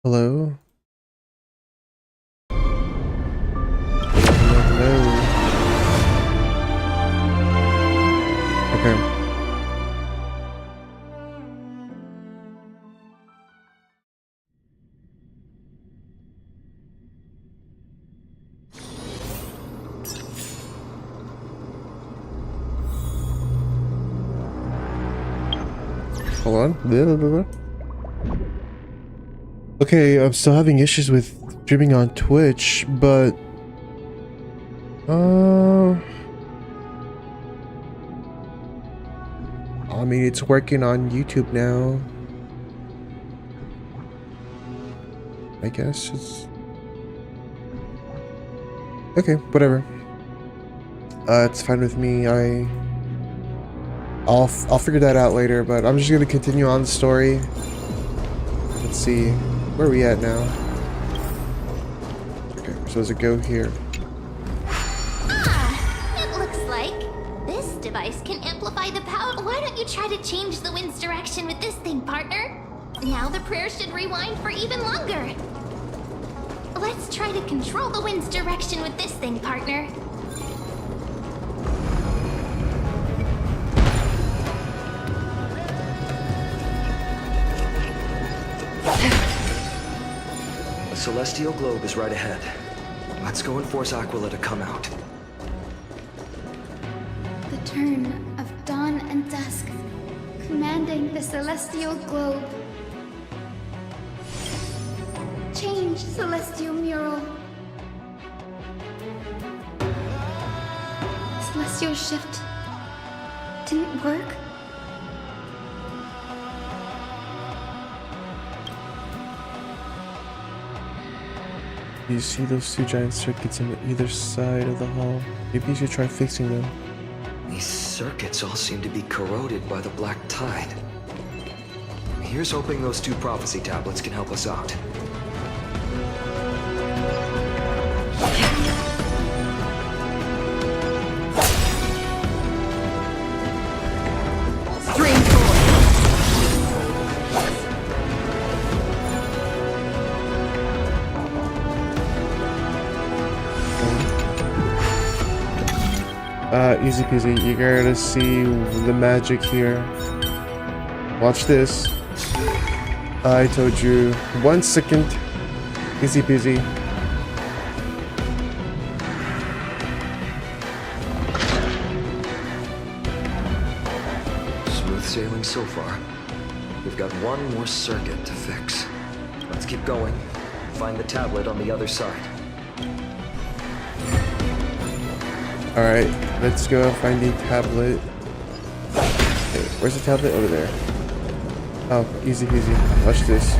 Hello? Hello, hello. Okay. Hold on. Blah, blah, blah, blah. Okay, I'm still having issues with streaming on Twitch, but I mean it's working on YouTube now. I guess it's okay, whatever. It's fine with me. I'll figure that out later, but I'm just gonna continue on the story. Let's see, where are we at now? Okay, we're supposed to go here. It looks like this device can amplify the power. Why don't you try to change the wind's direction with this thing, partner? Now the prayer should rewind for even longer. Let's try to control the wind's direction with this thing, partner. The celestial globe is right ahead. Let's go and force Aquila to come out. The turn of dawn and dusk, commanding the celestial globe. Change, celestial mural. Celestial shift didn't work. You see those two giant circuits on either side of the hall? Maybe you should try fixing them. These circuits all seem to be corroded by the black tide. Here's hoping those two prophecy tablets can help us out. Easy peasy. You gotta see the magic here. Watch this. I told you. 1 second. Easy peasy. Smooth sailing so far. We've got one more circuit to fix. Let's keep going. Find the tablet on the other side. Alright, let's go find the tablet. Okay, where's the tablet? Over there. Oh, easy peasy. Watch this.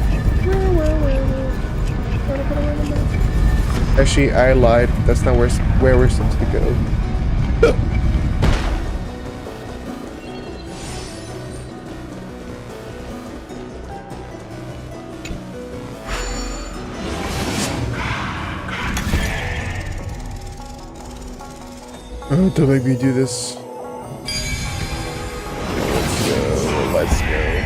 Actually, I lied. That's not where we're supposed to go. Oh, don't make me do this. Let's go.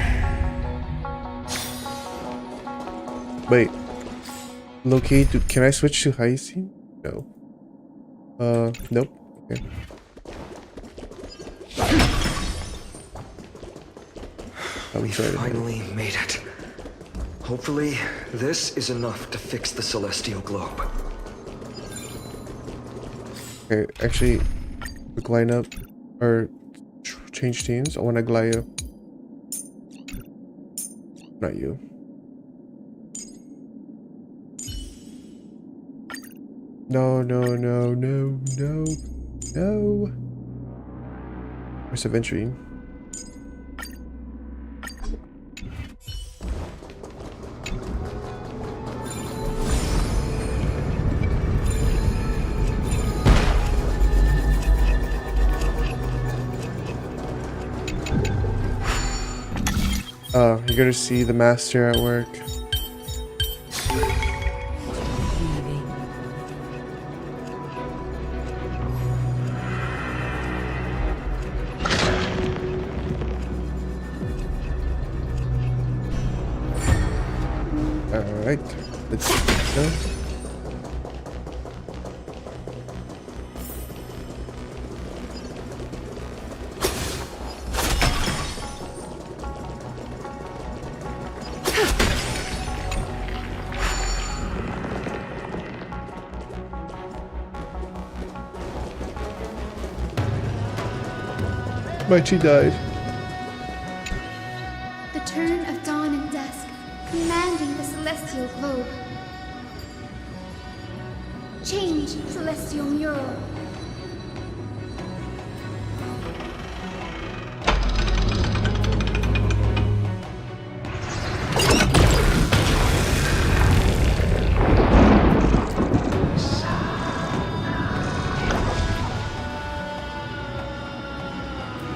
Wait. Locate. Can I switch to high scene? No. Nope. Okay. We finally made it. Hopefully, this is enough to fix the celestial globe. Okay, actually, quick line up or change teams. I want to glide up. Not you. No, no, no, no, no, no. Where's the venturing? You're gonna see the master at work. Alright, let's go. Mighty died. The turn of dawn and dusk, commanding the celestial globe. Change, celestial mural.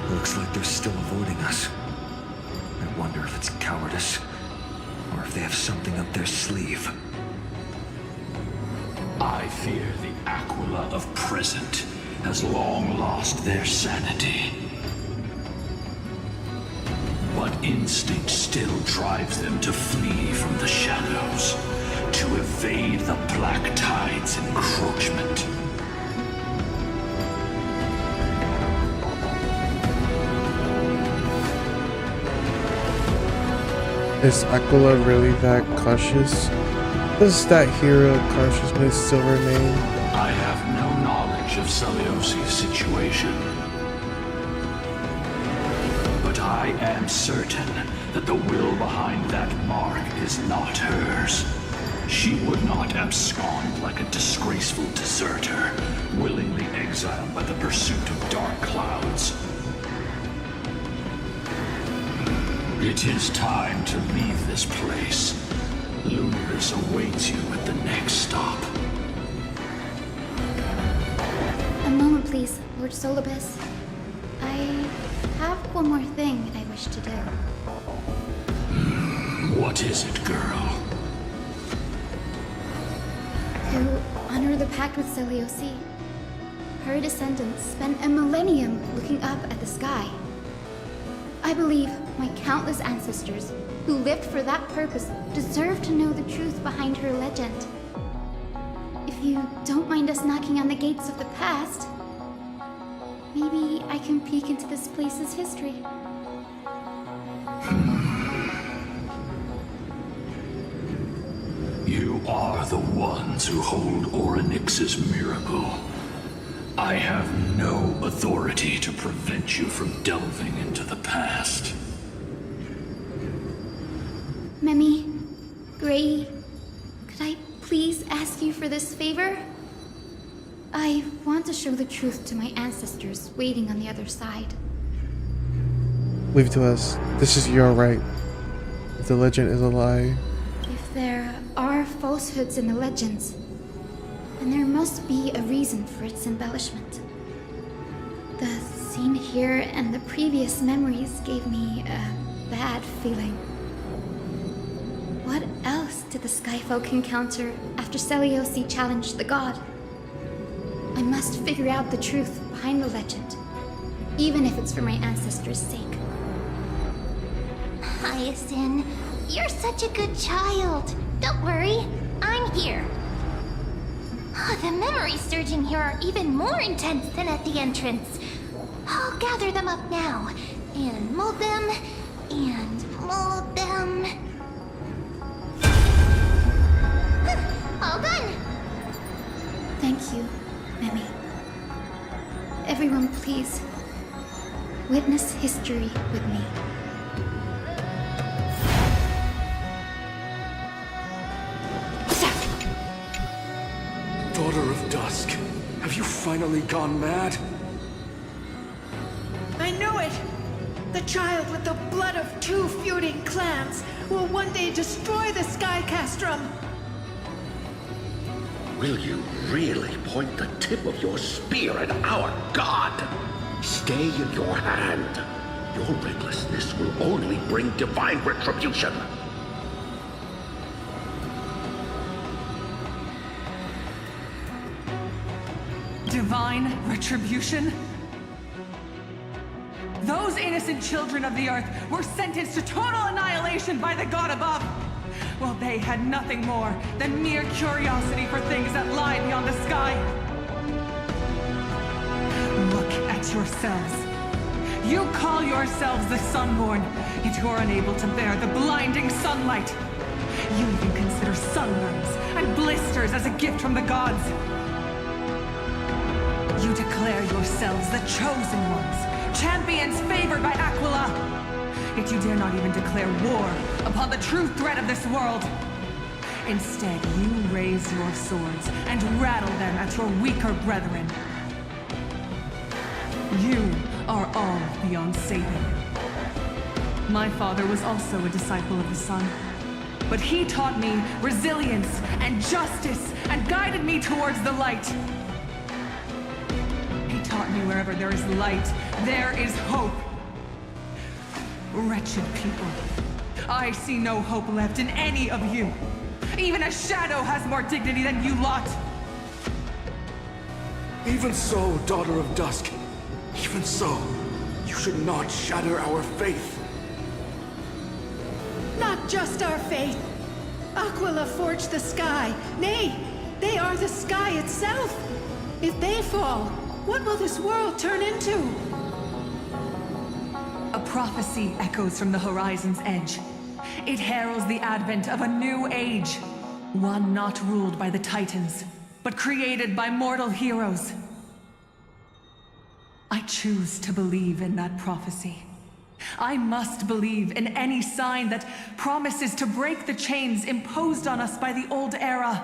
Looks like they're still avoiding us. I wonder if it's cowardice, or if they have something up their sleeve. I fear the Aquila of present has long lost their sanity. But instinct still drives them to flee from the shadows, to evade the Black Tide's encroachment. Is Aquila really that cautious? Does that hero consciousness still remain? I have no knowledge of Celiosi's situation. But I am certain that the will behind that mark is not hers. She would not abscond like a disgraceful deserter, willingly exiled by the pursuit of dark clouds. It is time to leave this place. Luminous awaits you at the next stop. A moment, please, Lord Solibus. I have one more thing that I wish to do. What is it, girl? To honor the pact with Celiosi. Her descendants spent a millennium looking up at the sky. I believe my countless ancestors who lived for that purpose deserve to know the truth behind her legend. If you don't mind us knocking on the gates of the past, maybe I can peek into this place's history. You are the ones who hold Orynyx's miracle. I have no authority to prevent you from delving into the past. Memi, Gray, could I please ask you for this favor? I want to show the truth to my ancestors waiting on the other side. Leave it to us. This is your right. If the legend is a lie, If there are falsehoods in the legends, then there must be a reason for its embellishment. The scene here and the previous memories gave me a bad feeling. What else did the Skyfolk encounter after Celiosi challenged the god? I must figure out the truth behind the legend, even if it's for my ancestors' sake. Hyacinth, you're such a good child. Don't worry, I'm here. The memories surging here are even more intense than at the entrance. I'll gather them up now, and mold them, and mold them. All done! Thank you, Memi. Everyone, please, witness history with me. Daughter of Dusk, have you finally gone mad? I know it! The child with the blood of two feuding clans will one day destroy the Sky Castrum! Will you really point the tip of your spear at our god? Stay in your hand. Your recklessness will only bring divine retribution. Divine retribution? Those innocent children of the earth were sentenced to total annihilation by the god above. while they had nothing more than mere curiosity for things that lie beyond the sky. Look at yourselves. You call yourselves the Sunborn, yet you're unable to bear the blinding sunlight. You even consider sunburns and blisters as a gift from the gods. You declare yourselves the chosen ones, champions favored by Aquila. Yet you dare not even declare war upon the true threat of this world. Instead, you raise your swords and rattle them at your weaker brethren. You are all beyond saving. My father was also a disciple of the sun, but he taught me resilience and justice and guided me towards the light. He taught me wherever there is light, there is hope. Wretched people, I see no hope left in any of you. Even a shadow has more dignity than you lot. Even so, Daughter of Dusk. Even so, you should not shatter our faith. Not just our faith. Aquila forged the sky. Nay, they are the sky itself. If they fall, what will this world turn into? A prophecy echoes from the horizon's edge. It heralds the advent of a new age. One not ruled by the Titans, but created by mortal heroes. I choose to believe in that prophecy. I must believe in any sign that promises to break the chains imposed on us by the old era.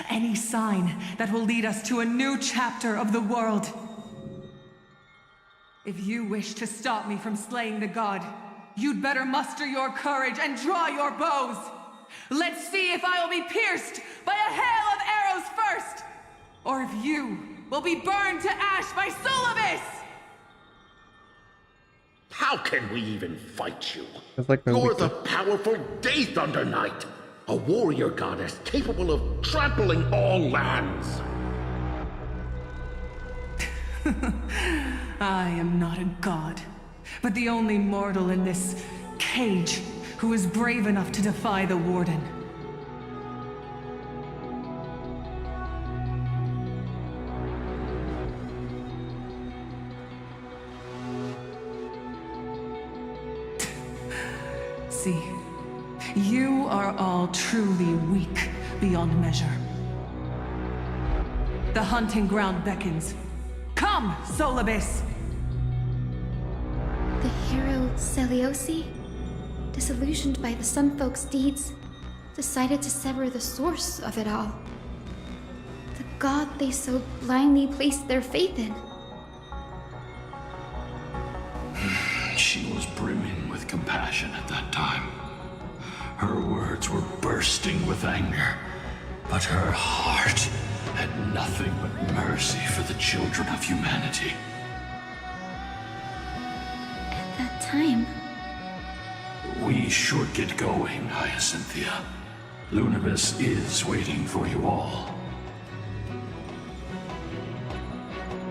Any sign that will lead us to a new chapter of the world. If you wish to stop me from slaying the god, you'd better muster your courage and draw your bows. Let's see if I will be pierced by a hail of arrows first, or if you will be burned to ash by Solobis! How can we even fight you? It's like You're the powerful Day Thunder Knight, a warrior goddess capable of trampling all lands. I am not a god, but the only mortal in this cage who is brave enough to defy the Warden. See, you are all truly weak beyond measure. The hunting ground beckons. Come, Solobis! The hero Celiosi, disillusioned by the Sun Folk's deeds, decided to sever the source of it all. The god they so blindly placed their faith in. She was brimming with compassion at that time. Her words were bursting with anger, but her heart had nothing but mercy for the children of humanity. At that time, We should get going, Hyacinthia. Lunibus is waiting for you all.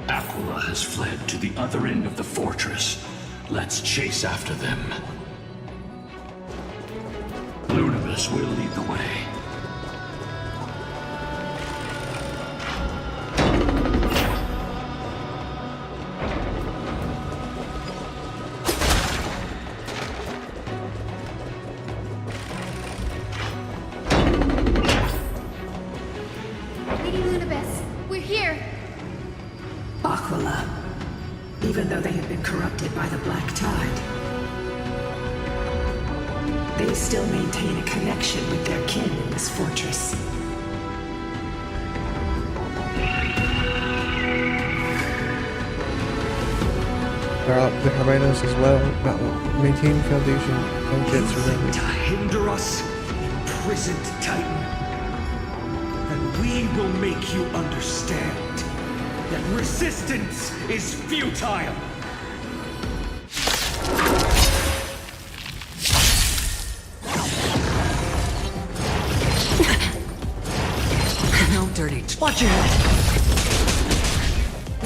Aquila has fled to the other end of the fortress. Let's chase after them. Lunibus will lead the way. Lady Lunibus, we're here. Aquila, even though they have been corrupted by the Black Tide, they still maintain a connection with their kin in this fortress. There are the Hyenas as well that will maintain foundation and get surrounded. To hinder us, imprisoned Titan. And we will make you understand that resistance is futile. No dirty. Watch your head.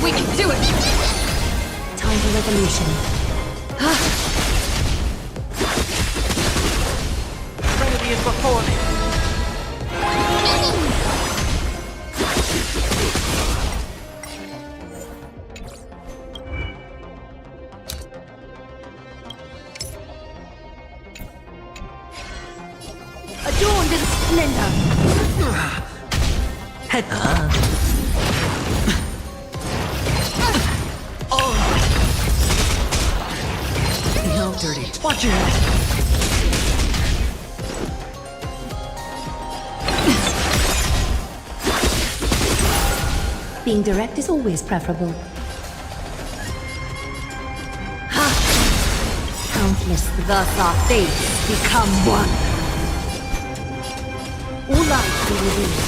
We can do it! Time for revolution. Ready is before me. Adorned in splendor. Head. Hell dirty. Watch your head. Being direct is always preferable. Countless, thus our fates become one. All life will reveal.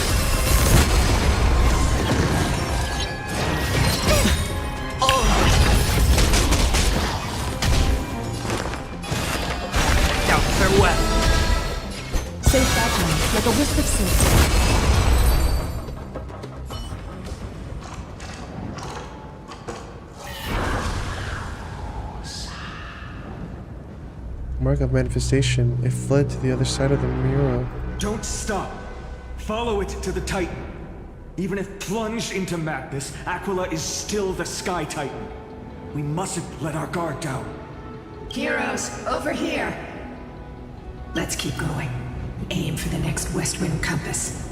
So fragile, like a wisp of silk. Mark of manifestation. It fled to the other side of the mural. Don't stop. Follow it to the Titan. Even if plunged into madness, Aquila is still the Sky Titan. We mustn't let our guard down. Heroes, over here! Let's keep going. Aim for the next west rim compass.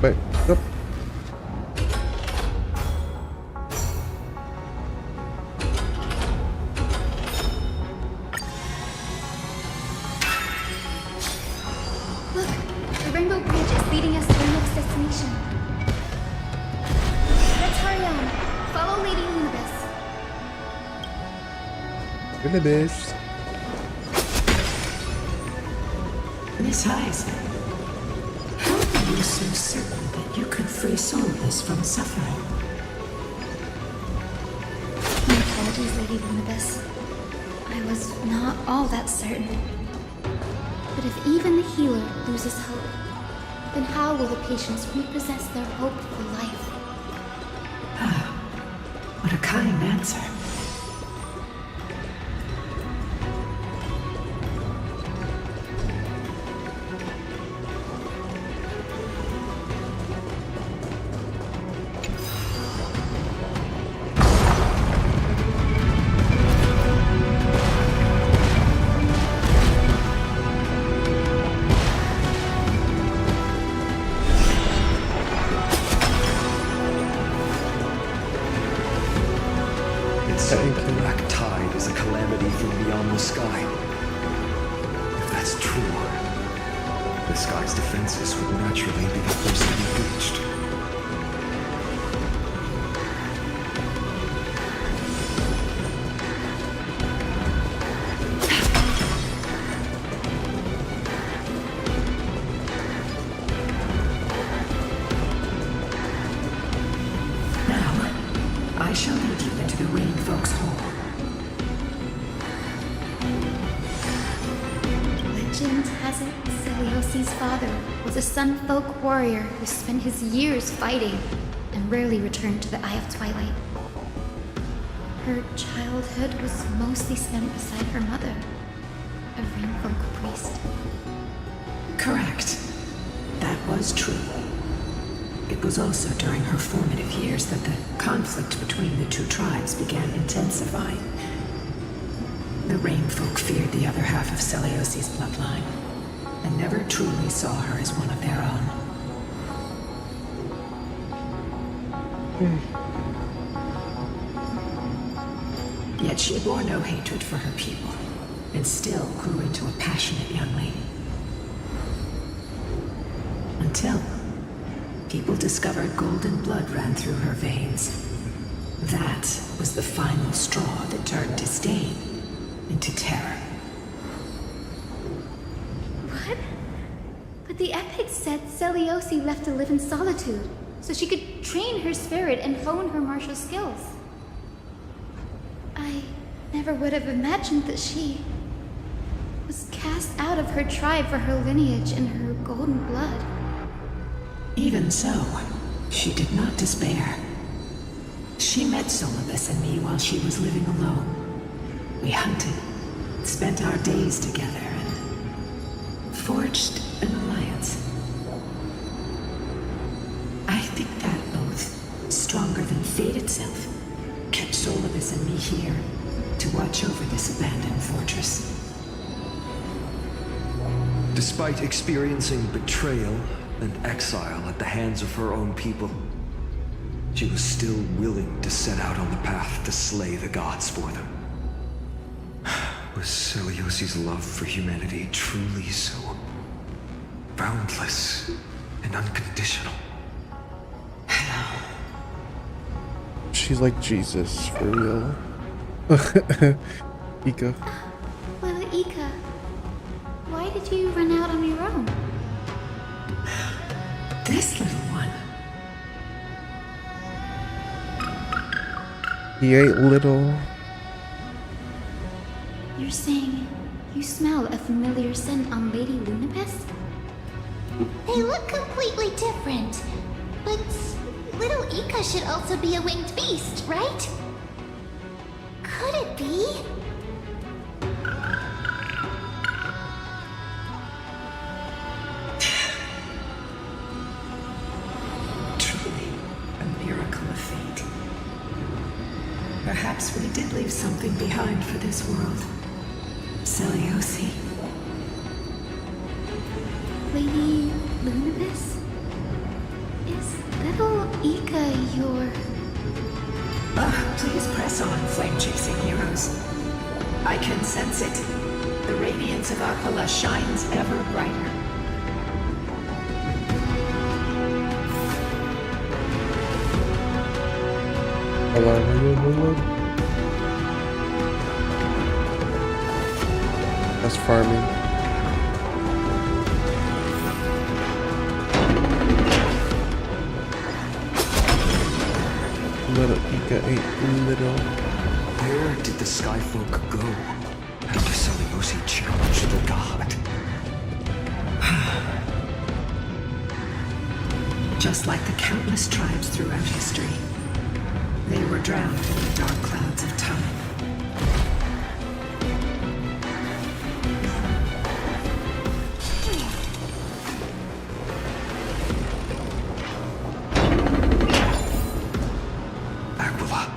But nope. Look, the Rainbow Bridge is leading us to our next destination. Let's hurry on. Follow Lady Unibus. Unibus. Miss Heise, how are you so certain that you could free Solus from suffering? My apologies, Lady Unibus. I was not all that certain. But if even the healer loses hope, then how will the patients repossess their hope for life? What a kind answer. It's said the black tide is a calamity from beyond the sky. If that's true, the sky's defenses would naturally be the first to be breached. I shall lead you into the Rain Folks Hall. Legend has it Celiosi's father was a Sun Folk warrior who spent his years fighting and rarely returned to the Eye of Twilight. Her childhood was mostly spent beside her mother, a Rain Folk priest. Correct. That was true. It was also during her formative years that the conflict between the two tribes began intensifying. The Rain Folk feared the other half of Celiosi's bloodline, and never truly saw her as one of their own. Yet she bore no hatred for her people, and still grew into a passionate young lady. Until people discovered golden blood ran through her veins. That was the final straw that turned disdain into terror. What? But the epics said Celiosi left to live in solitude. so she could train her spirit and hone her martial skills. I never would have imagined that she was cast out of her tribe for her lineage and her golden blood. Even so, she did not despair. She met Solibus and me while she was living alone. We hunted, spent our days together, and forged an alliance. I think that oath, stronger than fate itself, kept Solibus and me here to watch over this abandoned fortress. Despite experiencing betrayal and exile at the hands of her own people, she was still willing to set out on the path to slay the gods for them. Was Celiosi's love for humanity truly so boundless and unconditional? She's like Jesus, for real. Ika. Well, Ika, why did you run out on your own? This little one. He ain't little. You're saying you smell a familiar scent on Lady Lunapes? They look completely different. But little Ika should also be a winged beast, right? Could it be? Truly a miracle of fate. Perhaps we did leave something behind for this world. Celiosi. Lady Lunapes? Is little Ika your... Please press on, flame-chasing heroes. I can sense it. The radiance of Aquila shines ever brighter. Hello. That's farming. Little Ika ain't little. Where did the Skyfolk go after Celiosi challenged the god? Just like the countless tribes throughout history, they were drowned in the dark clouds of time. Aquila,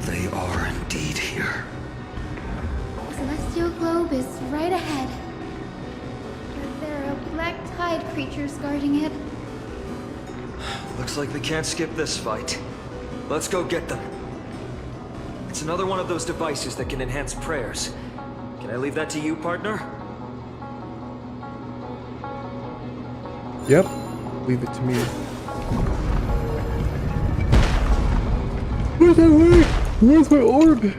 they are indeed here. The celestial globe is right ahead. But there are black tide creatures guarding it. Looks like we can't skip this fight. Let's go get them. It's another one of those devices that can enhance prayers. Can I leave that to you, partner? Yep. Leave it to me. Where's that way? Where's my orb?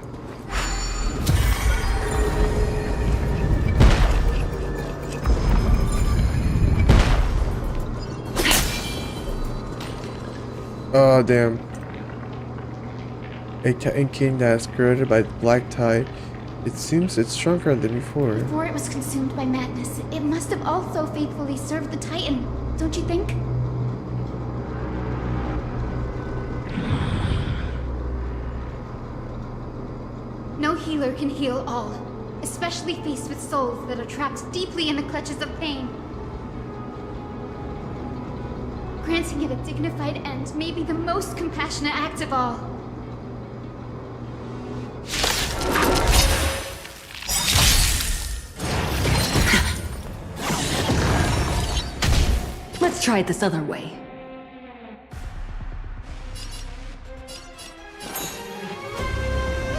Oh, damn. A Titan king that is corroded by the black tide. It seems it's stronger than before. Before it was consumed by madness, it must have also faithfully served the Titan, don't you think? No healer can heal all, especially faced with souls that are trapped deeply in the clutches of pain. Granting it a dignified end may be the most compassionate act of all. Let's try it this other way.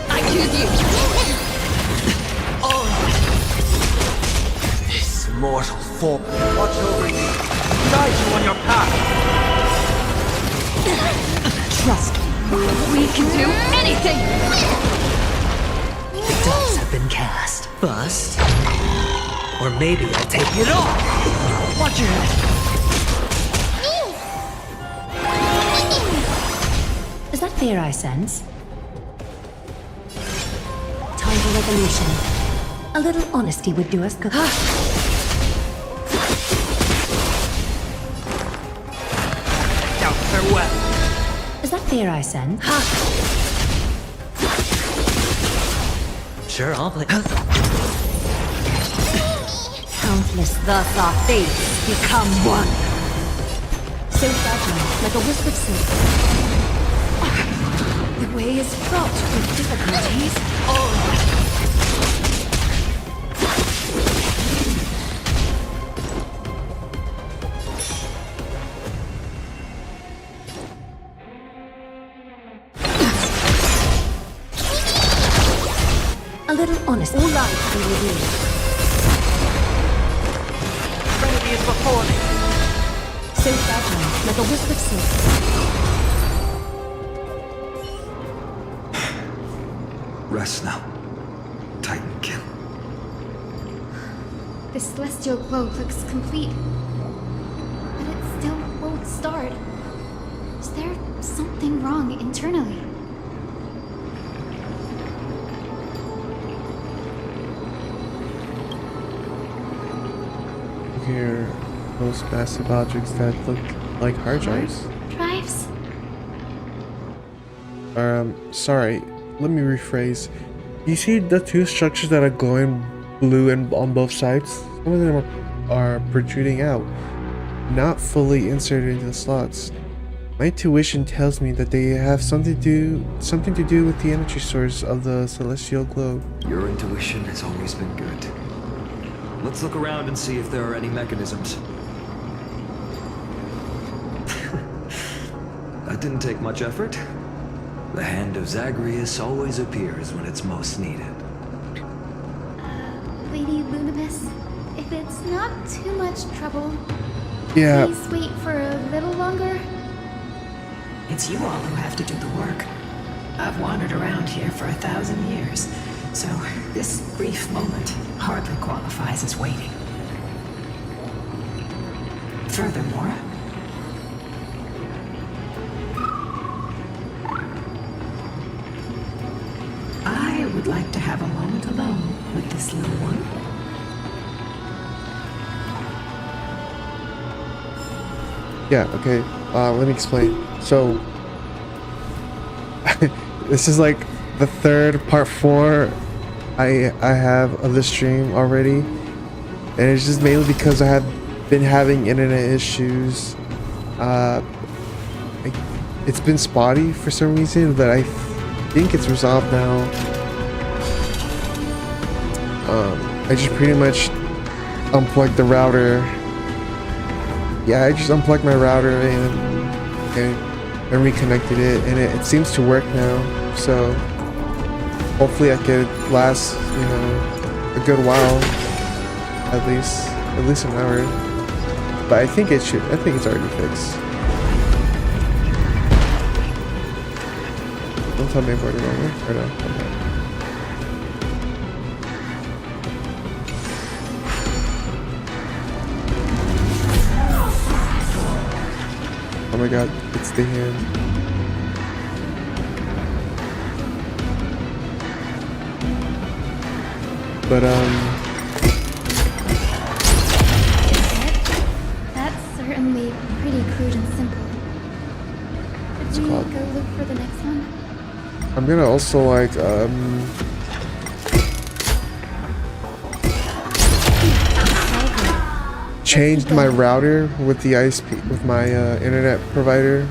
I choose you! This mortal form watch over you, guide you on your path. Trust me, we can do anything! The dice have been cast. Bust. Or maybe I'll take it all. Watch your head. fear I sense? Time for revolution. A little honesty would do us good. Now farewell. Is that fear I sense? Sure, I'll play. Countless thus our fates become one. So fragile, like a wisp of silk. The way is fraught with difficulties. A little honest. All life will reveal. Remedy is before me. So fragile, like a wisp of silk. Rest now. Titankin. The celestial globe looks complete, but it still won't start. Is there something wrong internally? Here, those massive objects that look like hard drives. Drives? Sorry. Let me rephrase. You see the two structures that are glowing blue and on both sides? Some of them are protruding out, not fully inserted into the slots. My intuition tells me that they have something to do with the energy source of the celestial globe. Your intuition has always been good. Let's look around and see if there are any mechanisms. That didn't take much effort. The hand of Zagreus always appears when it's most needed. Lady Lunibus, if it's not too much trouble, Yeah. please wait for a little longer. It's you all who have to do the work. I've wandered around here for 1,000 years, so this brief moment hardly qualifies as waiting. Furthermore, I would like to have a moment alone with this little one. Yeah, okay. Let me explain. So, this is like the third part 4 I have of the stream already, and it's just mainly because I have been having internet issues. It's been spotty for some reason, but I think it's resolved now. I just pretty much unplugged the router. Yeah, I just unplugged my router and reconnected it, and it seems to work now. So hopefully I could last, you know, a good while, at least an hour. But I think it's already fixed. Don't tell me I'm going the wrong way, or no? Okay. Oh my god, it's the hand. But That's certainly pretty crude and simple. Should we called? go look for the next one? I'm gonna also like changed my router with the ISP with my internet provider,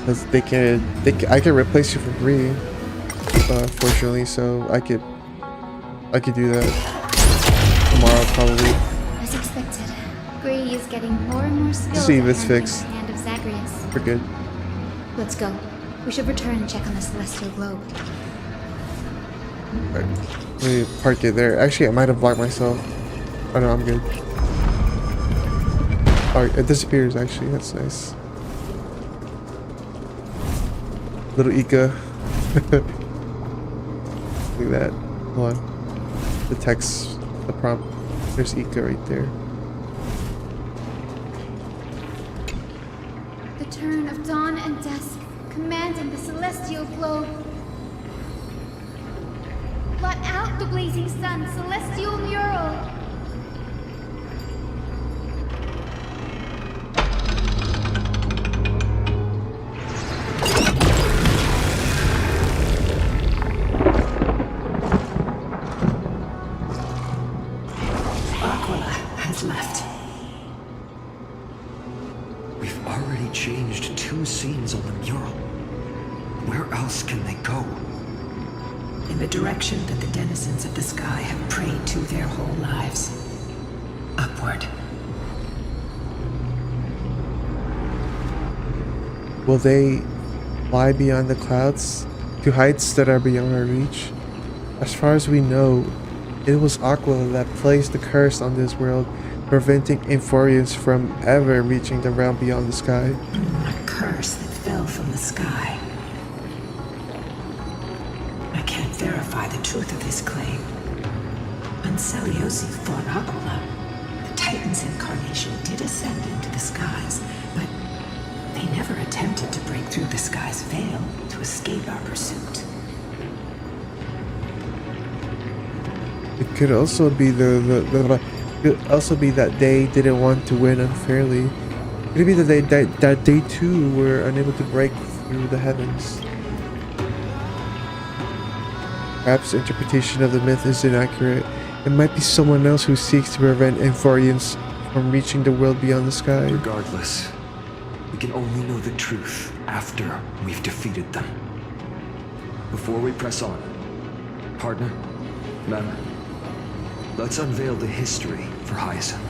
because I can replace you for free, fortunately. So I could do that tomorrow probably. As expected, Grady is getting more and more skilled See if at it's handling fixed. the hand of Zagreus. We're good. Let's go. We should return and check on the celestial globe. Alright, let me park it there. Actually, I might have blocked myself. Oh no, I'm good. Alright, it disappears actually. That's nice. Little Ika. Look at that. Hold on. The text, the prompt. There's Ika right there. The return of dawn and dusk, commanding the celestial globe. Blot out the blazing sun, celestial mural. Aquila has left. We've already changed 2 scenes on the mural. Where else can they go? In the direction that the denizens of the sky have prayed to their whole lives. Upward. Will they fly beyond the clouds to heights that are beyond our reach? As far as we know, it was Aquila that placed the curse on this world, preventing Amphoreus from ever reaching the realm beyond the sky. A curse that fell from the sky. I can't verify the truth of this claim. When Seliosi fought Aquila, the Titan's incarnation did ascend into the skies, but they never attempted to break through the sky's veil to escape our pursuit. It could also be could also be that they didn't want to win unfairly. Could it be that they too were unable to break through the heavens? Perhaps the interpretation of the myth is inaccurate. It might be someone else who seeks to prevent Amphoreans from reaching the world beyond the sky. Regardless, we can only know the truth after we've defeated them. Before we press on, partner, member, let's unveil the history for Hyacinth.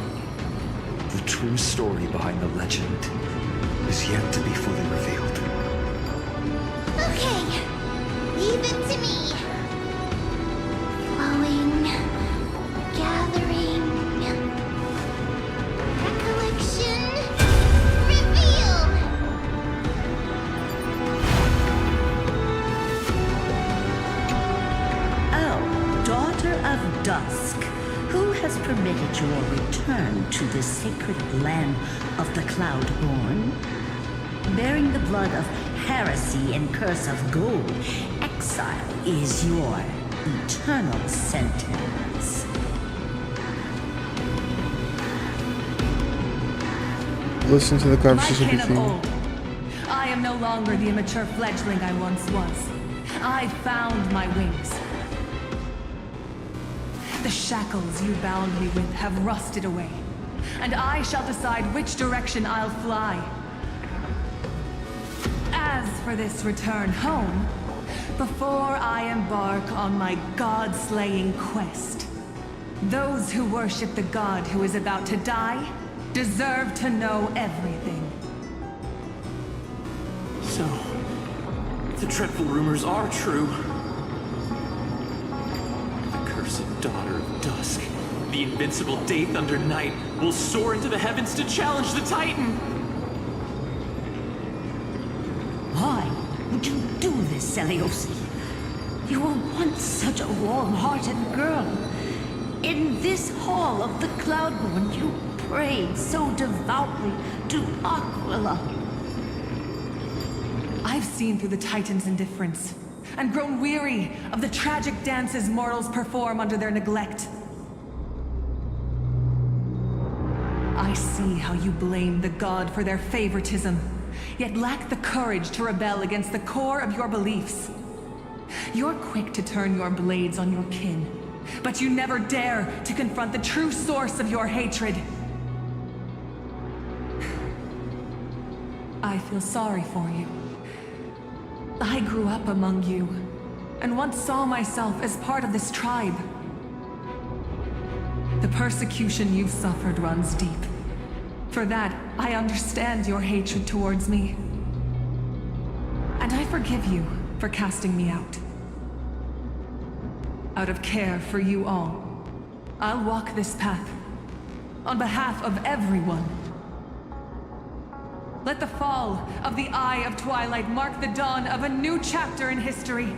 The true story behind the legend is yet to be fully revealed. Okay, leave it to me. Flowing, gathering, recollection, reveal. Oh, daughter of dusk. Who has permitted your return to the sacred land of the Cloudborn? Bearing the blood of heresy and curse of gold, exile is your eternal sentence. Listen to the conversation My kin of between. old, I am no longer the immature fledgling I once was. I found my wings. The shackles you bound me with have rusted away, and I shall decide which direction I'll fly. As for this return home, before I embark on my god-slaying quest, those who worship the god who is about to die deserve to know everything. So, the dreadful rumors are true. Daughter of Dusk, the invincible Day Thunder Knight, will soar into the heavens to challenge the Titan! Why would you do this, Seliosi? You were once such a warm-hearted girl. In this hall of the Cloudborn, you prayed so devoutly to Aquila. I've seen through the Titan's indifference, and grown weary of the tragic dances mortals perform under their neglect. I see how you blame the god for their favoritism, yet lack the courage to rebel against the core of your beliefs. You're quick to turn your blades on your kin, but you never dare to confront the true source of your hatred. I feel sorry for you. I grew up among you, and once saw myself as part of this tribe. The persecution you've suffered runs deep. For that, I understand your hatred towards me. And I forgive you for casting me out. Out of care for you all, I'll walk this path, on behalf of everyone. Let the fall of the Eye of Twilight mark the dawn of a new chapter in history.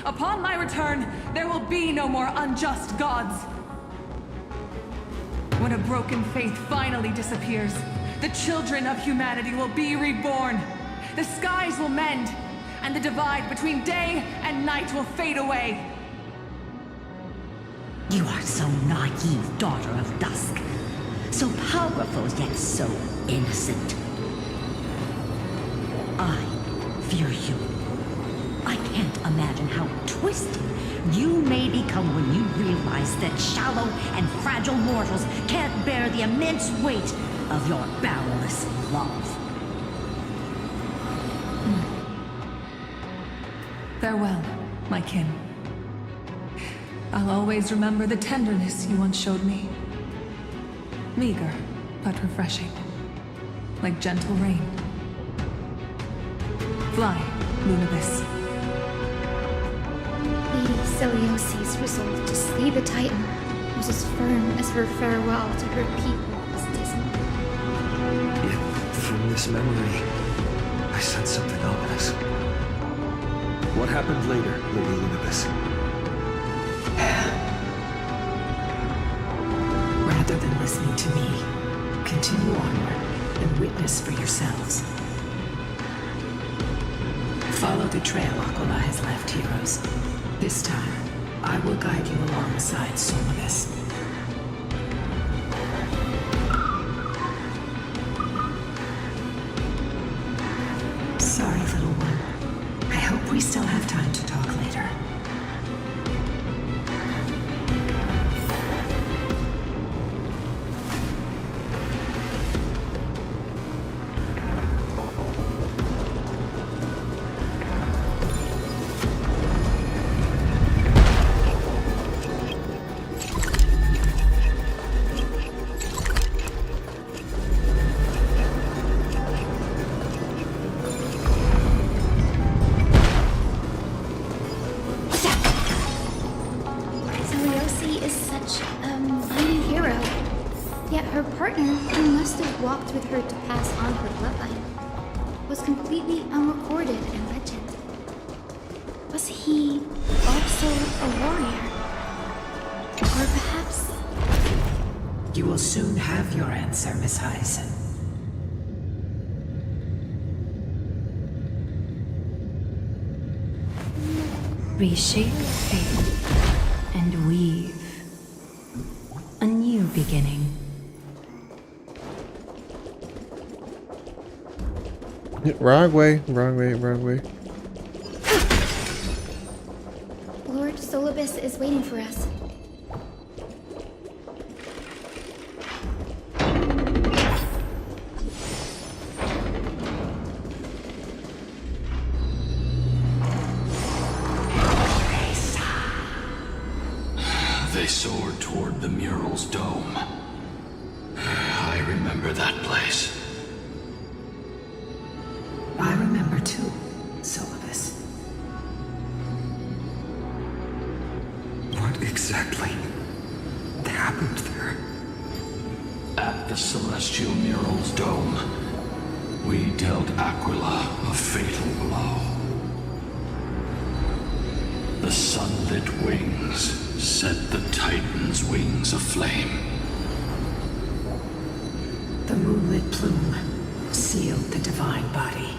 Upon my return, there will be no more unjust gods. When a broken faith finally disappears, The children of humanity will be reborn. The skies will mend, and the divide between day and night will fade away. You are so naive, daughter of dusk. So powerful, yet so innocent. I fear you. I can't imagine how twisted you may become when you realize that shallow and fragile mortals can't bear the immense weight of your boundless love. Farewell, my kin. I'll always remember the tenderness you once showed me. Meager, but refreshing. Like gentle rain. Fly, Lunibus. Lady Celiosi's resolve to slay the Titan was as firm as her farewell to her people was dismal. Yet, from this memory, I sense something ominous. What happened later, Lady Lunibus? Rather than listening to me, continue onward and witness for yourselves. Follow the trail Aquila has left, heroes. This time, I will guide you alongside Solibus. Sorry, little one. I hope we still have time to talk later. Celiosi is such a mighty hero. Yet her partner, who must have walked with her to pass on her bloodline, was completely unrecorded in legend. Was he also a warrior? Or perhaps... You will soon have your answer, Miss Hyacinth. Reshape fate and weave a new beginning. Wrong way, wrong way, wrong way. Lord Solibus is waiting for us. They soared toward the mural's dome. I remember that place. I remember too, Solibus. What exactly happened there? At the celestial mural's dome, we dealt Aquila a fatal blow. The sunlit wings set the Titan's wings aflame. The moonlit plume sealed the divine body.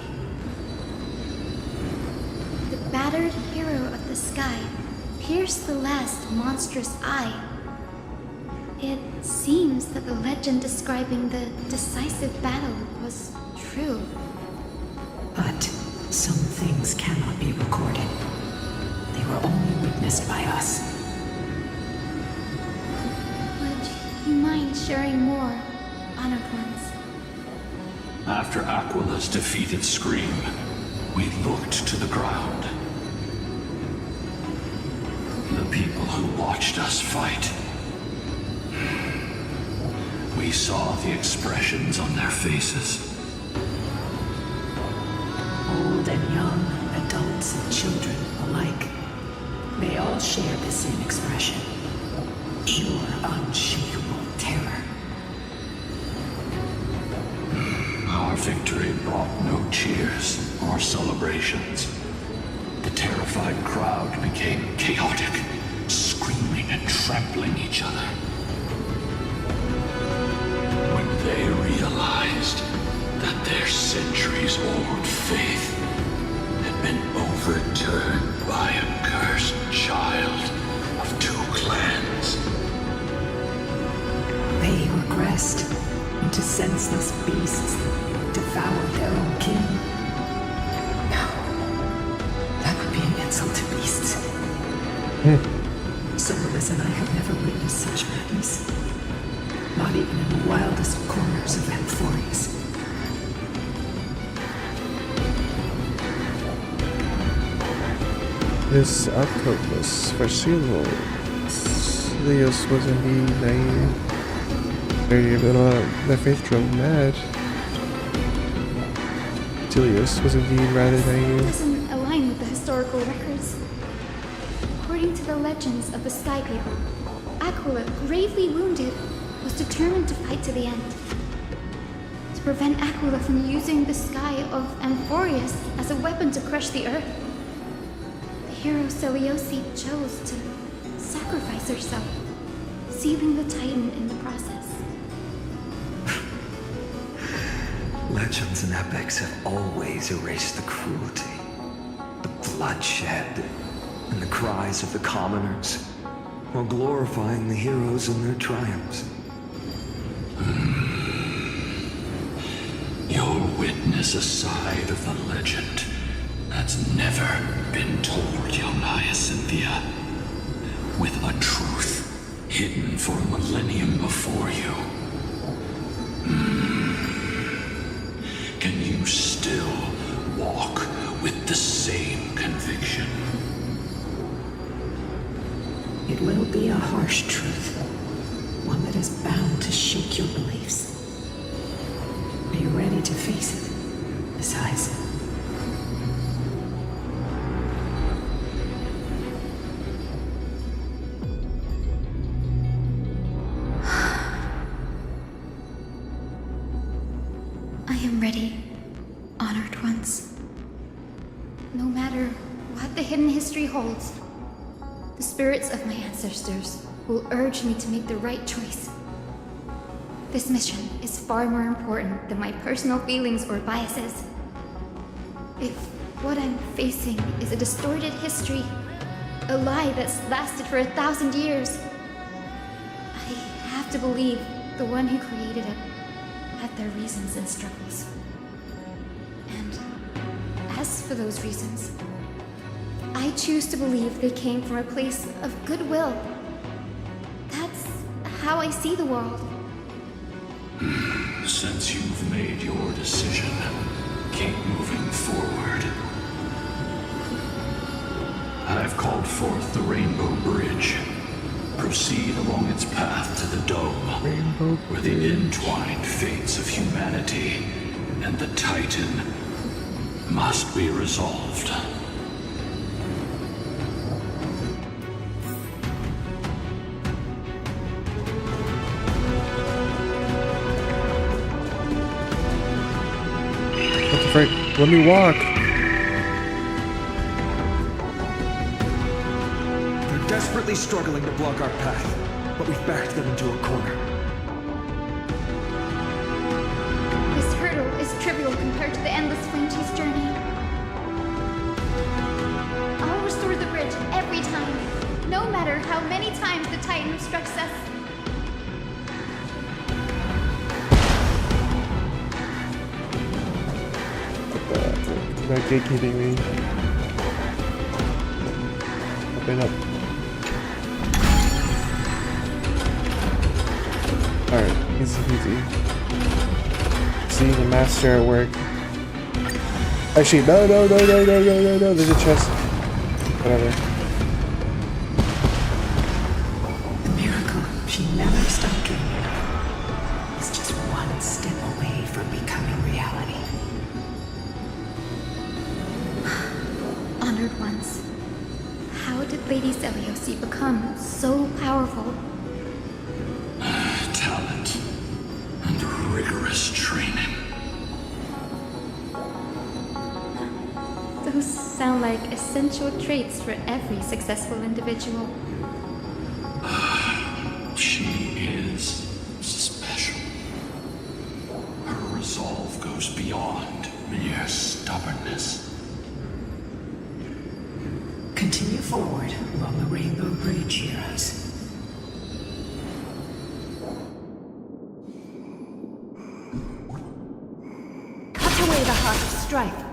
The battered hero of the sky pierced the last monstrous eye. It seems that the legend describing the decisive battle was true. But some things cannot be recorded. They were only witnessed by us. Would you mind sharing more, honored ones? After Aquila's defeated scream, we looked to the ground. The people who watched us fight. We saw the expressions on their faces. Old and young, adults and children alike. They all shared the same expression. Pure, unshakable terror. Our victory brought no cheers or celebrations. The terrified crowd became chaotic, screaming and trampling each other. When they realized Their centuries-old faith had been overturned by a cursed child of two clans. They regressed into senseless beasts that devoured their own kin. No, that would be an insult to beasts. Solas and I have never witnessed such madness. Not even in the wildest corners of Amphoreus. This outcome was for Silo. Leos was indeed naive. Their faith drove mad. Tilius was indeed rather naive. Doesn't align with the historical records. According to the legends of the Sky People, Aquila, gravely wounded, was determined to fight to the end. To prevent Aquila from using the sky of Amphoreus as a weapon to crush the earth, the hero Celiosi chose to sacrifice herself, sealing the Titan in the process. Legends and epics have always erased the cruelty, the bloodshed, and the cries of the commoners, while glorifying the heroes and their triumphs. You'll witness a side of the legend that's never been told, young Hyacinthia, with a truth hidden for a millennium before you. Can you still walk with the same conviction? It will be a harsh truth, one that is bound to shake your beliefs. Are you ready to face it, Miss Hyacinth? I am ready, honored ones. No matter what the hidden history holds, the spirits of my ancestors will urge me to make the right choice. This mission is far more important than my personal feelings or biases. If what I'm facing is a distorted history, a lie that's lasted for 1,000 years, I have to believe the one who created it had their reasons and struggles. And as for those reasons, I choose to believe they came from a place of goodwill. That's how I see the world. Since you've made your decision, keep moving forward. I've called forth the Rainbow Bridge. Proceed along its path to the dome, where the entwined fates of humanity and the Titan must be resolved. What the frick? Let me walk. They're desperately struggling to block our path, but we've backed them into a corner. This hurdle is trivial compared to the endless flame chase journey. I'll restore the bridge every time, no matter how many times the Titan obstructs us. You're not gatekeeping me. Open up. Alright, easy peasy. See the master at work. Actually, no, there's a chest. Whatever. The miracle she never stopped dreaming of is just one step away from becoming reality. Honored ones, how did Lady Celiosi become so powerful? Talent and rigorous training. Those sound like essential traits for every successful individual. She is special. Her resolve goes goes beyond mere stubbornness. Continue forward along the Rainbow Bridge, heroes. Cut away the heart of strife.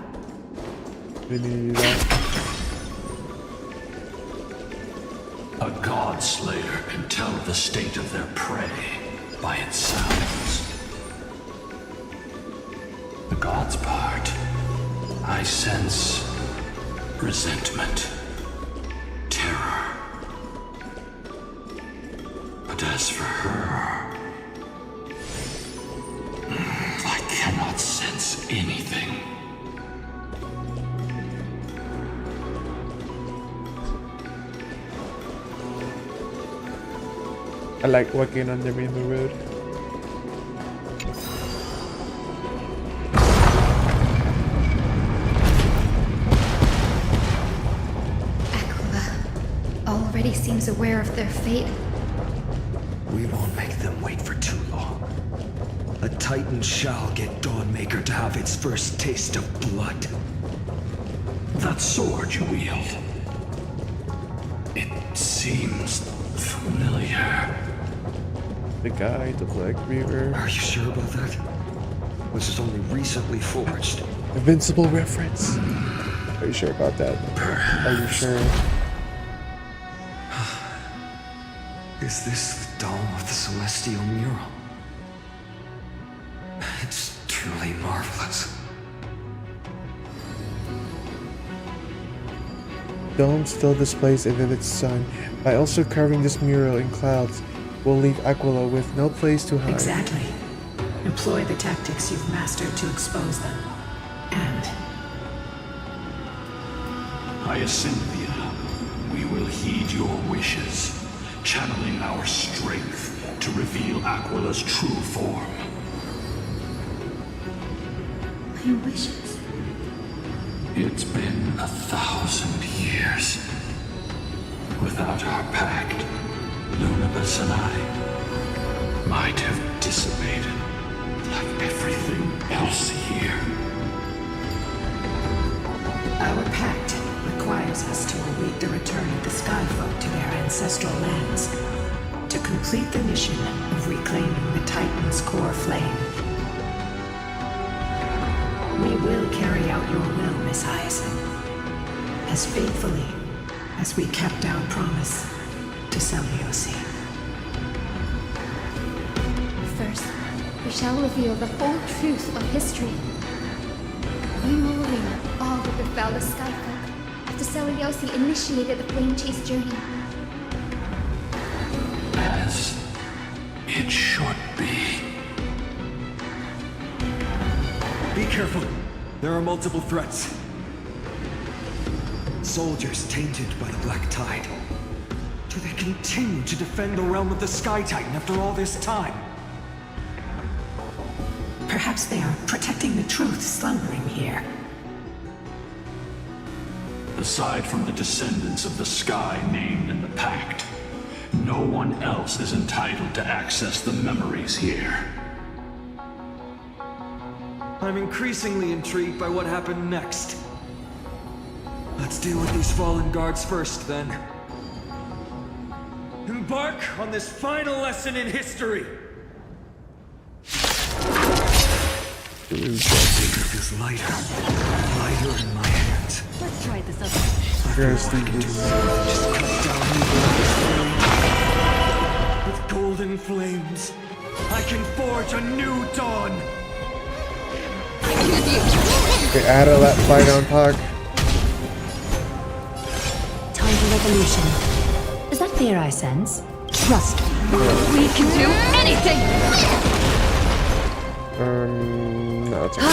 Didn't need to do that. A god slayer can tell the state of their prey by its sounds. The god's part, I sense resentment, terror. But as for her, I cannot sense anything. I like walking on the rainbow road. Aquila already seems aware of their fate. We won't make them wait for too long. A Titan shall get Dawnmaker to have its first taste of blood. That sword you wield, it seems familiar. The guy, the Black Reaver. Are you sure about that? This is only recently forged. Invincible reference. Are you sure about that? Are you sure? Is this the dome of the celestial mural? It's truly marvelous. Dome still displays a vivid sun. By also carving this mural in clouds, will leave Aquila with no place to hide. Exactly. Employ the tactics you've mastered to expose them. And Hyacinthia, we will heed your wishes, channeling our strength to reveal Aquila's true form. My wishes. It's been 1,000 years. Without our pact, Lunabus and I might have dissipated like everything else here. our pact requires us to await the return of the Skyfolk to their ancestral lands, to complete the mission of reclaiming the Titan's core flame. We will carry out your will, Miss Hyacinth, as faithfully as we kept our promise to Seliosi. First, we shall reveal the whole truth of history. We will reveal all that befell the Skyfolk after Seliosi initiated the Flame Chase journey. As it should be. Be careful. There are multiple threats. Soldiers tainted by the Black Tide. Do they continue to defend the realm of the Sky Titan after all this time? Perhaps they are protecting the truth slumbering here. Aside from the descendants of the sky named in the pact, no one else is entitled to access the memories here. I'm increasingly intrigued by what happened next. Let's deal with these fallen guards first, then. Embark on this final lesson in history! The dagger feels lighter in my hands. Let's try this up. Seriously, Just cut down the With golden flames, I can forge a new dawn! okay, add a fight on Pog. Time for revolution. Is that fear I sense? Trust me. We can do anything! No, it's okay.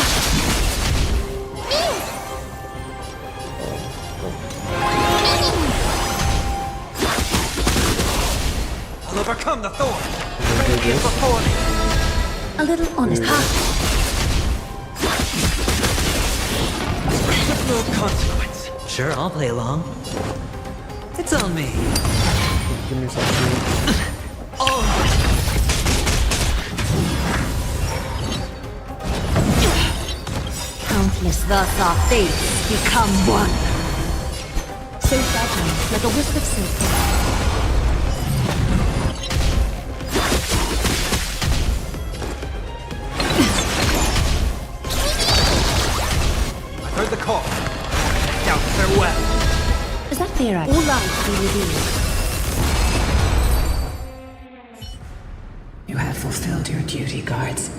I'll overcome the thorn! Ready before me! A little honest. With no consequence. Sure, I'll play along. It's on me. Give me something. Thus our fates become one. So fragile, like a wisp of silk. Heard the call. Doubt farewell. Is that fair? All life be revealed. You have fulfilled your duty, guards.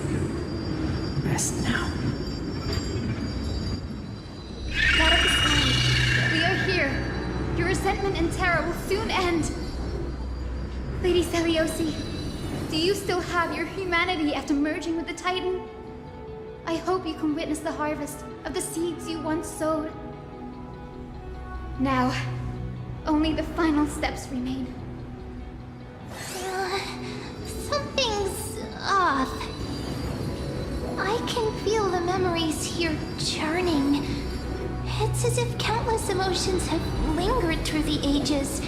Rest now. God of the sky, we are here. Your resentment and terror will soon end. Lady Celiosi, do you still have your humanity after merging with the Titan? I hope you can witness the harvest of the seeds you once sowed. Now, only the final steps remain. Something's off. I can feel the memories here churning. It's as if countless emotions have lingered through the ages,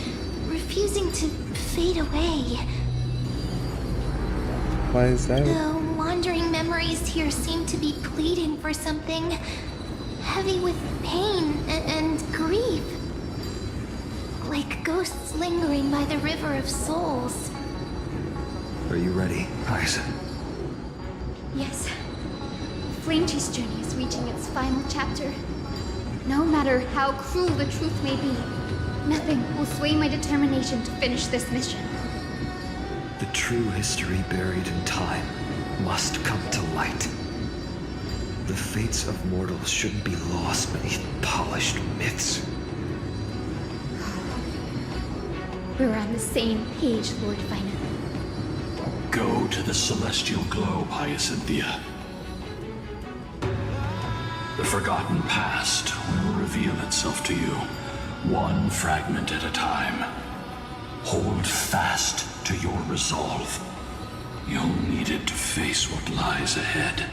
refusing to fade away. Why is that? The wandering memories here seem to be pleading for something, heavy with pain and grief. Like ghosts lingering by the river of souls. Are you ready, Hyacinth? Yes. Flame Chase journey is reaching its final chapter. No matter how cruel the truth may be, nothing will sway my determination to finish this mission. The true history buried in time must come to light. The fates of mortals shouldn't be lost beneath polished myths. We're on the same page, Lord Final. Go to the celestial globe, Hyacinthia. The forgotten past will reveal itself to you, one fragment at a time. Hold fast to your resolve. You'll need it to face what lies ahead.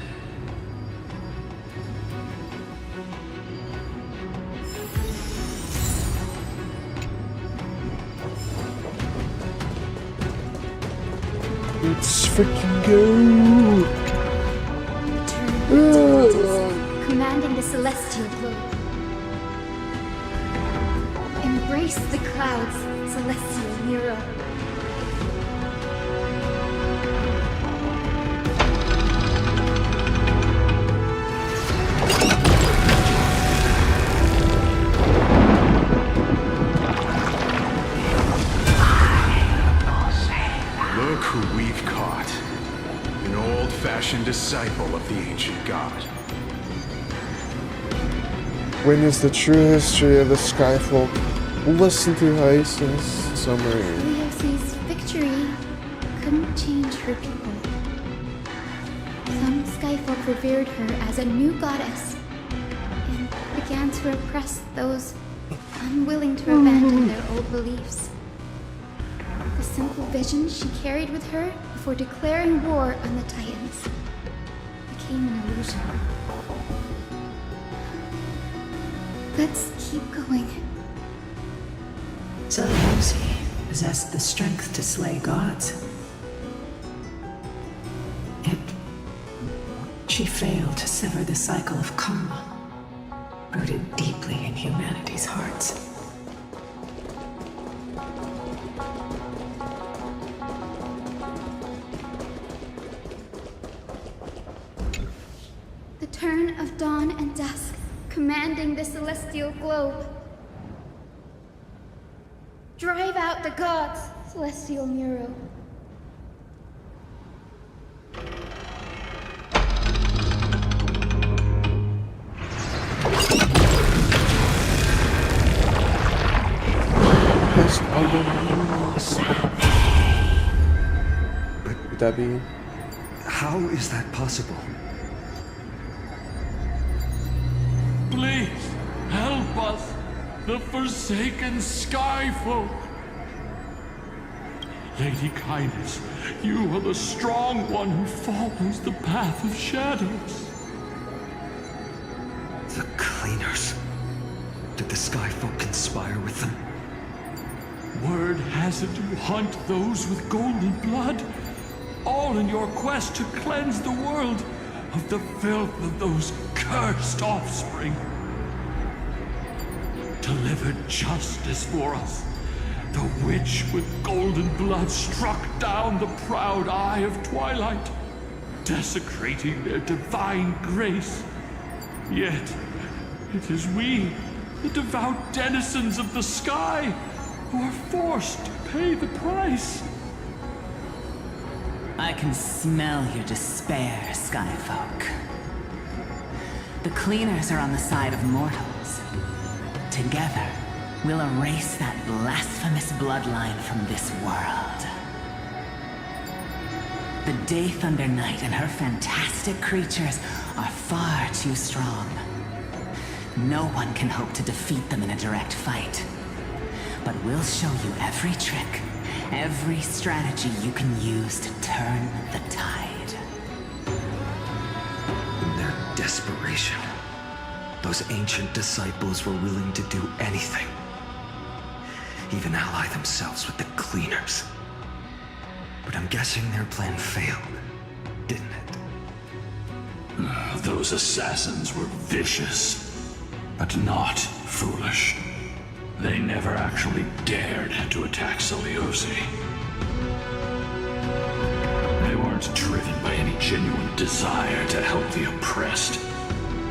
Let's freaking go! Commanding the celestial globe. Embrace the clouds, celestial Nero. Look who we've caught. An old-fashioned disciple of the ancient god. Witness the true history of the Skyfolk. Listen to Hyacinth's summary. Leosi's victory couldn't change her people. Some Skyfolk revered her as a new goddess and began to oppress those unwilling to abandon their old beliefs. The simple vision she carried with her before declaring war on the Titans became an illusion. Let's keep going. Celiosi possessed the strength to slay gods. Yet, she failed to sever the cycle of karma, rooted deeply in humanity's hearts. The turn of dawn and dusk, commanding the celestial globe. Drive out the gods, celestial Nero. Would that be? How is that possible? Please, help us, the forsaken Skyfolk. Lady Kindness, you are the strong one who follows the path of shadows. The Cleaners. Did the Skyfolk conspire with them? Word has it you hunt those with golden blood, all in your quest to cleanse the world of the filth of those cursed offspring. Delivered justice for us. The witch with golden blood struck down the proud eye of twilight, desecrating their divine grace. Yet, it is we, the devout denizens of the sky, who are forced to pay the price. I can smell your despair, Skyfolk. The cleaners are on the side of mortals. Together, we'll erase that blasphemous bloodline from this world. The Day Thunder Knight and her fantastic creatures are far too strong. No one can hope to defeat them in a direct fight. But we'll show you every trick, every strategy you can use to turn the tide. In their desperation, those ancient disciples were willing to do anything. Even ally themselves with the cleaners. But I'm guessing their plan failed, didn't it? Those assassins were vicious, but not foolish. They never actually dared to attack Celiosi. They weren't driven by any genuine desire to help the oppressed.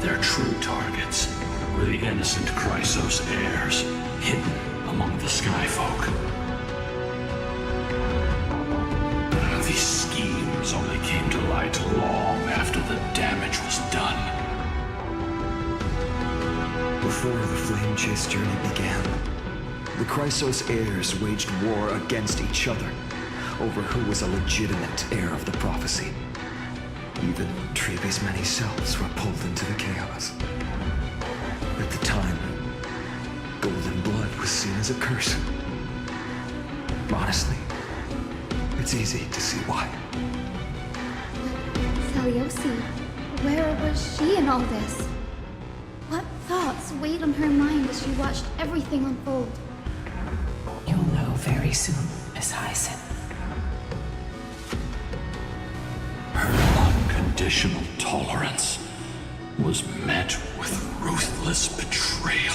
Their true targets were the innocent Chrysos heirs, hidden among the Skyfolk. These schemes only came to light long after the damage was done. Before the Flame Chase journey began, the Chrysos heirs waged war against each other over who was a legitimate heir of the prophecy. Even Treeby's many selves were pulled into the chaos. At the time, golden blood was seen as a curse. Honestly, it's easy to see why. Celiosi, where was she in all this? What thoughts weighed on her mind as she watched everything unfold? You'll know very soon, Miss Hyson. Her unconditional tolerance was met with ruthless betrayal.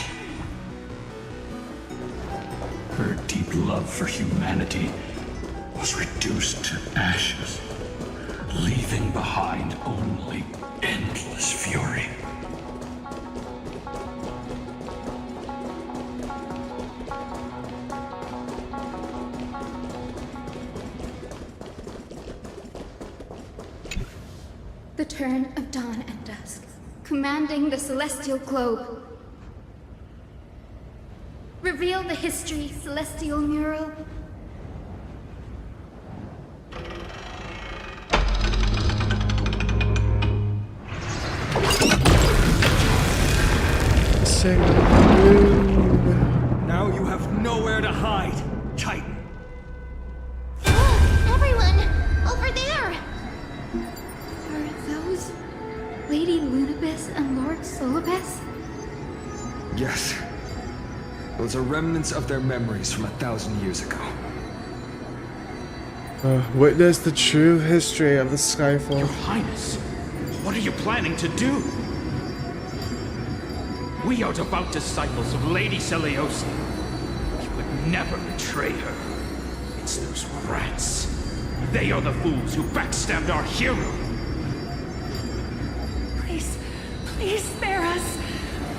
Her deep love for humanity was reduced to ashes, leaving behind only endless fury. The turn of dawn and dusk, commanding the celestial globe. Reveal the history, celestial mural. Now you have nowhere to hide, Titan. Everyone! Over there! Are those Lady Lunibus and Lord Solibus? Yes. Those are remnants of their memories from 1,000 years ago. Witness the true history of the Skyfall. Your Highness, what are you planning to do? We are devout disciples of Lady Celiosi. You would never betray her. It's those rats. They are the fools who backstabbed our hero. Please, please spare us.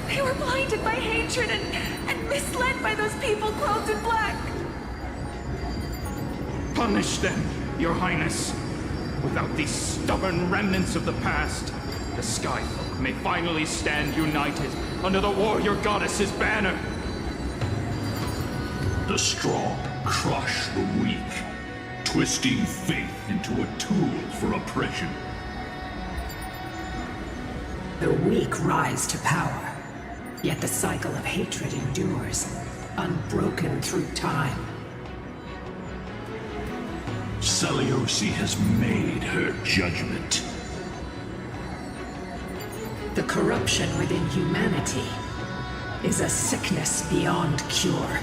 We were blinded by hatred and misled by those people clothed in black. Punish them, Your Highness. Without these stubborn remnants of the past, the Skyfolk may finally stand united under the warrior goddess's banner. The strong crush the weak, twisting faith into a tool for oppression. The weak rise to power, yet the cycle of hatred endures, unbroken through time. Celiosi has made her judgment. The corruption within humanity is a sickness beyond cure.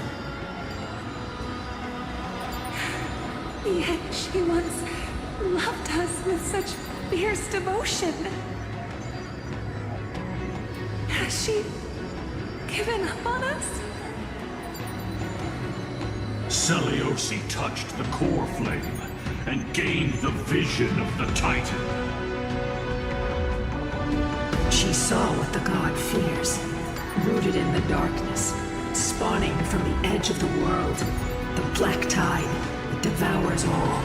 Yet she once loved us with such fierce devotion. Has she given up on us? Celiosi touched the core flame and gained the vision of the Titan. She saw what the god fears, rooted in the darkness, spawning from the edge of the world, the black tide that devours all.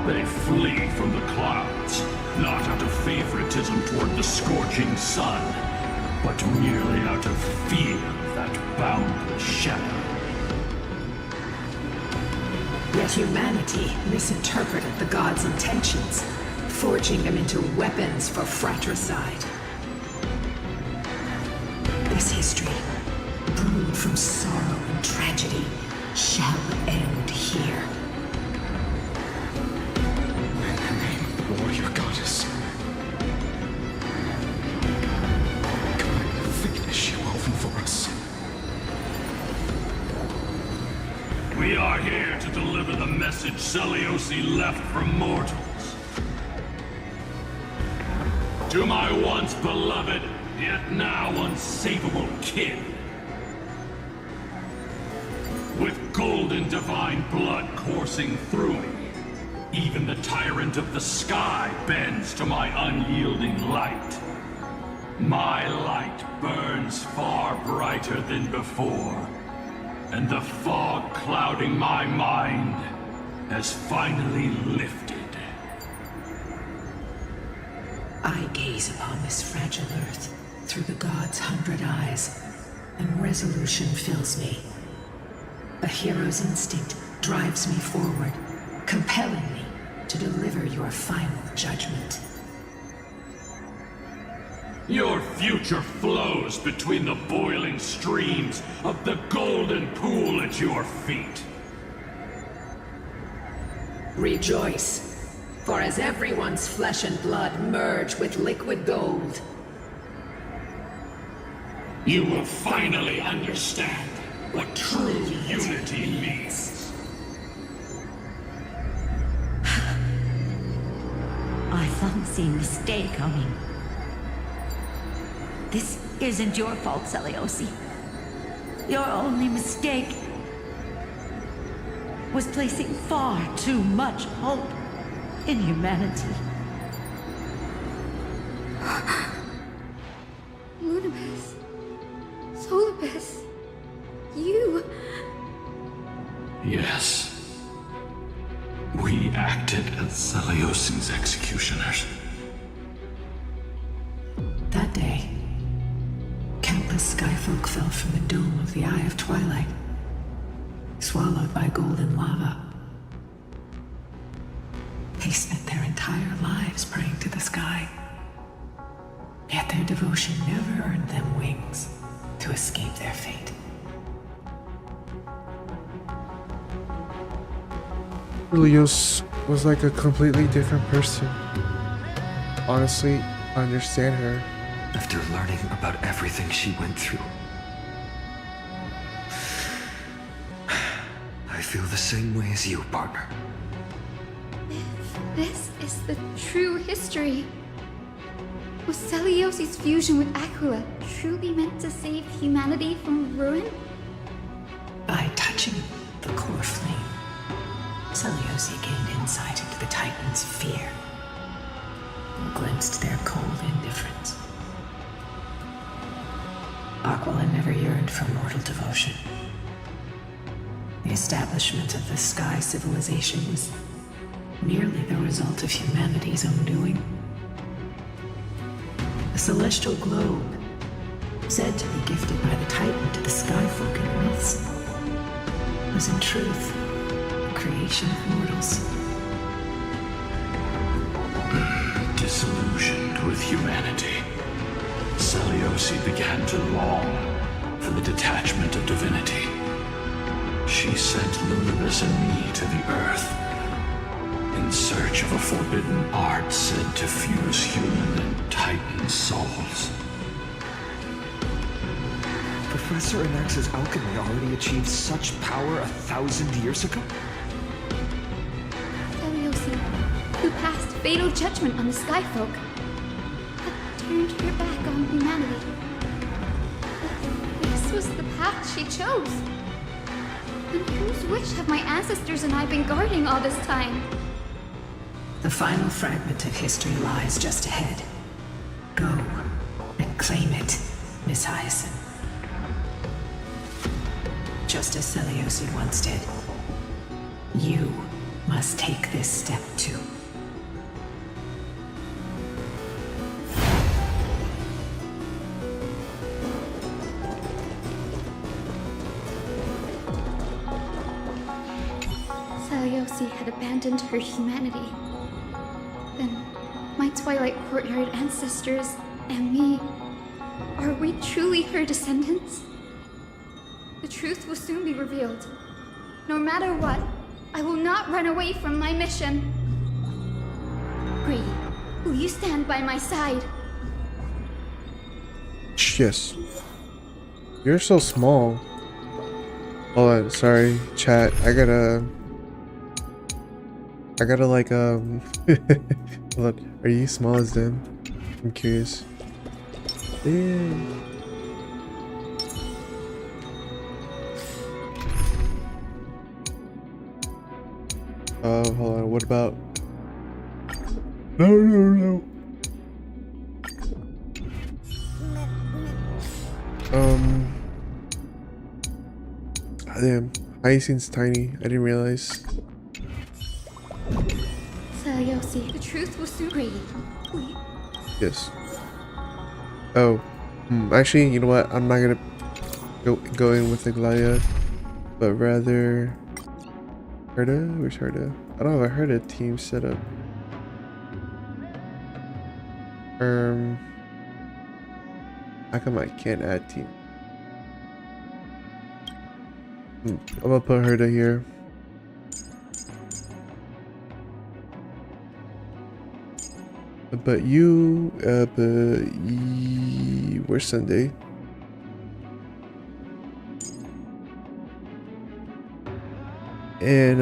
They flee from the clouds, not out of favoritism toward the scorching sun, but merely out of fear of that boundless shadow. Yet humanity misinterpreted the god's intentions, forging them into weapons for fratricide. This history, brewed from sorrow and tragedy, shall end here. Warrior goddess. What kind of finish you woven for us? We are here to deliver the message Celiosi left for mortals. To my once beloved, yet now unsavable kin. With golden divine blood coursing through me, even the tyrant of the sky bends to my unyielding light. My light burns far brighter than before, and the fog clouding my mind has finally lifted. I gaze upon this fragile earth through the god's 100 eyes, and resolution fills me. A hero's instinct drives me forward, compelling me to deliver your final judgment. Your future flows between the boiling streams of the golden pool at your feet. Rejoice, for as everyone's flesh and blood merge with liquid gold, you will finally understand what true unity means. I thought seeing this day coming. This isn't your fault, Celiosi. Your only mistake was placing far too much hope in humanity. Lunibus. Solibus. You. Yes. We acted as Celiosi's executioners. that day, countless skyfolk fell from the dome of the Eye of Twilight, swallowed by golden lava. They spent their entire lives praying to the sky, yet their devotion never earned them wings to escape their fate. Julius was like a completely different person. Honestly, I understand her. After learning about everything she went through, I feel the same way as you, partner. If this is the true history, was Celiosi's fusion with Aquila truly meant to save humanity from ruin? By touching the core flame, Celiosi gained insight into the Titans' fear and glimpsed their cold indifference. Aquila never yearned for mortal devotion. The establishment of the Sky Civilization was merely the result of humanity's own doing. The celestial globe, said to be gifted by the Titan to the Skyfolk in myths, was in truth the creation of mortals. Disillusioned with humanity, Celiosi began to long for the detachment of divinity. She sent Lunibus and me to the Earth in search of a forbidden art said to fuse human and Titan souls. Professor Anax's alchemy already achieved such power 1,000 years ago? Celiosi, fatal judgment on the Skyfolk, had turned her back on humanity. This was the path she chose. And whose wish have my ancestors and I been guarding all this time? The final fragment of history lies just ahead. Go and claim it, Miss Hyacinth. Just as Seleucid once did. You must take this step too. Seleucid had abandoned her humanity. Then, my Twilight Courtyard ancestors and me, are we truly her descendants? The truth will soon be revealed. No matter what, I will not run away from my mission. Grady, will you stand by my side? Yes. You're so small. Hold on, sorry, chat. I gotta like hold on. Are you small as them? I'm curious. Yeah. Hold on, what about... No. Damn, Hyacinth's tiny. I didn't realize. Seleucid, the truth will soon Grady. Yes. Oh. Actually, you know what? I'm not gonna go in with the Gladia, but rather... Herda? Where's Herda? I don't have a Herda team set up. How come I can't add team? I'm gonna put Herda here. But you, where's Sunday? And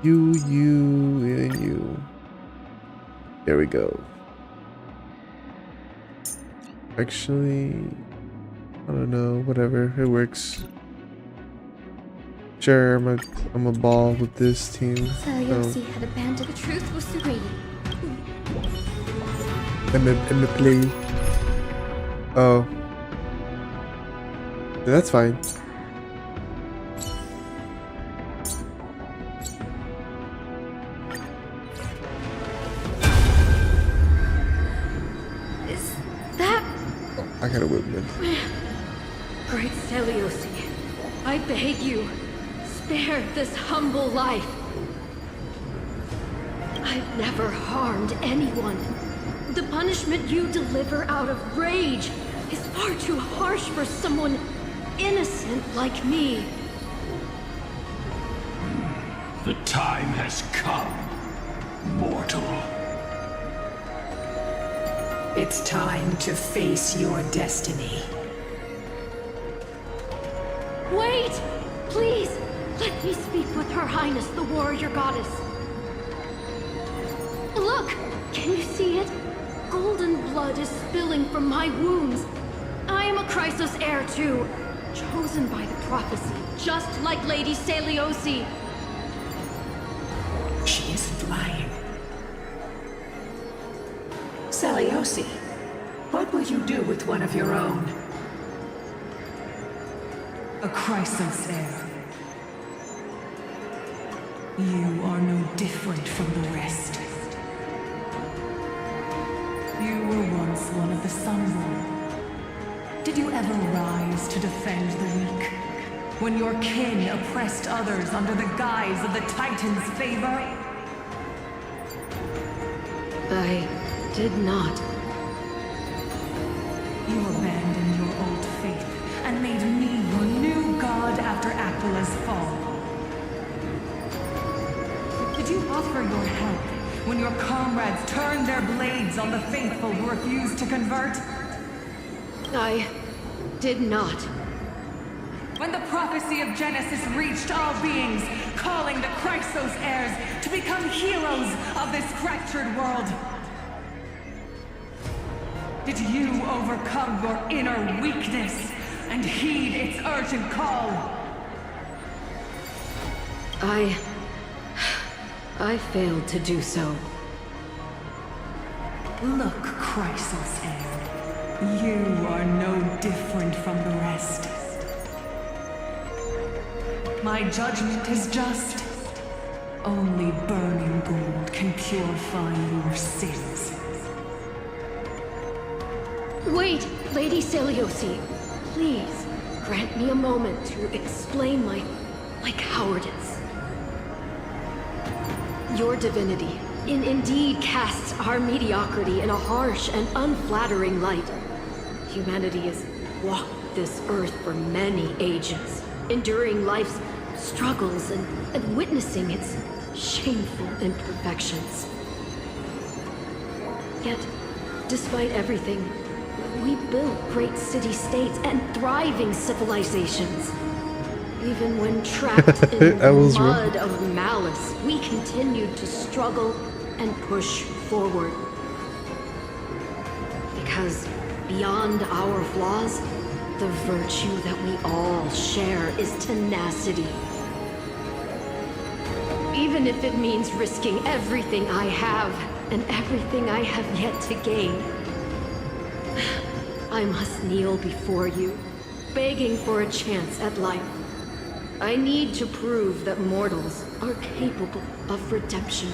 you and you. There we go. Actually, I don't know, whatever, it works. Sure, I'm a ball with this team. Seleucid had abandoned. The truth was Grady. I'm a play. Oh. Yeah, that's fine. Is that... I gotta whip him. Great Seleucid, I beg you, spare this humble life. I've never harmed anyone. The punishment you deliver out of rage is far too harsh for someone innocent like me. The time has come, mortal. It's time to face your destiny. Wait! Please, let me speak with Her Highness, the warrior goddess. Look! Can you see it? Golden blood is spilling from my wounds. I am a Chrysos heir too, chosen by the prophecy, just like Lady Seleucid. She isn't lying. Seleucid, what will you do with one of your own? A Chrysos heir. You are no different from the rest. You were once one of the Sunborn. Did you ever rise to defend the weak? When your kin oppressed others under the guise of the Titan's favor? I did not. You abandoned your old faith and made me your new god after Aquila's fall. Did you offer your help when your comrades turned their blades on the faithful who refused to convert? I did not. when the prophecy of Genesis reached all beings, calling the Chrysos heirs to become heroes of this fractured world. Did you overcome your inner weakness and heed its urgent call? I failed to do so. Look, Chrysos heir, you are no different from the rest. My judgment is just. Only burning gold can purify your sins. Wait, Lady Seliosi. Please, grant me a moment to explain my cowardice. Your divinity indeed casts our mediocrity in a harsh and unflattering light. Humanity has walked this earth for many ages, enduring life's struggles and witnessing its shameful imperfections. Yet, despite everything, we built great city-states and thriving civilizations. Even when trapped in the mud of malice, we continued to struggle and push forward. Because beyond our flaws, the virtue that we all share is tenacity. Even if it means risking everything I have and everything I have yet to gain. I must kneel before you, begging for a chance at life. I need to prove that mortals are capable of redemption.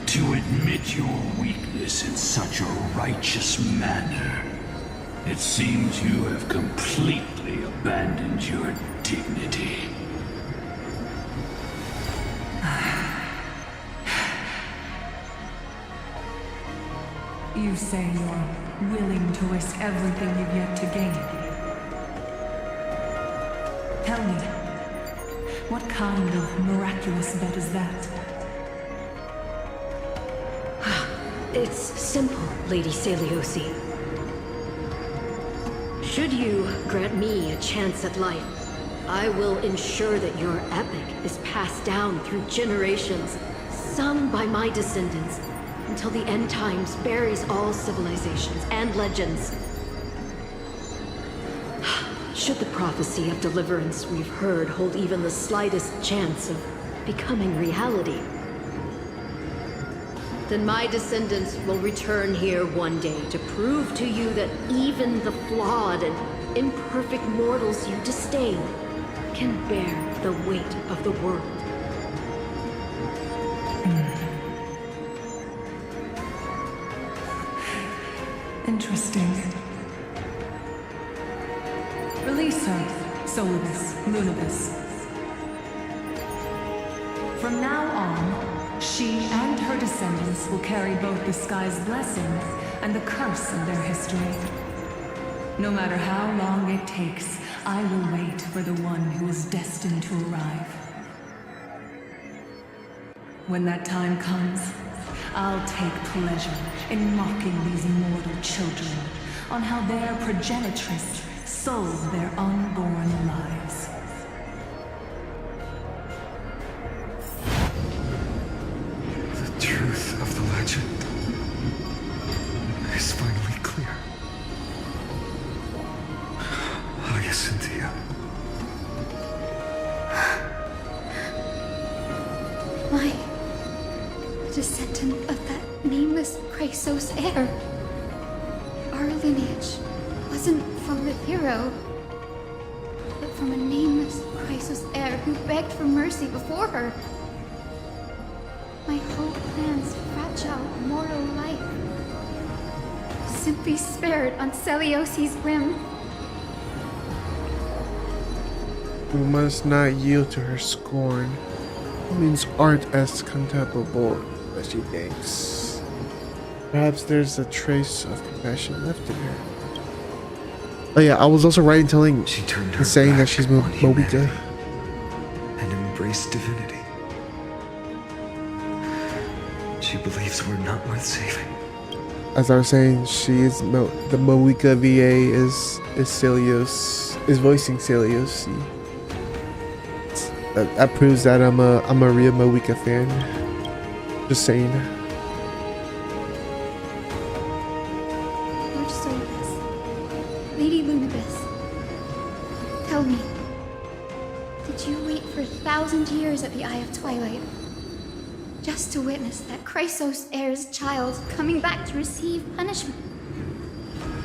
To admit your weakness in such a righteous manner, it seems you have completely abandoned your dignity. You say you're willing to risk everything you've yet to gain. Tell me, what kind of miraculous bet is that? It's simple, Lady Seliosi. Should you grant me a chance at life, I will ensure that your epic is passed down through generations, sung by my descendants, until the end times buries all civilizations and legends. Should the prophecy of deliverance we've heard hold even the slightest chance of becoming reality, then my descendants will return here one day to prove to you that even the flawed and imperfect mortals you disdain can bear the weight of the world. Interesting. Release her, Solibus, Lunibus. From now on, she and her descendants will carry both the sky's blessing and the curse of their history. No matter how long it takes, I will wait for the one who is destined to arrive. When that time comes, I'll take pleasure in mocking these mortal children on how their progenitress sold their unborn lives. The truth of the legend is finally clear. Hyacinthia. My descendant of that nameless Chrysos heir. Our lineage wasn't from the hero, but from a nameless Chrysos heir who begged for mercy before her. My whole plan's fragile mortal life simply spared on Celiosi's whim. We must not yield to her scorn. It means art as contemptible as she thinks. Perhaps there's a trace of compassion left in her. Oh yeah, I was also right in telling she turned and saying that she's Moby Dick and embraced divinity. She believes we're not worth saving. as I was saying, the Moika VA is Celios, is voicing Celios. That proves that I'm a real Moika fan. Just saying. Lord Solus, Lady Lunabis, tell me, did you wait for 1,000 years at the Eye of Twilight just to witness that Chrysos heir's child coming back to receive punishment?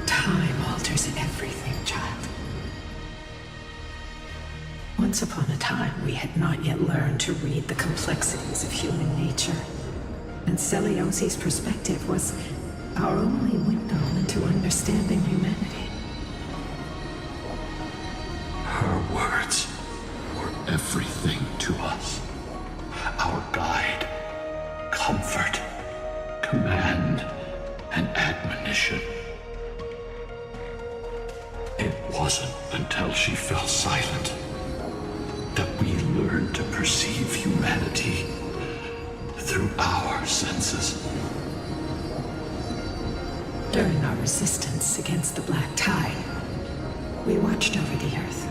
Time alters everything, child. Once upon a time, we had not yet learned to read the complexities of human nature, and Celiosi's perspective was our only window into understanding humanity. Her words were everything to us. Our guide, comfort, command, and admonition. It wasn't until she fell silent that we learned to perceive humanity through our senses. During our resistance against the Black Tide, we watched over the Earth,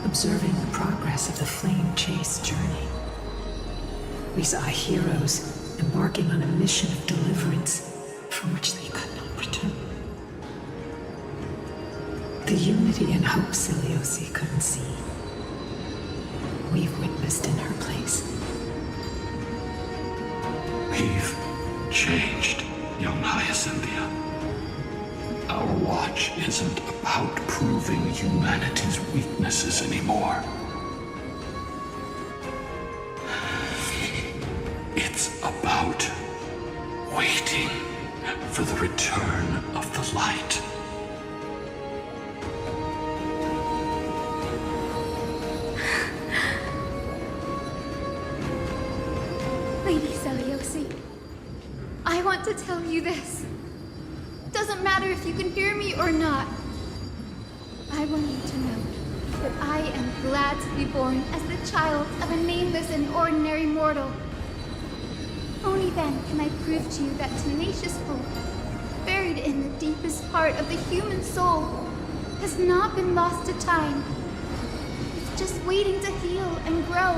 observing the progress of the Flame Chase journey. We saw heroes embarking on a mission of deliverance from which they could not return. The unity and hope Celiosi couldn't see, we've witnessed in her place. We've changed, young Hyacinthia. Our watch isn't about proving humanity's weaknesses anymore. It's about waiting for the return of the light. Lady Celiosi, I want to tell you this. Doesn't matter if you can hear me or not. I want you to know that I am glad to be born as the child of a nameless and ordinary mortal. Only then can I prove to you that tenacious hope, buried in the deepest part of the human soul, has not been lost to time. It's just waiting to heal and grow,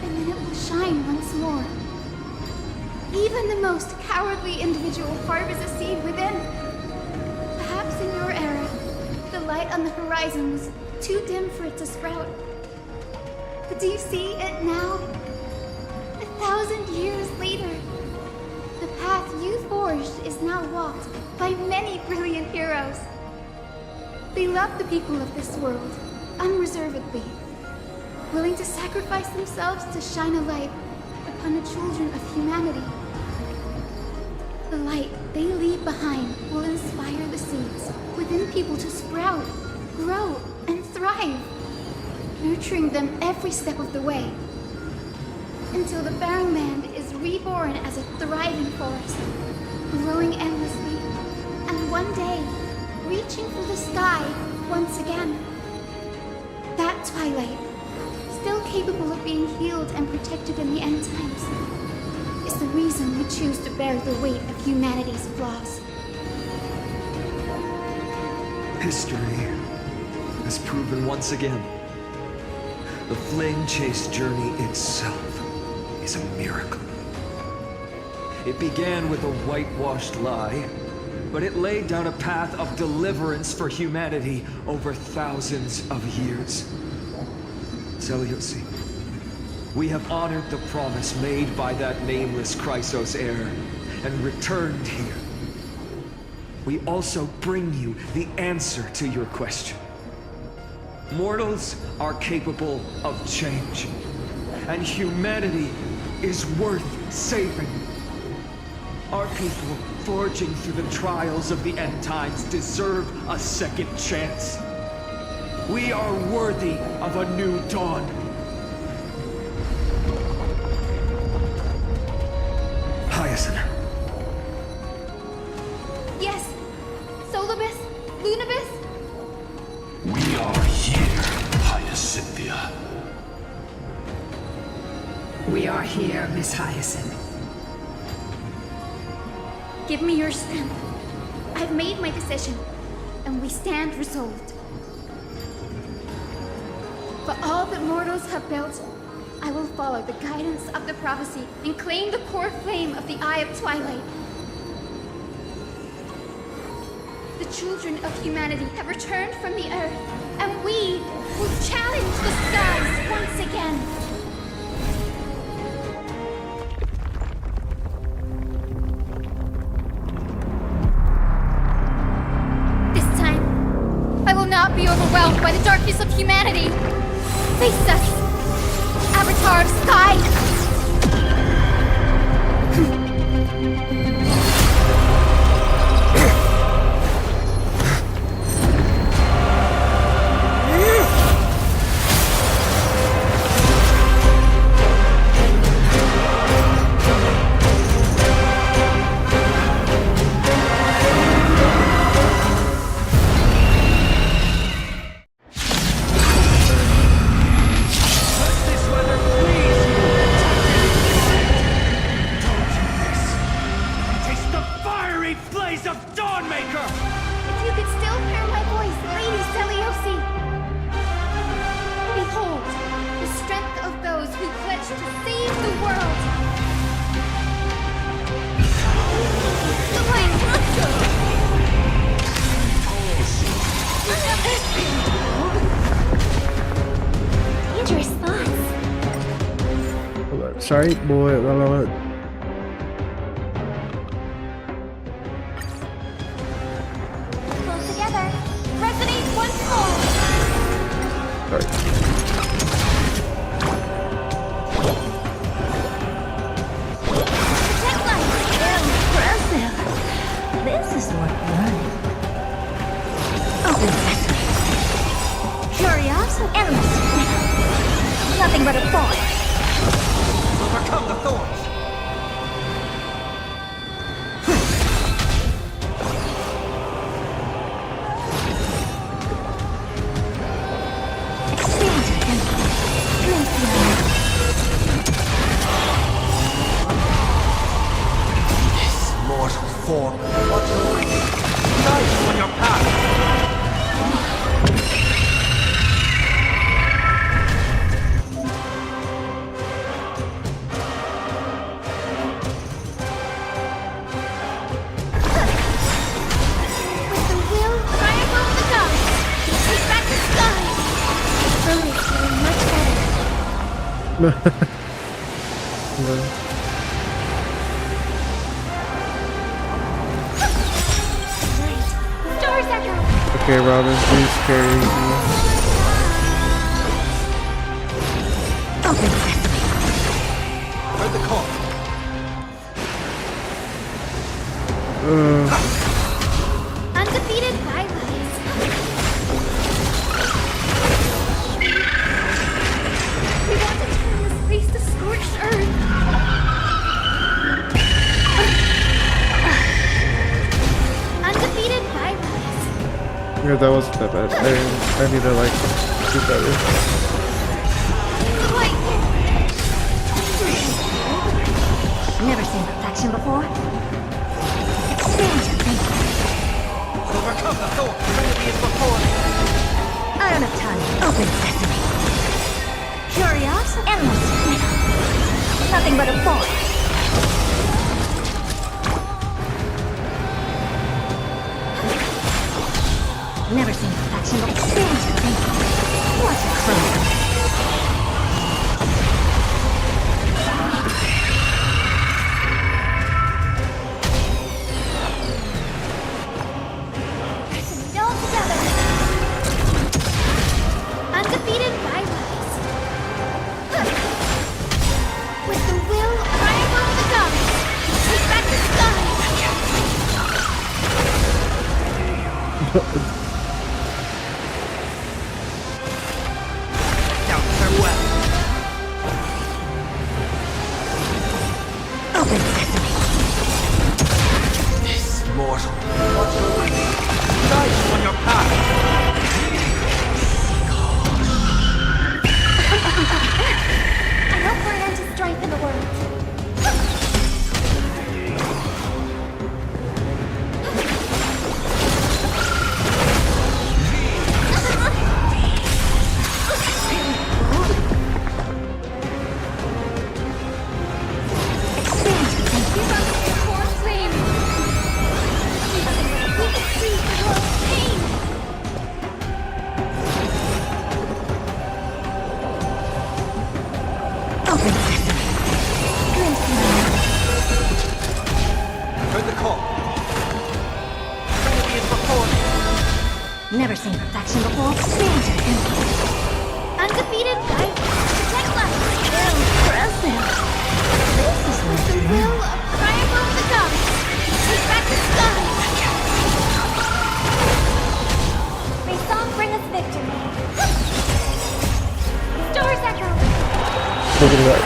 and then it will shine once more. Even the most cowardly individual harbors a seed within. Perhaps in your era, the light on the horizon was too dim for it to sprout. But do you see it now? 1,000 years later, the path you forged is now walked by many brilliant heroes. They love the people of this world, unreservedly, willing to sacrifice themselves to shine a light upon the children of humanity. The light they leave behind will inspire the seeds within people to sprout, grow, and thrive, nurturing them every step of the way, until the barren land is reborn as a thriving forest, growing endlessly, and one day, reaching for the sky once again. That twilight, still capable of being healed and protected in the end times, is the reason we choose to bear the weight of humanity's flaws. History has proven once again, the Flame Chase journey itself is a miracle. It began with a whitewashed lie, but it laid down a path of deliverance for humanity over thousands of years. Celiosi, we have honored the promise made by that nameless Chrysos heir and returned here. We also bring you the answer to your question. Mortals are capable of change, and humanity is worth saving. Our people, forging through the trials of the end times, deserve a second chance. We are worthy of a new dawn. Hyacinth. Yes! Solibus? Lunabis? We are here, Hyacinthia. We are here, Miss Hyacinth. Give me your strength. I've made my decision, and we stand resolved. For all that mortals have built, I will follow the guidance of the prophecy and claim the core flame of the Eye of Twilight. The children of humanity have returned from the earth, and we will challenge the skies once again. This time, I will not be overwhelmed by the darkness of humanity. Face us, Avatar of Sky! Sorry, boy. Pull together. Resonate once more. Sorry. Impressive. This is worth learning. Open sesame. Curiosity. Endless. Nothing but a thought. Overcome the thorns! Experience it and glimpse the unknown. This mortal form, what lies on your path? Okay, Robin, please carry me. Open sesame. Heard the call. Undefeated Twilight. We want to turn this place to scorched earth. Undefeated Twilight. Yeah, that wasn't that bad. I need to like do better. Never seen perfection before. Experience your thinking. Overcome the thorn. Trinity is before me. I don't have time. Open sesame. Curiosity. Endless. Nothing but a thought. Never seen perfection before. Experience your thinking. What's a crow? Undefeated Twilight. With the will, I seen perfection before. Stand to think. Undefeated by protect life. Impressive. This is The like will of triumph of the gods. Take back the sky. May song bring us victory. Stars echo. Look at that.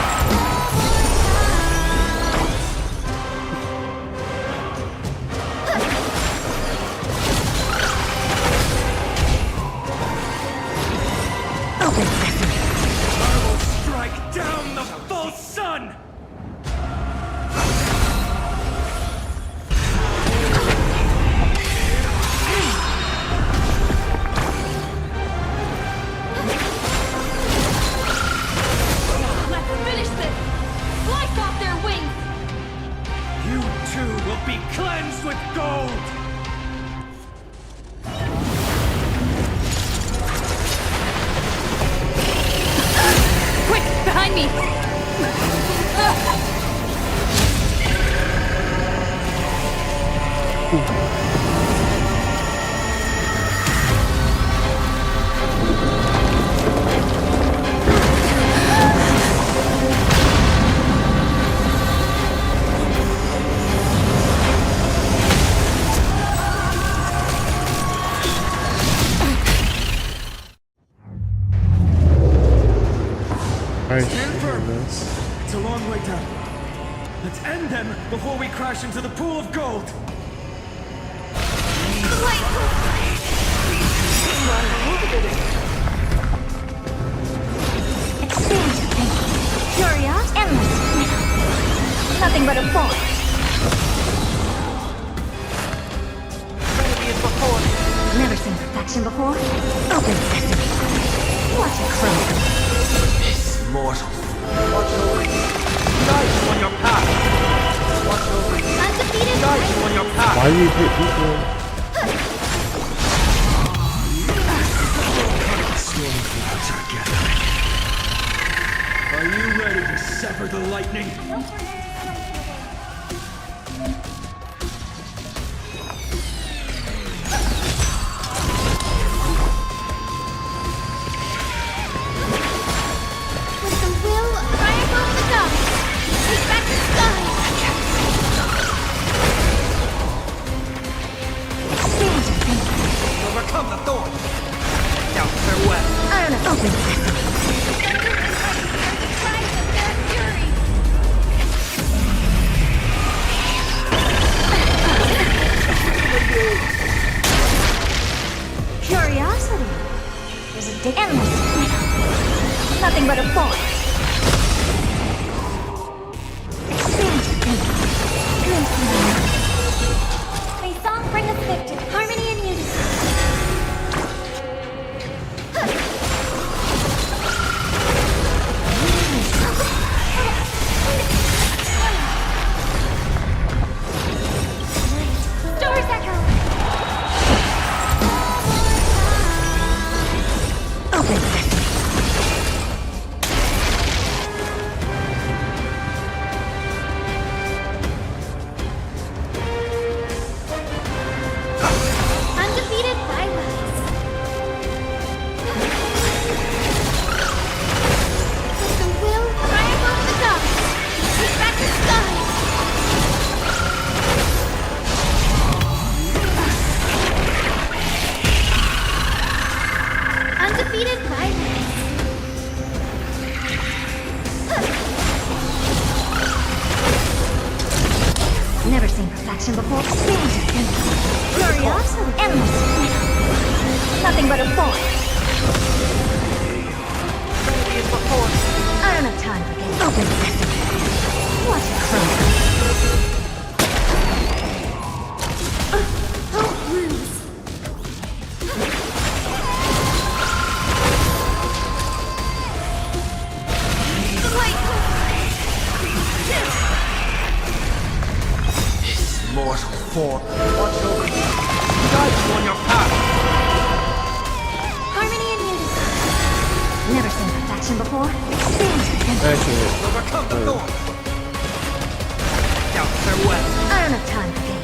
open sesame. I will strike down the false sun! Let's finish this! Slice off their wings! You too will be cleansed with gold! Quick, behind me! Stand firm. It's a long way down. Let's end them before we crash into the pool of gold. Expand to think. Curious, endless. Nothing but a force. Never seen perfection before. Open sesame. Watch it croak. Mortal. Watch over you. Guide you on your path. Watch over you. Undefeated Guide you on your path. Why do you hit people? Storm clouds are gathering. Are you ready to sever the lightning? with the will of triumph of the gods. Take back the sky. Expand to think. Overcome the thorn. Now farewell. Iron open sesame. Cries of their fury. Curiosity. There's a dig endless. Nothing but a force. Expand to think. Glimpse me. May song bring us victory. Harmony and unity. Stars echo. Open sesame. Undefeated by rise. With the will triumph of the gods. Take back the sky. Undefeated by rise. Never seen perfection before. Expand to think. Curiosity. Endless. Nothing but a force. I don't have time for games. Open sesame. Watch it croak. Hope lose. Mortal form. Watch over you. Guide you on your path. Harmony and unity. Never seen perfection before. Expand to think. Actually, Overcome the thorn. Now farewell. I don't have time for games.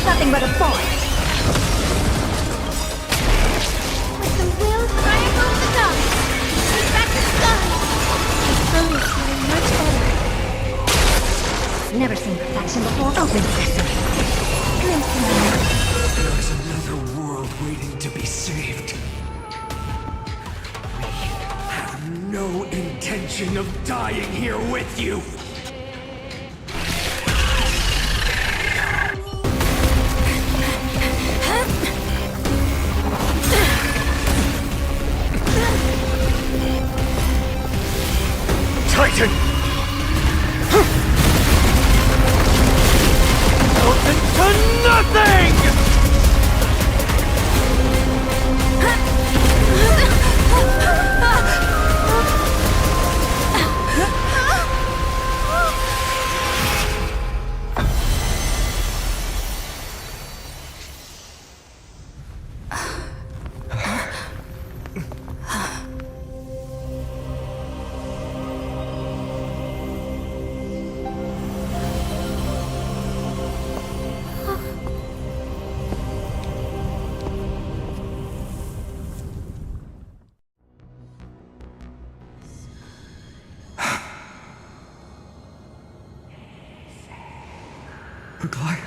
Nothing but a thorn. With the will triumph over the gods. Take back the sky. Slowly feeling much better. Never seen perfection before. Open sesame. Glimpse me. There's another world waiting to be saved. We have no intention of dying here with you. Titan! Open to nothing! Aglaia?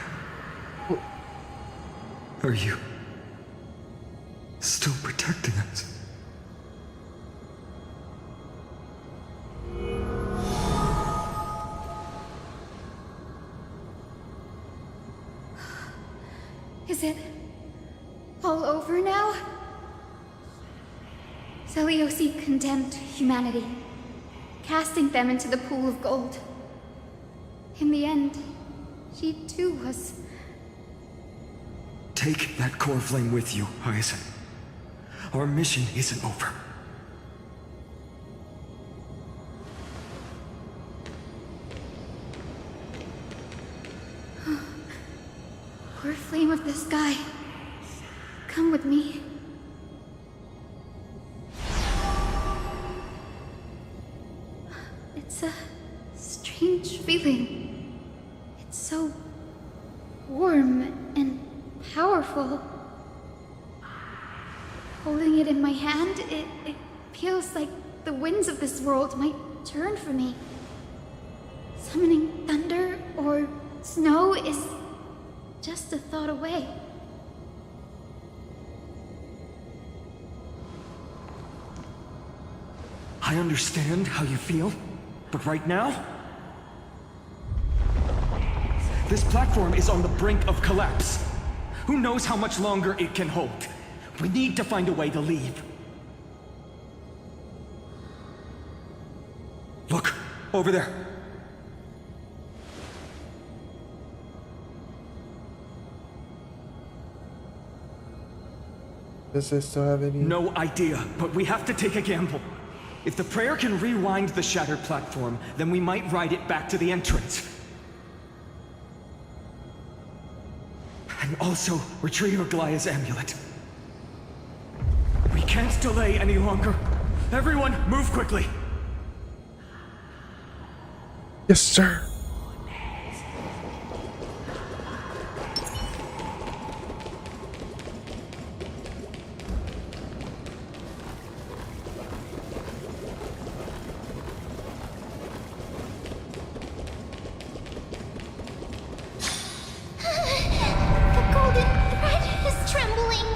Are you still protecting us? Is it all over now? Celiosi condemned humanity, casting them into the pool of gold. In the end, she too was... Take that core flame with you, Hyacinth. Our mission isn't over. Core flame of the sky, come with me. It's a strange feeling. It's so warm and powerful. Holding it in my hand, it feels like the winds of this world might turn for me. Summoning thunder or snow is just a thought away. I understand how you feel, but right now, this platform is on the brink of collapse. Who knows how much longer it can hold? We need to find a way to leave. Look, over there. Does it still have any? No idea, but we have to take a gamble. If the prayer can rewind the shattered platform, then we might ride it back to the entrance. And also, retrieve Aglaia's amulet. We can't delay any longer. Everyone, move quickly. Yes, sir. The golden thread is trembling.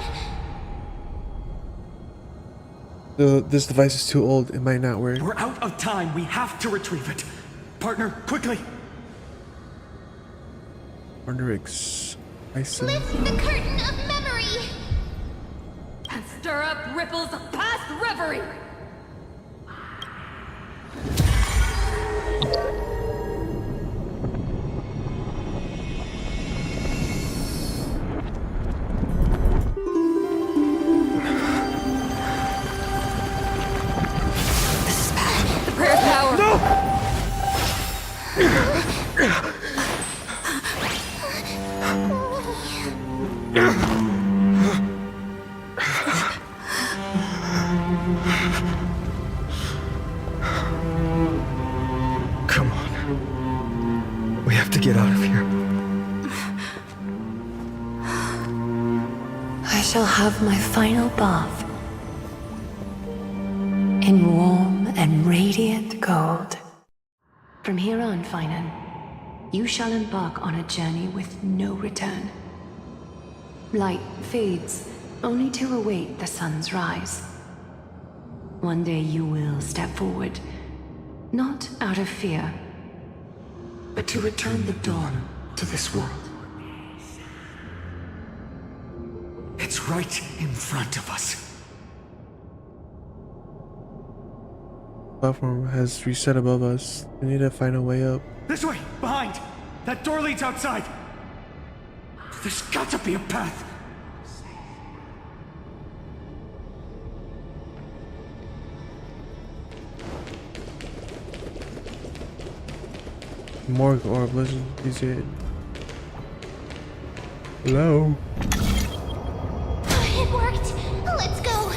This device is too old. It might not work. We're out of time. We have to retrieve it. Partner, quickly. Partner X. Ison. Lift the curtain of memory. And stir up ripples of past reverie! This is bad. The prayer's power! No! Come on. We have to get out of here. I shall have my final bath in warm and radiant gold. From here on, Finan, you shall embark on a journey with no return. Light fades, only to await the sun's rise. One day you will step forward, not out of fear, but to return the dawn to this world. It's right in front of us. Platform has reset above us. We need to find a way up. This way! Behind! That door leads outside! There's got to be a path! Morgue or Blizzard, is it? Hello? It worked! Let's go!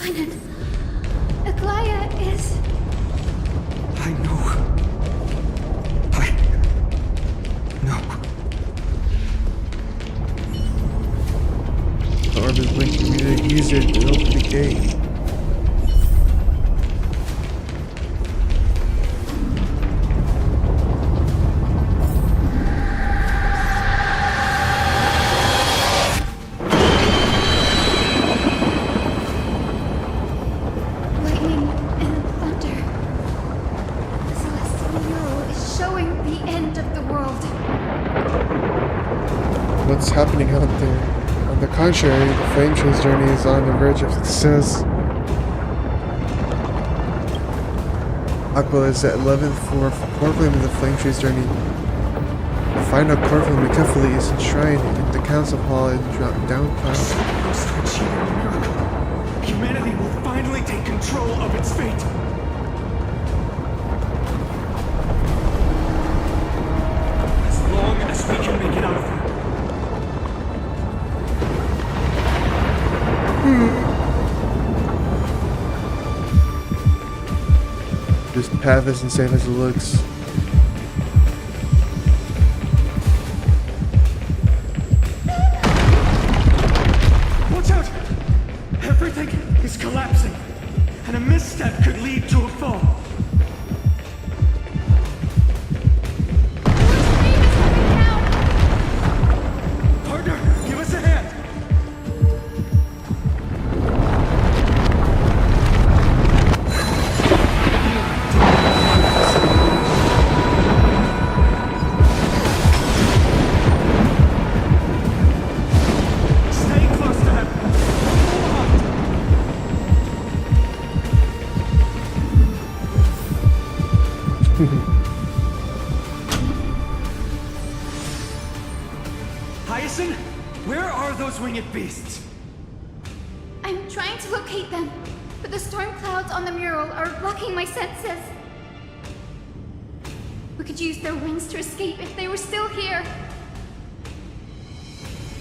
Finan, Aglaya is... I know. The orb is blinking. We need to use it to open the gate. lightning and thunder. The celestial mural is showing the end of the world. What's happening out there? On the contrary, the flame trace journey is on the verge of success. Aquila is at 11th floor for core flame of the flame trace journey. The final core flame carefully is enshrined in the council hall in downtown. Humanity will finally take control of its fate! As long as we can make it out of here. This path isn't safe as it looks. Watch out! Everything is collapsing, and a misstep could lead to a fall. Partner, give us a hand! Stay close to him. Hyacinth, where are those winged beasts? I'm trying to locate them, but the storm clouds on the mural are blocking my senses. We could use their wings to escape if they were still here.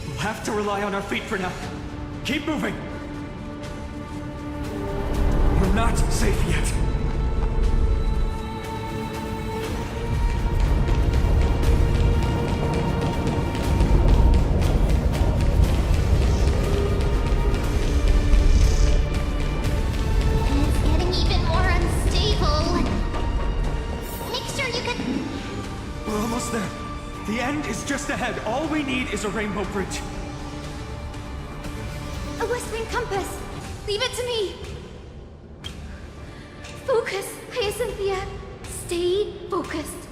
We'll have to rely on our feet for now. Keep moving. We're not safe yet. It's getting even more unstable. Make sure you can... We're almost there. The end is just ahead. All we need is a rainbow bridge. A west wing compass. Leave it to me. Focus, Hyacinthia. Stay focused.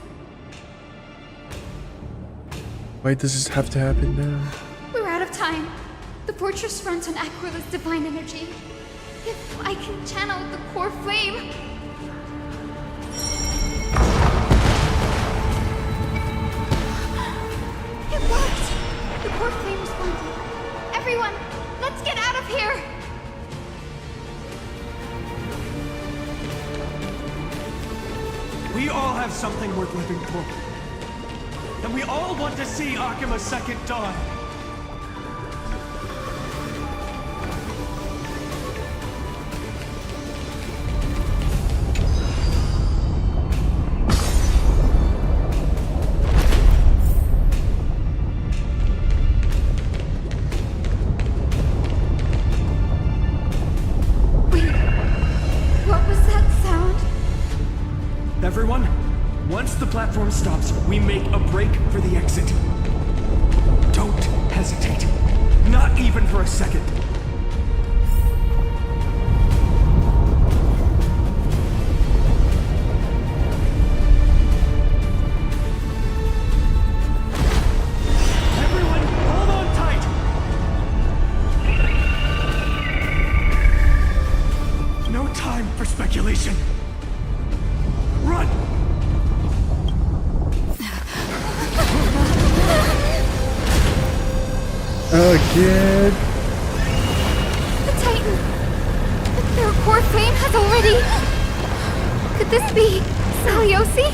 Why does this have to happen now? We're out of time. The fortress runs on Aquila's divine energy. If I can channel the core flame... It worked! The core flame responded. Everyone, let's get out of here! We all have something worth living for. And we all want to see Akima's second dawn. break for the exit. Don't hesitate. Not even for a second. Everyone, hold on tight! No time for speculation. Run! Again. The Titan! Their core flame has already... Could this be Celiosi?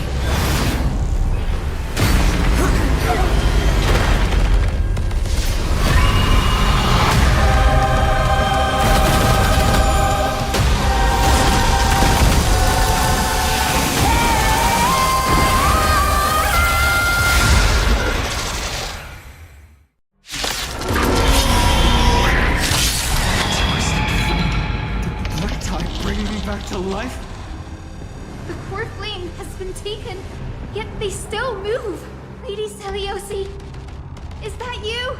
To life? The core flame has been taken, yet they still move. Lady Celiosi, is that you?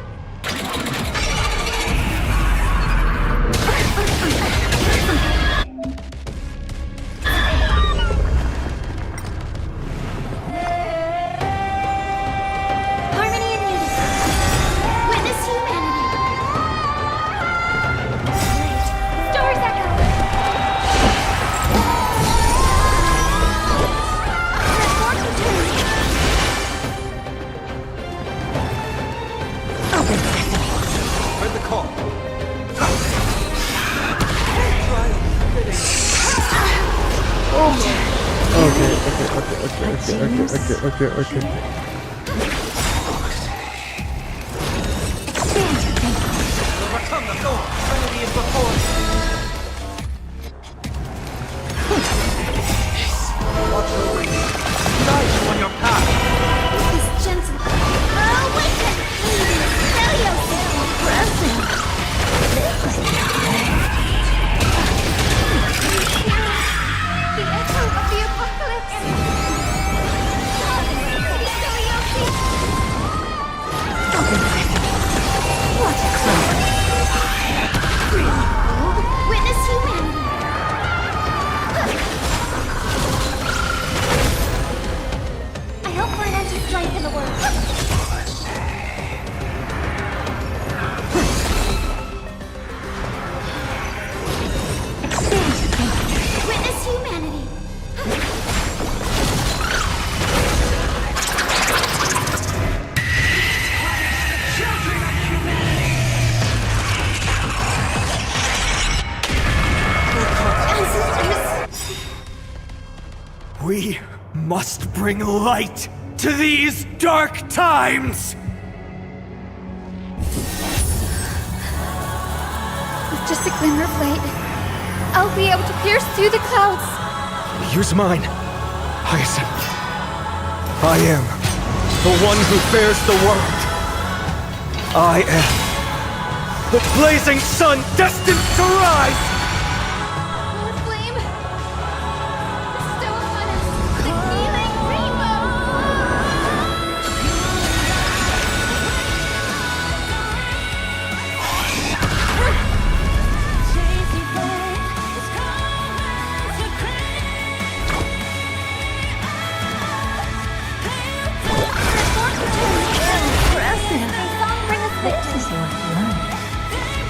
Harmony and unity. Witness humanity. Stars echo. Heard the call. Okay. Overcome the foe. Trinity is before us. Watch your wings. Night on your path. This gentle... Awaken! Celiosi! Present. The echo of the apocalypse. Lady Celiosi! What a crowd! Witness humanity. I hope for an end to strife in the world. Witness humanity. Ancestors. We must bring light to these dark times! With just a glimmer of light, I'll be able to pierce through the clouds. Use mine, Hyacinth. I am the one who bears the world. I am the blazing sun destined to rise! The flame is still upon us. The healing rainbow.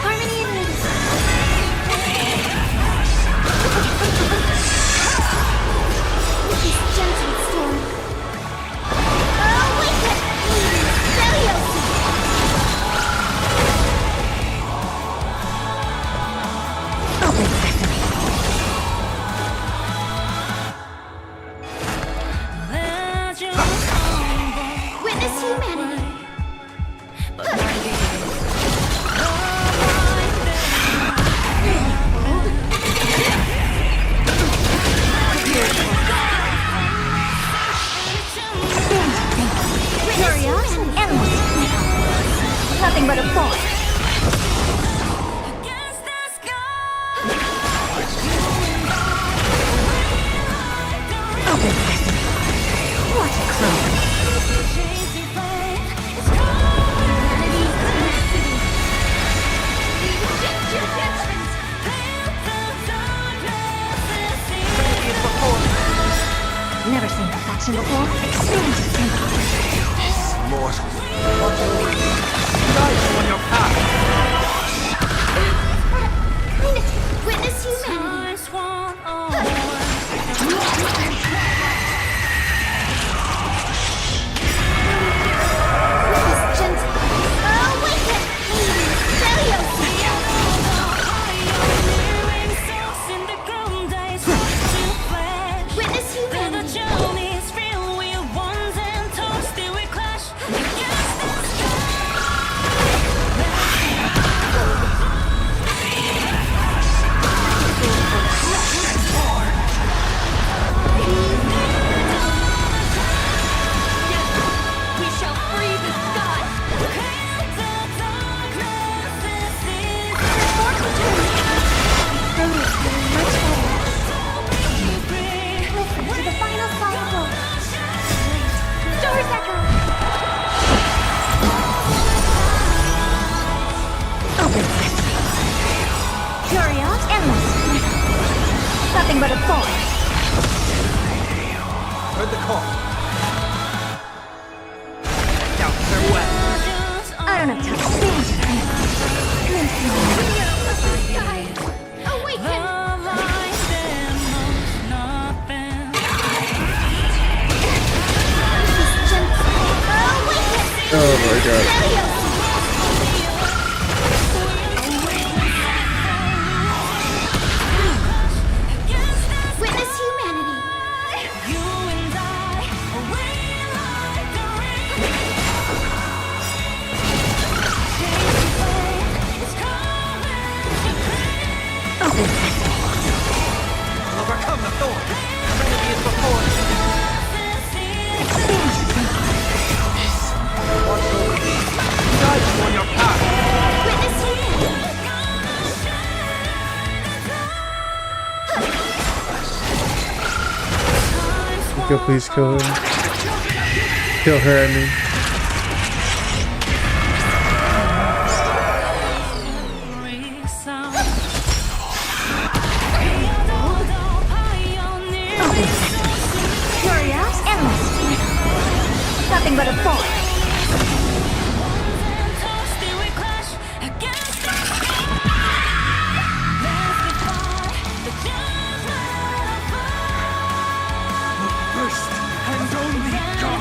Harmony and unity. With this gentle storm. Awaken! Celiosi! Open sesame. Witness humanity. Curiosity, endless. Nothing but a force. Open sesame. What a crowd! Nice on your path. Witness humanity. Witness gentle. Awaken! Witness humanity. We shall free the sky! Produce feeling much better. Listen to the final cycle. Doors echo. Open sesame. Curios, endless. Nothing but a thorn. Heard the call. Now, farewell. I don't have time to stand. Awaken! Oh my god. Witness humanity. We'll overcome the thorn. Trinity is before us. Watch over me. Guide you on your path. Witness humanity. Go, please kill him. Kill her, I mean. Curios, endless. Nothing but a thorn. First and only God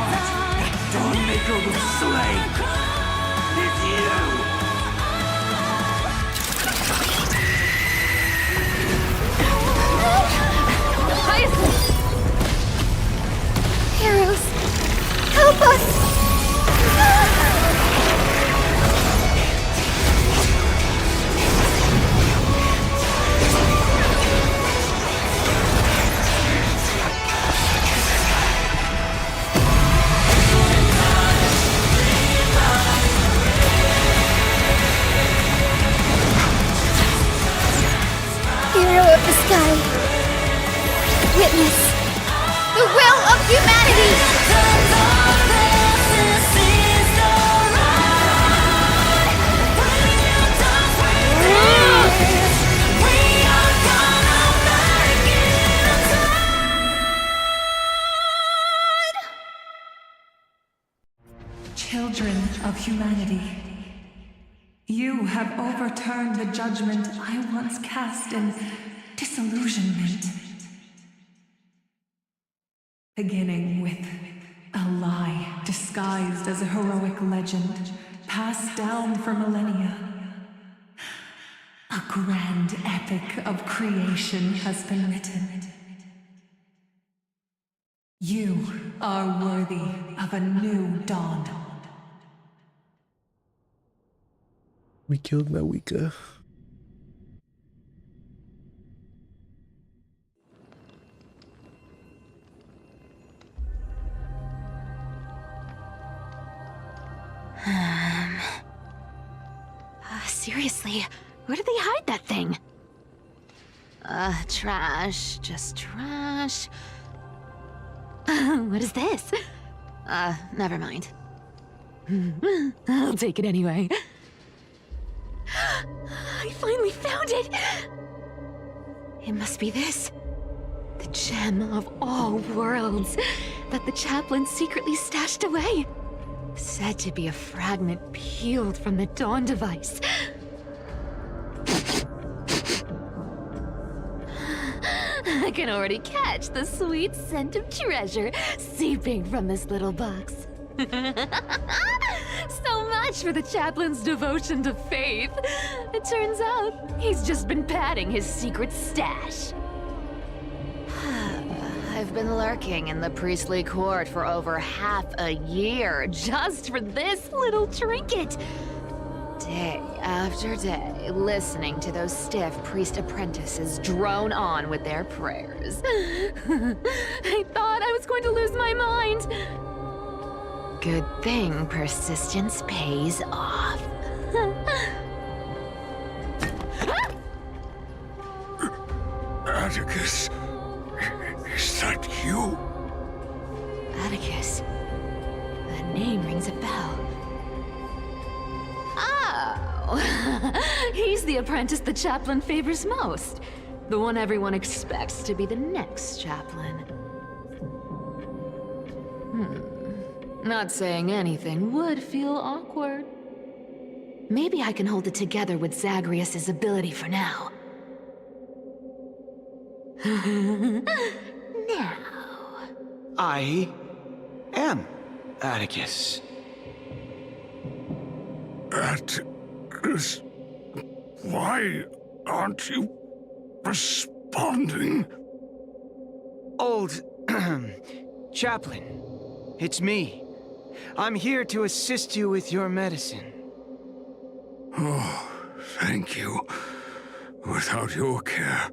Dawnmaker will slay is you! Heroes, help us! Hero of the sky, witness the will of humanity! Children of humanity, you have overturned the judgment I once cast in disillusionment. Beginning with a lie disguised as a heroic legend, passed down for millennia. A grand epic of creation has been written. You are worthy of a new dawn. We killed Mawika. Seriously, where did they hide that thing? Trash. Just trash. What is this? Never mind. I'll take it anyway. I finally found it! It must be this. The gem of all worlds that the chaplain secretly stashed away. Said to be a fragment peeled from the Dawn device. I can already catch the sweet scent of treasure seeping from this little box. So much for the chaplain's devotion to faith. It turns out he's just been padding his secret stash. I've been lurking in the priestly court for over half a year just for this little trinket. Day after day, listening to those stiff priest apprentices drone on with their prayers. I thought I was going to lose my mind. Good thing persistence pays off. Atticus, is that you? Atticus. That name rings a bell. Oh, he's the apprentice the chaplain favors most. The one everyone expects to be the next chaplain. Not saying anything would feel awkward. Maybe I can hold it together with Zagreus' ability for now. Now. I am Atticus. Atticus, why aren't you responding? Old chaplain, it's me. I'm here to assist you with your medicine. Oh, thank you. Without your care,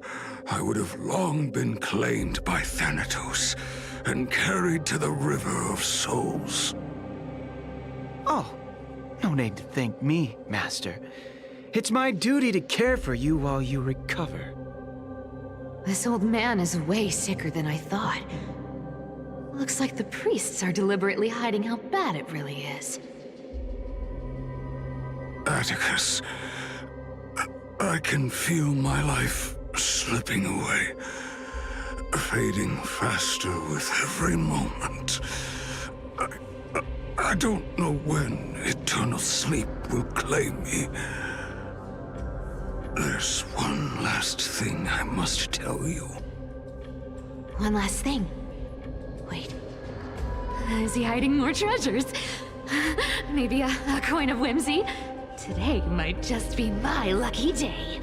I would have long been claimed by Thanatos and carried to the River of Souls. Oh, no need to thank me, Master. It's my duty to care for you while you recover. This old man is way sicker than I thought. Looks like the priests are deliberately hiding how bad it really is. Atticus, I can feel my life slipping away, fading faster with every moment. I don't know when eternal sleep will claim me. There's one last thing I must tell you. One last thing. Wait. Is he hiding more treasures? Maybe a coin of whimsy? Today might just be my lucky day.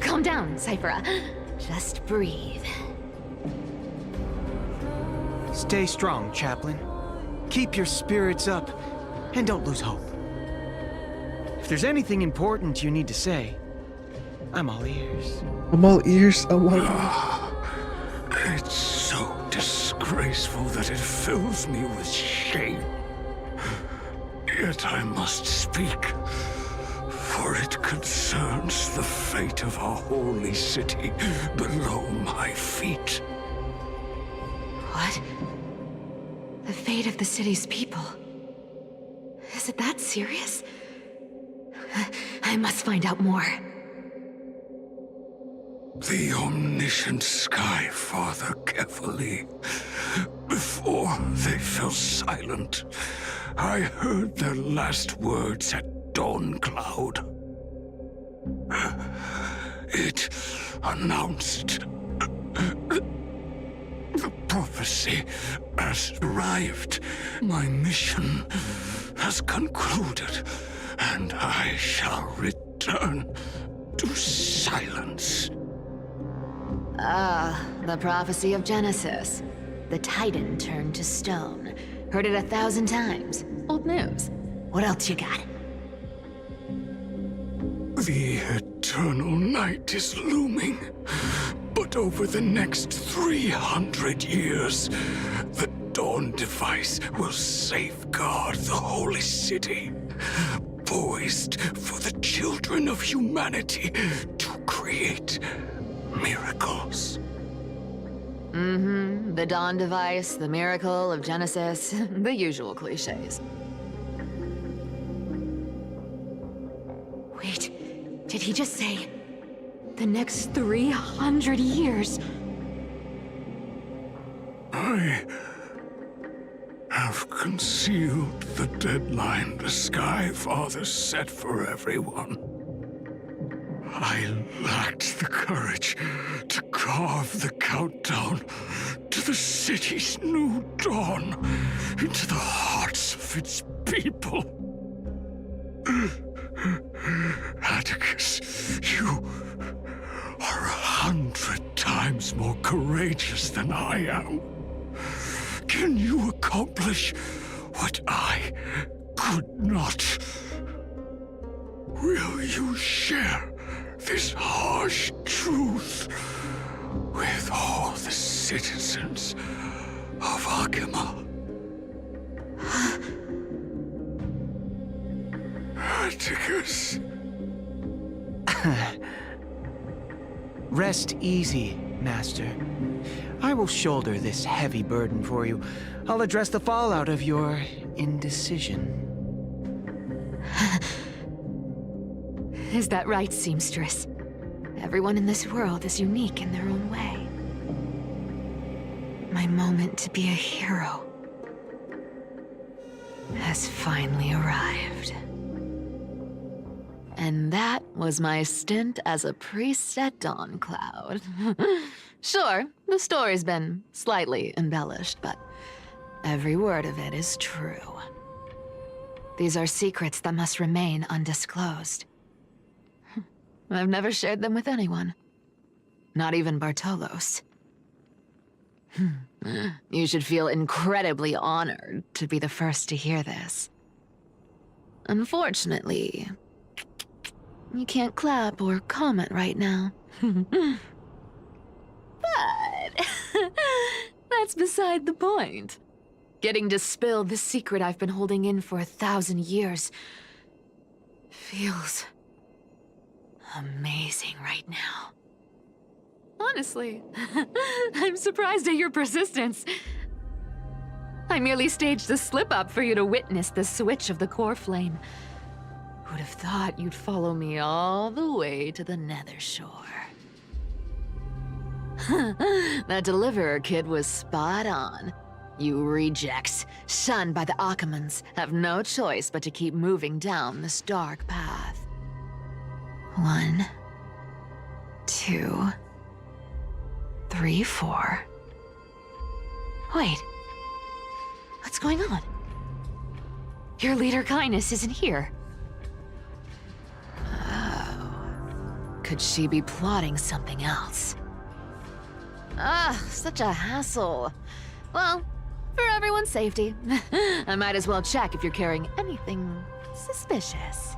Calm down, Cipher. Just breathe. Stay strong, chaplain. Keep your spirits up, and don't lose hope. If there's anything important you need to say, I'm all ears. I'm all ears. It's so disgraceful that it fills me with shame. Yet I must speak, for it concerns the fate of our holy city below my feet. What? The fate of the city's people? Is it that serious? I must find out more. The omniscient Sky Father carefully. Before they fell silent, I heard their last words at Dawn Cloud. It announced the prophecy has arrived. My mission has concluded, and I shall return to silence. The prophecy of Genesis. The Titan turned to stone. Heard it 1,000 times. Old news. What else you got? The eternal night is looming. But over the next 300 years, the Dawn device will safeguard the holy city, poised for the children of humanity to create miracles. The Dawn device, the miracle of Genesis, the usual cliches. Wait, did he just say the next 300 years? I have concealed the deadline the Sky Father set for everyone. I lacked the courage to carve the countdown to the city's new dawn into the hearts of its people. Atticus, you are 100 times more courageous than I am. Can you accomplish what I could not? Will you share this harsh truth with all the citizens of Akima? Atticus. Rest easy, Master. I will shoulder this heavy burden for you. I'll address the fallout of your indecision. Is that right, seamstress? Everyone in this world is unique in their own way. My moment to be a hero has finally arrived. And that was my stint as a priest at Dawn Cloud. Sure, the story's been slightly embellished, but every word of it is true. These are secrets that must remain undisclosed. I've never shared them with anyone. Not even Bartolos. You should feel incredibly honored to be the first to hear this. Unfortunately, you can't clap or comment right now. But that's beside the point. Getting to spill the secret I've been holding in for 1,000 years feels amazing right now. Honestly, I'm surprised at your persistence. I merely staged a slip-up for you to witness the switch of the core flame. Who'd have thought you'd follow me all the way to the Nether Shore? That Deliverer kid was spot on. You rejects, shunned by the Akamans, have no choice but to keep moving down this dark path. 1, 2, 3, 4. Wait. What's going on? Your leader Kindness isn't here. Oh. Could she be plotting something else? Such a hassle. Well, for everyone's safety, I might as well check if you're carrying anything suspicious.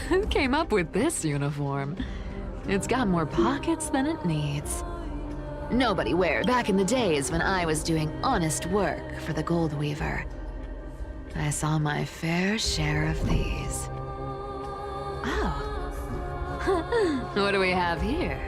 Who came up with this uniform? It's got more pockets than it needs. Nobody wears back in the days when I was doing honest work for the Gold Weaver. I saw my fair share of these. Oh. What do we have here?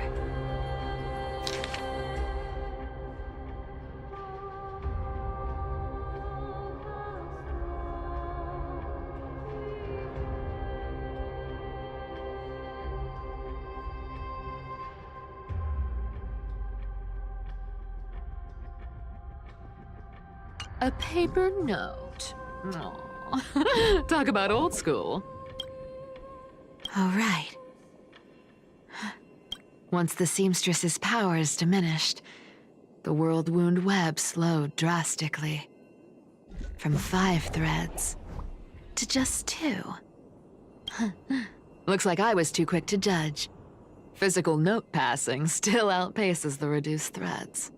A paper note. Aw. Talk about old school. All right. Once the seamstress's power is diminished, the world wound web slowed drastically. From 5 threads to just 2. Looks like I was too quick to judge. Physical note passing still outpaces the reduced threads.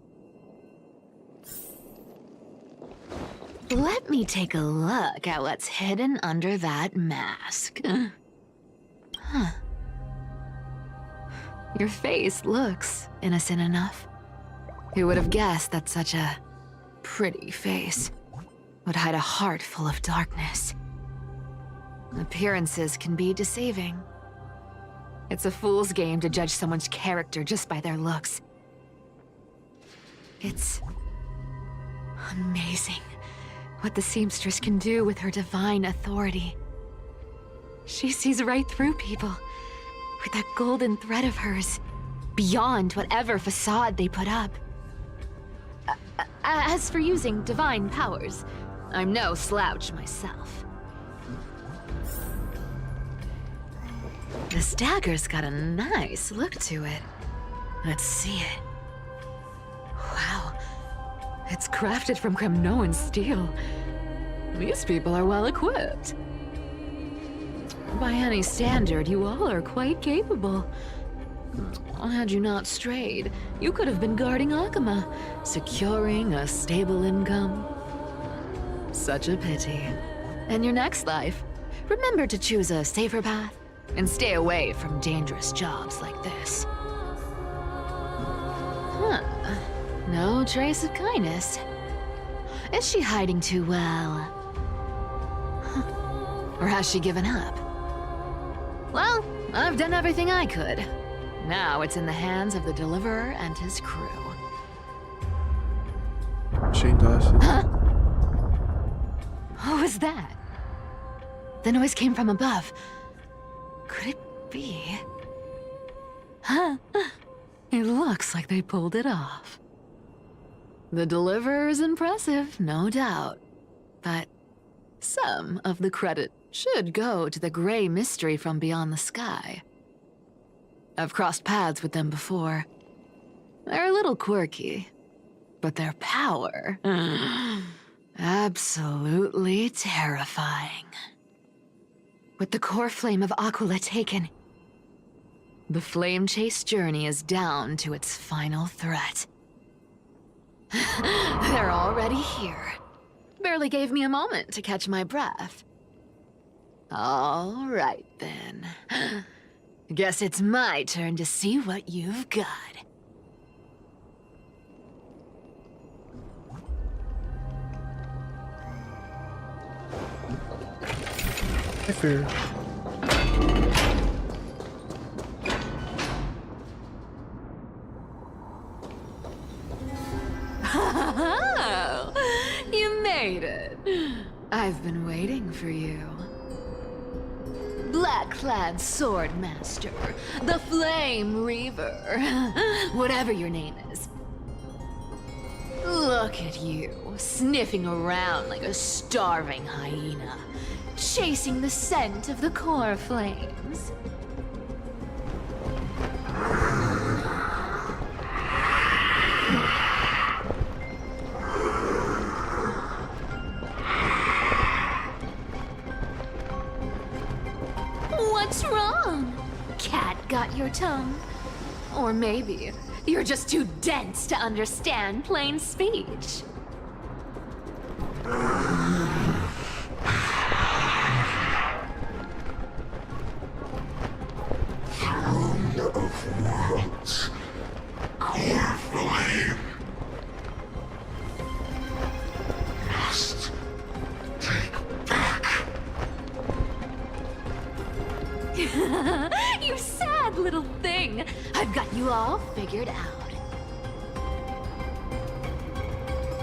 Let me take a look at what's hidden under that mask. Huh. Your face looks innocent enough. Who would have guessed that such a pretty face would hide a heart full of darkness? Appearances can be deceiving. It's a fool's game to judge someone's character just by their looks. It's amazing what the seamstress can do with her divine authority. She sees right through people with that golden thread of hers, beyond whatever facade they put up. As for using divine powers, I'm no slouch myself. This dagger's got a nice look to it. Let's see it. Wow. It's crafted from Kremnoan steel. These people are well equipped. By any standard, you all are quite capable. Had you not strayed, you could have been guarding Akama, securing a stable income. Such a pity. In your next life, remember to choose a safer path and stay away from dangerous jobs like this. Huh. No trace of kindness. Is she hiding too well? Or has she given up? Well, I've done everything I could. Now it's in the hands of the Deliverer and his crew. She does. Huh? What was that? The noise came from above. Could it be? Huh? It looks like they pulled it off. The Deliverer is impressive, no doubt. But some of the credit should go to the gray mystery from beyond the sky. I've crossed paths with them before. They're a little quirky, but their power... absolutely terrifying. With the core flame of Aquila taken, the flame chase journey is down to its final threat. They're already here. Barely gave me a moment to catch my breath. All right, then. Guess it's my turn to see what you've got. Cipher. Oh, you made it. I've been waiting for you. Black-clad sword master, the Flame Reaver, whatever your name is. Look at you, sniffing around like a starving hyena, chasing the scent of the core flames. What's wrong? Cat got your tongue? Or maybe you're just too dense to understand plain speech. Throne of worlds, core flame. Must take back. You sad little thing. I've got you all figured out.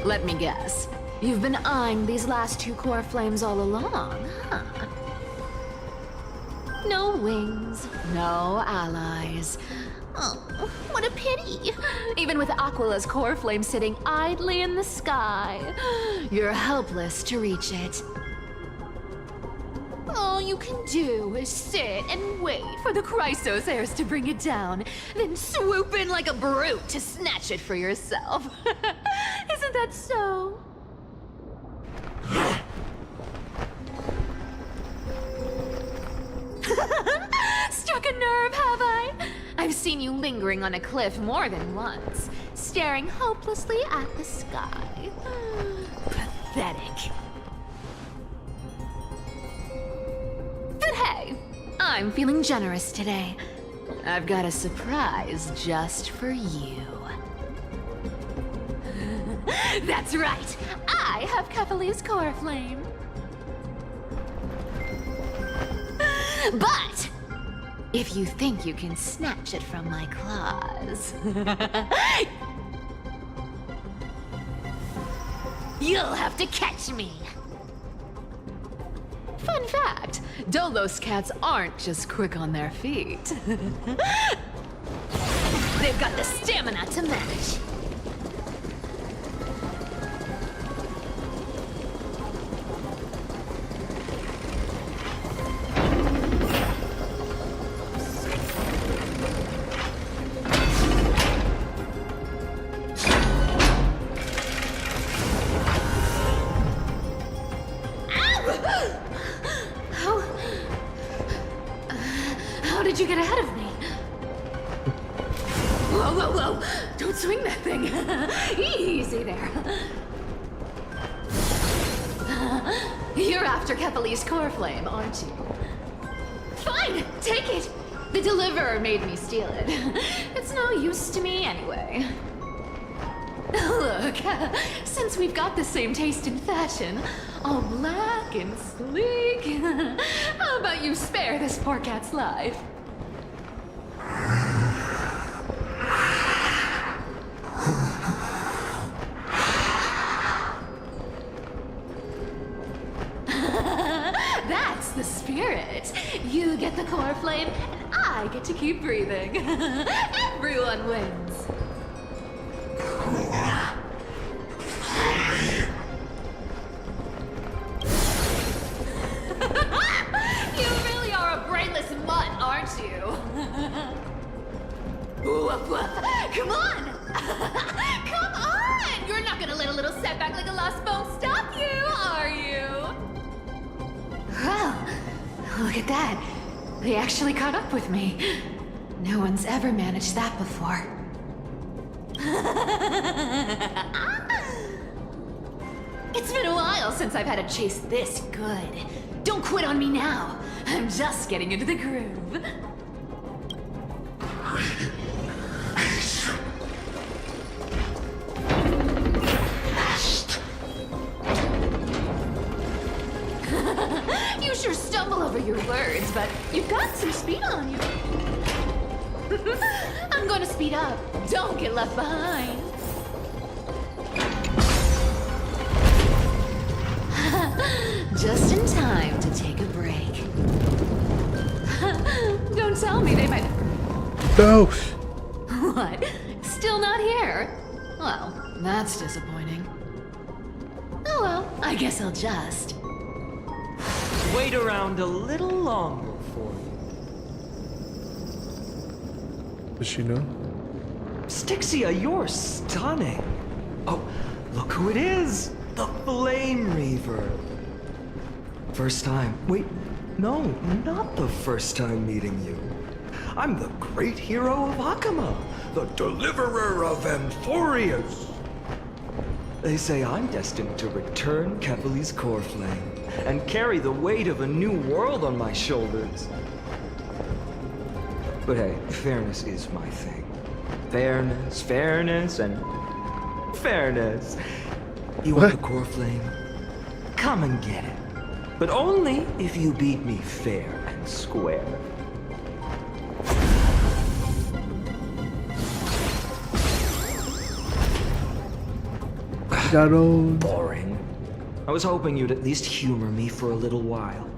Let me guess. You've been eyeing these last two core flames all along, huh? No wings, no allies. Oh, what a pity. Even with Aquila's core flame sitting idly in the sky, you're helpless to reach it. All you can do is sit and wait for the Chrysos heirs to bring it down, then swoop in like a brute to snatch it for yourself. Isn't that so? Struck a nerve, have I? I've seen you lingering on a cliff more than once, staring hopelessly at the sky. Pathetic. But hey, I'm feeling generous today. I've got a surprise just for you. That's right, I have Kefali's core flame. But if you think you can snatch it from my claws, you'll have to catch me. For Fun fact, Dolos cats aren't just quick on their feet. They've got the stamina to match. How did you get ahead of me? Whoa, whoa, whoa! Don't swing that thing! Easy there. You're after Kepali's core flame, aren't you? Fine, take it! The deliverer made me steal it. It's no use to me anyway. Look, since we've got the same taste in fashion, all black and sleek, how about you spare this poor cat's life? That's the spirit. You get the core flame, and I get to keep breathing. Everyone wins. You really are a brainless mutt, aren't you? Woof, woof. Come on! Come on! You're not gonna let a little setback like a lost bone stop you, are you? Well, look at that. They actually caught up with me. No one's ever managed that before. It's been a while since I've had a chase this good. Don't quit on me now. I'm just getting into the groove. You sure stumble over your words, but you've got some speed on you. I'm gonna speed up. Don't get left behind. Just in time to take a break. Don't tell me they might... No! What? Still not here? Well, that's disappointing. Oh well, I guess I'll just... Wait around a little longer for you. Does she know? Styxia, you're stunning. Oh, look who it is! The Flame Reaver. First time. Wait, no, not the first time meeting you. I'm the great hero of Akama, the deliverer of Amphoreus. They say I'm destined to return Kepali's core flame and carry the weight of a new world on my shoulders. But hey, fairness is my thing. Fairness, and fairness. You want the core flame? Come and get it. But only if you beat me fair and square. Boring. I was hoping you'd at least humor me for a little while.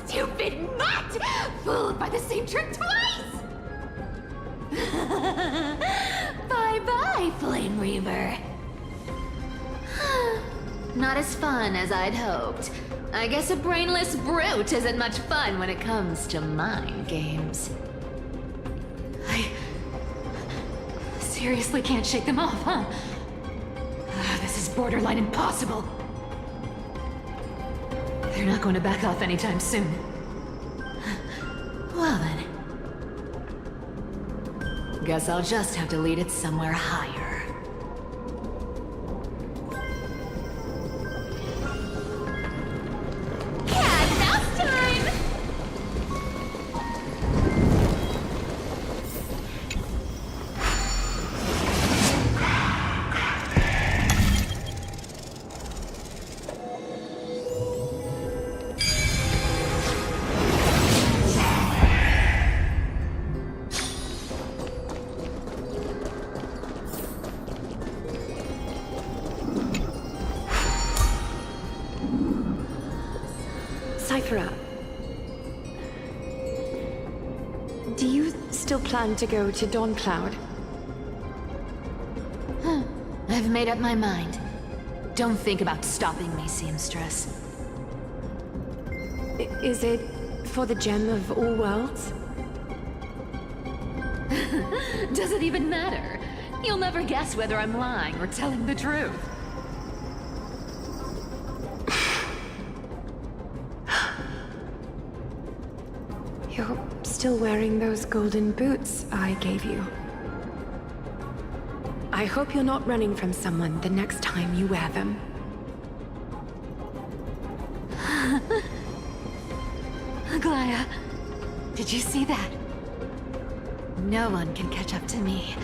Stupid mutt! Fooled by the same trick twice! Bye-bye, Flame Reaver. Not as fun as I'd hoped. I guess a brainless brute isn't much fun when it comes to mind games. I seriously can't shake them off, huh? This is borderline impossible. They're not going to back off anytime soon. Well then. Guess I'll just have to lead it somewhere higher. Do you still plan to go to Dawn Cloud? I've made up my mind. Don't think about stopping me, seamstress. Is it for the gem of all worlds? Does it even matter? You'll never guess whether I'm lying or telling the truth. You're still wearing those golden boots I gave you. I hope you're not running from someone the next time you wear them. Glaya, did you see that? No one can catch up to me.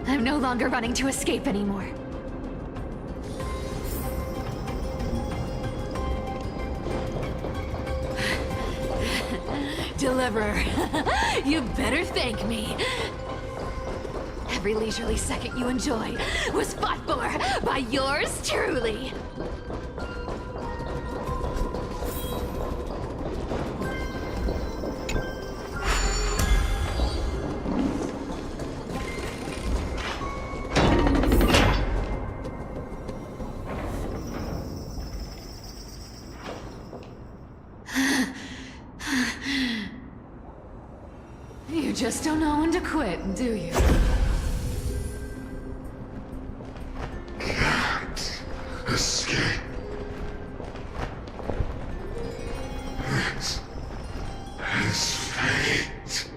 I'm no longer running to escape anymore. Deliverer, you better thank me. Every leisurely second you enjoy was fought for by yours truly. You just don't know when to quit, do you? Can't escape. It is fate.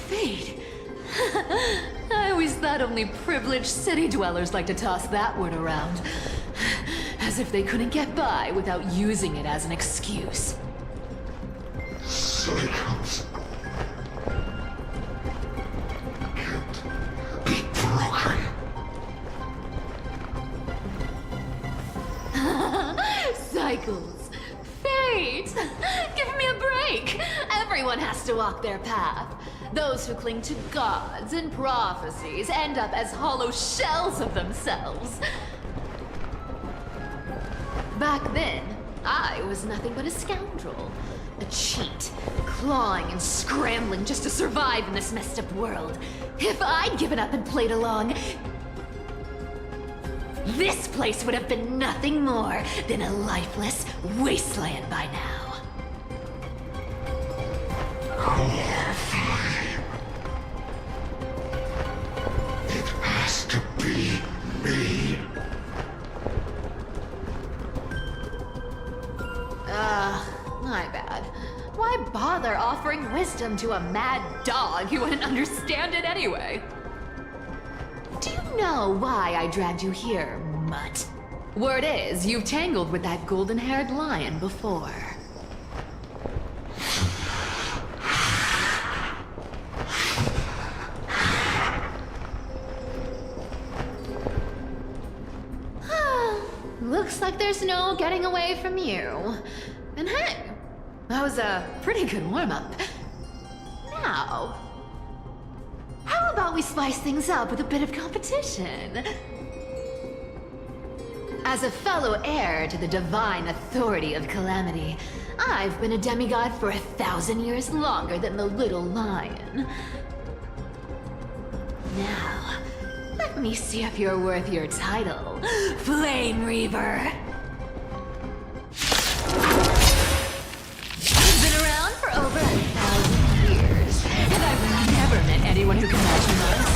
Fate? I always thought only privileged city dwellers like to toss that word around. As if they couldn't get by without using it as an excuse. Cycles can't be broken. Cycles. Fate! Give me a break! Everyone has to walk their path. Those who cling to gods and prophecies end up as hollow shells of themselves. Back then, I was nothing but a scoundrel. A cheat, clawing and scrambling just to survive in this messed up world. If I'd given up and played along, this place would have been nothing more than a lifeless wasteland by now. Core flame. It has to be me. My bad. Why bother offering wisdom to a mad dog who wouldn't understand it anyway? Do you know why I dragged you here, mutt? Word is, you've tangled with that golden-haired lion before. Looks like there's no getting away from you. And hey, that was a pretty good warm-up. Now, how about we spice things up with a bit of competition? As a fellow heir to the divine authority of Calamity, I've been a demigod for 1,000 years longer than the little lion. Now, let me see if you're worth your title, Flame Reaver. I've been around for over 1,000 years, and I've never met anyone who can match mine.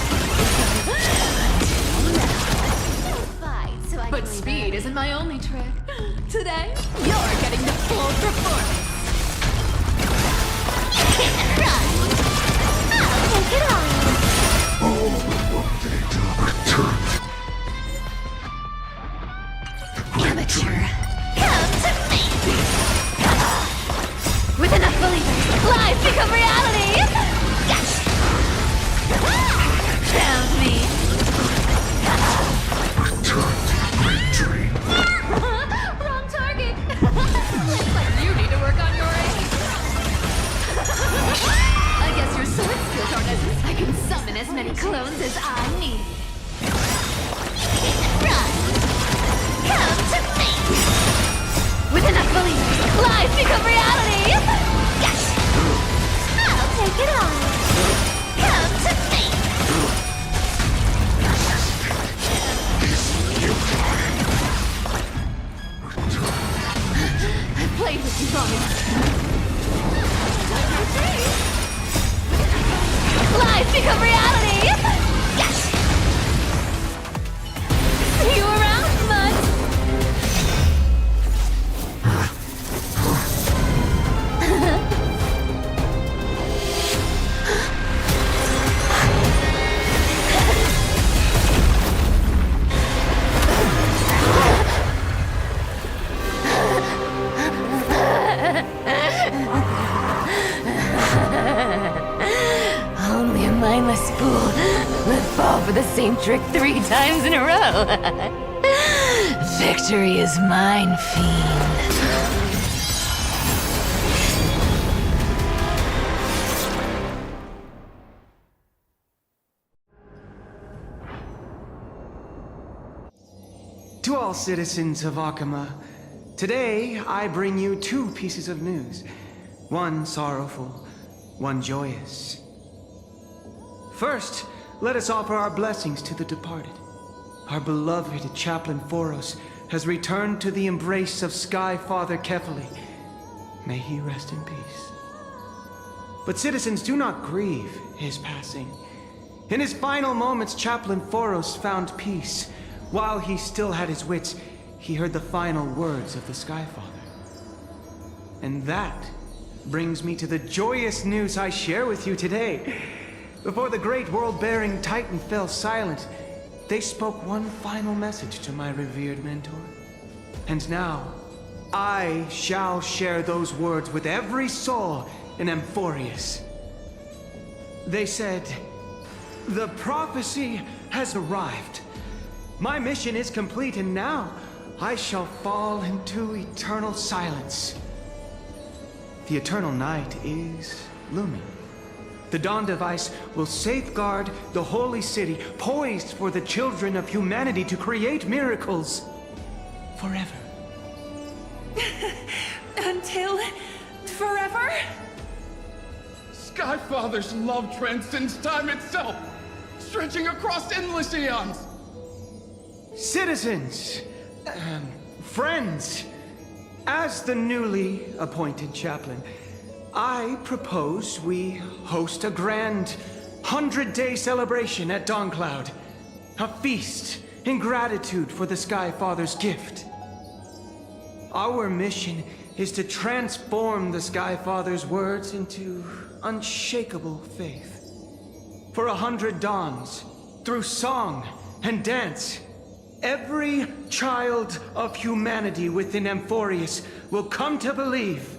But speed isn't my only trick. Today, you're getting the full performance. Run! I'll take it on! Amateur, come to me! With enough believers, lies become reality! Yes! Found me! Wrong target! Looks like you need to work on your aim. I guess your sword skills aren't as... I can summon as many clones as I need. Run! Come to me! With enough believers, lies Lies become reality! Yes! I'll take it on! Come to me! I played with you long enough. Lies become reality! Yes! See you around, bud! Only a mindless fool would fall for the same trick 3 times in a row. Victory is mine, fiend. To all citizens of Akama, today I bring you 2 pieces of news. One sorrowful, one joyous. First, let us offer our blessings to the departed. Our beloved Chaplain Amphoreus has returned to the embrace of Sky Father Kefali. May he rest in peace. But citizens, do not grieve his passing. In his final moments, Chaplain Amphoreus found peace. While he still had his wits, he heard the final words of the Sky Father. And that brings me to the joyous news I share with you today. Before the great world-bearing Titan fell silent, they spoke one final message to my revered mentor. And now, I shall share those words with every soul in Amphoreus. They said, "The prophecy has arrived. My mission is complete, and now I shall fall into eternal silence." The eternal night is looming. The Dawn Device will safeguard the holy city, poised for the children of humanity to create miracles forever. Until forever? Skyfather's love transcends time itself, stretching across endless eons. Citizens, friends, as the newly appointed chaplain, I propose we host a grand 100-day celebration at Dawncloud. A feast in gratitude for the Sky Father's gift. Our mission is to transform the Sky Father's words into unshakable faith. For 100 dawns, through song and dance, every child of humanity within Amphoreus will come to believe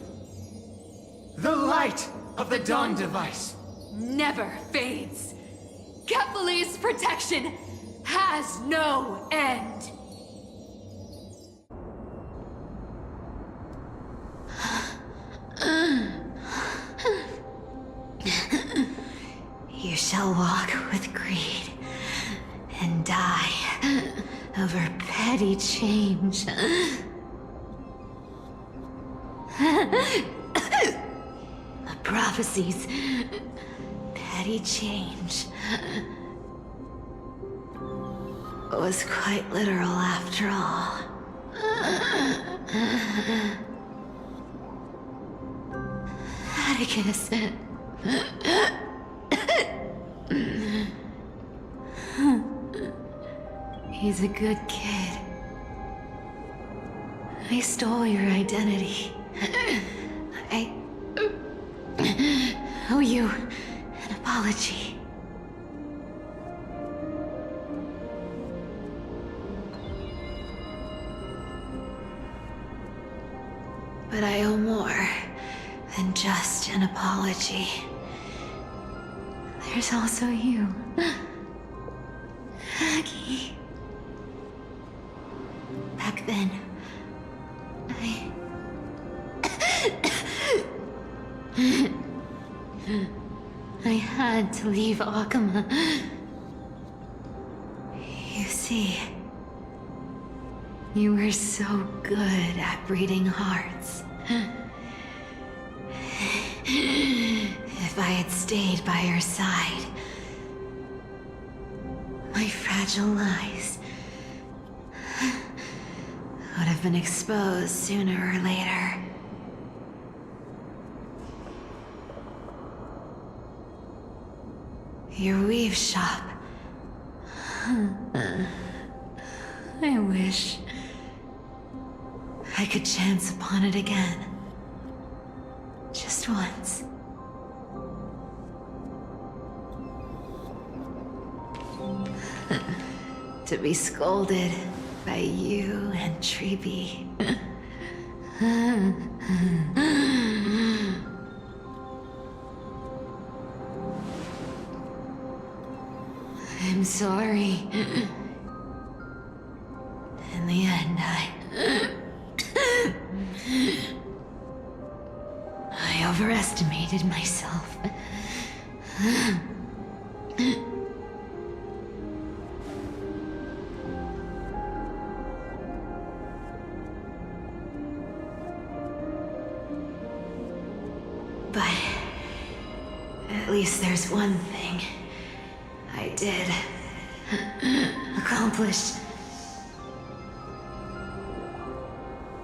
the light of the Dawn Device Never fades. Kefali's protection has no end. You shall walk with greed and die over petty change. The prophecies, petty change, was quite literal after all. Atticus. He's a good kid. I stole your identity. I owe you an apology. But I owe more than just an apology. There's also you, Aggie. Back then, I had to leave Akama. You see, you were so good at breeding hearts. If I had stayed by her side, my fragile lies would have been exposed sooner or later. Your weave shop. I wish I could chance upon it again. Just once. To be scolded by you and Treeby. I'm sorry. In the end, I overestimated myself. But at least there's one thing I did accomplish.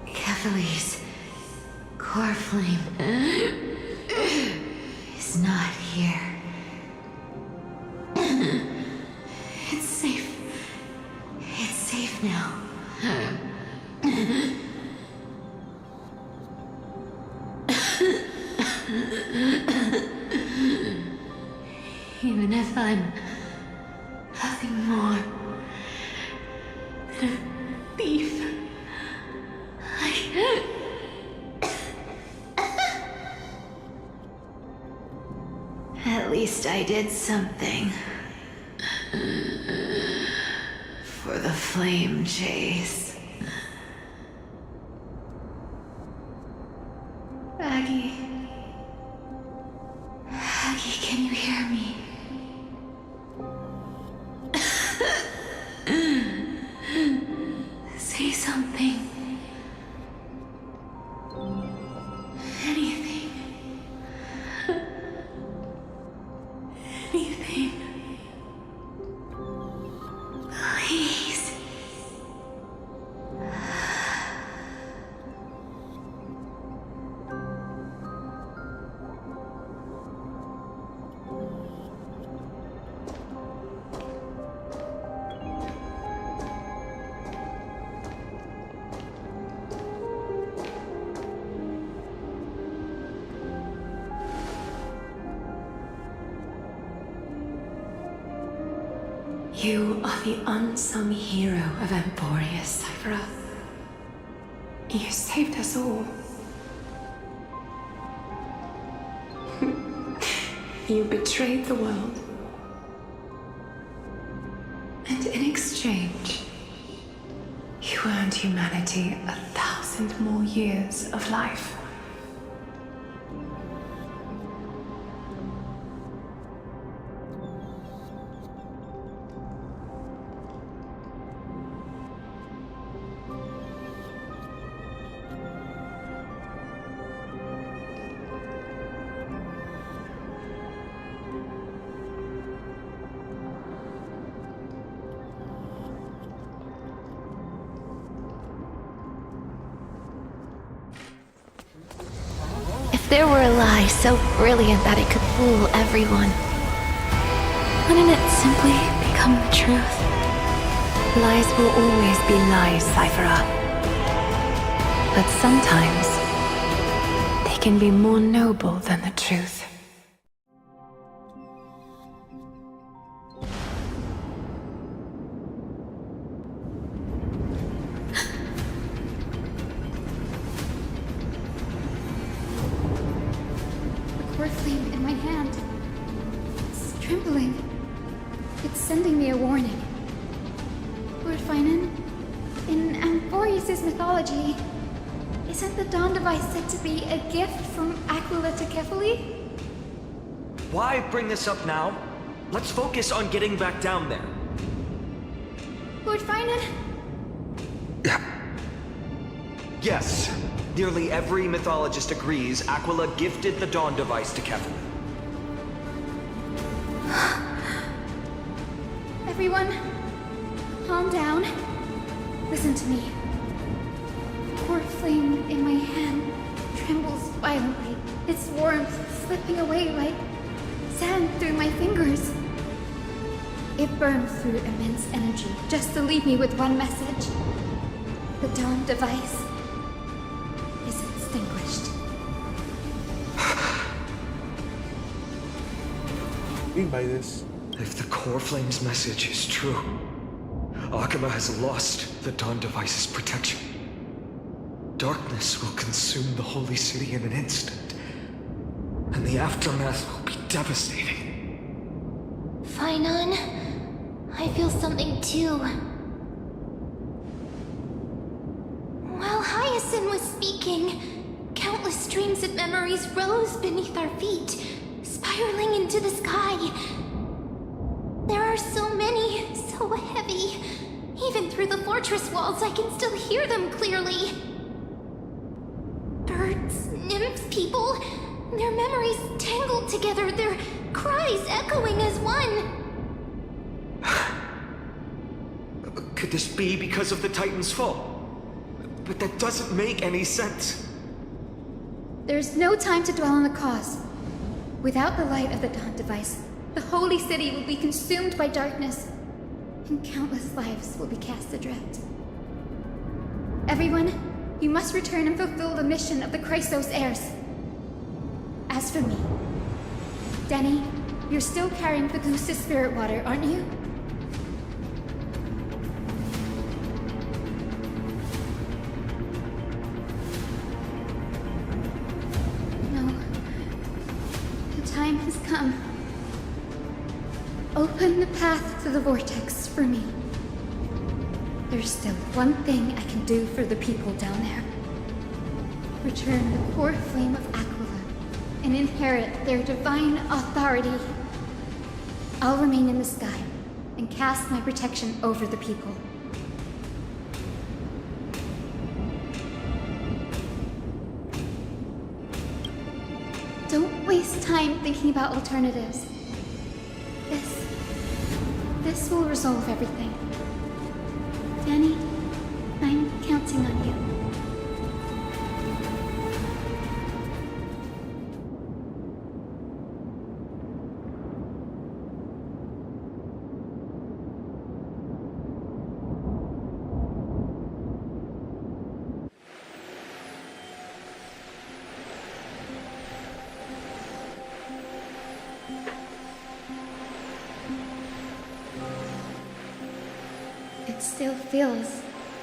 Kefali's core flame is not here. It's safe. It's safe now. Even if I'm nothing more than a thief, at least I did something for the flame chase. Aggie, can you hear me? Say something. Anything. Anything. Please. You are the unsung hero of Amphoreus, Cipher. You saved us all. You betrayed the world. And in exchange, you earned humanity 1,000 more years of life. If there were a lie so brilliant that it could fool everyone, wouldn't it simply become the truth? Lies will always be lies, Cipher. But sometimes, they can be more noble than the truth. Core flame in my hand. It's trembling. It's sending me a warning. Lord Finan, in Amphoreus' mythology, isn't the Dawn device said to be a gift from Aquila to Kefali? Why bring this up now? Let's focus on getting back down there. Lord Finan? Yes, Nearly every mythologist agrees Aquila gifted the Dawn device to Kefli. Everyone, calm down. Listen to me. The core flame in my hand trembles violently, its warmth slipping away like sand through my fingers. It burns through immense energy just to leave me with one message. The Dawn device is extinguished. What do you mean by this? If the core flame's message is true, Akuma has lost the Dawn device's protection. Darkness will consume the holy city in an instant, and the aftermath will be devastating. Finon, I feel something too. While Hyacinth was speaking, countless streams of memories rose beneath our feet, spiraling into the sky. There are so many, so heavy. Even through the fortress walls, I can still hear them clearly. Birds, nymphs, people, their memories tangled together, their cries echoing as one. Could this be because of the Titan's fall? But that doesn't make any sense. There's no time to dwell on the cause. Without the light of the Dawn device, the holy city will be consumed by darkness, and countless lives will be cast adrift. Everyone, you must return and fulfill the mission of the Chrysos heirs. As for me, Denny, you're still carrying Pagusa's spirit water, aren't you? No. The time has come. Open the path to the vortex for me. There's still one thing I can do for the people down there. Return the core flame of Aquila and inherit their divine authority. I'll remain in the sky and cast my protection over the people. Don't waste time thinking about alternatives. This will resolve everything. Danny, I'm counting on you. It still feels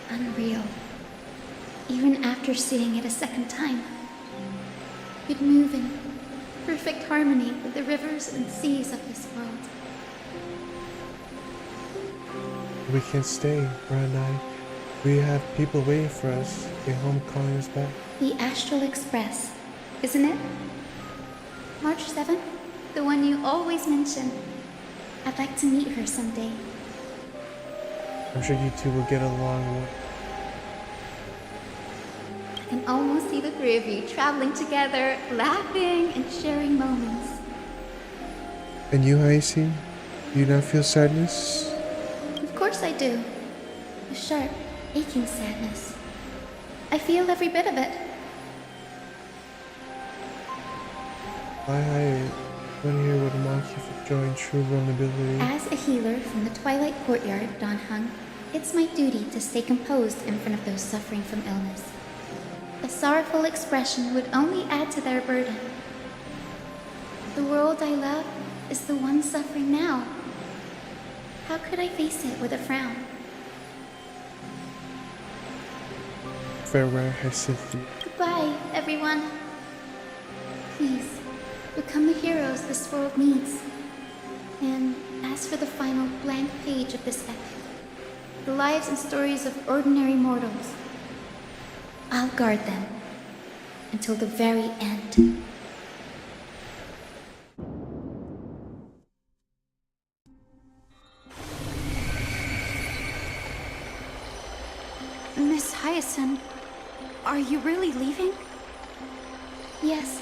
unreal, even after seeing it a second time. You'd move in perfect harmony with the rivers and seas of this world. We can't stay, Ron and I. We have people waiting for us, a home calling us back. The Astral Express, isn't it? March 7th, the one you always mention. I'd like to meet her someday. I'm sure you two will get along well. I can almost see the three of you traveling together, laughing and sharing moments. And you, Hyacinth? Do you not feel sadness? Of course I do. A sharp, aching sadness. I feel every bit of it. One here would mock you for showing true vulnerability. As a healer from the Twilight Courtyard, Don Hung, it's my duty to stay composed in front of those suffering from illness. A sorrowful expression would only add to their burden. The world I love is the one suffering now. How could I face it with a frown? Farewell, Hyacinth. Goodbye, everyone. Please, become the heroes this world needs. And as for the final blank page of this epic, the lives and stories of ordinary mortals, I'll guard them until the very end. Miss Hyacinth, Are you really leaving? Yes.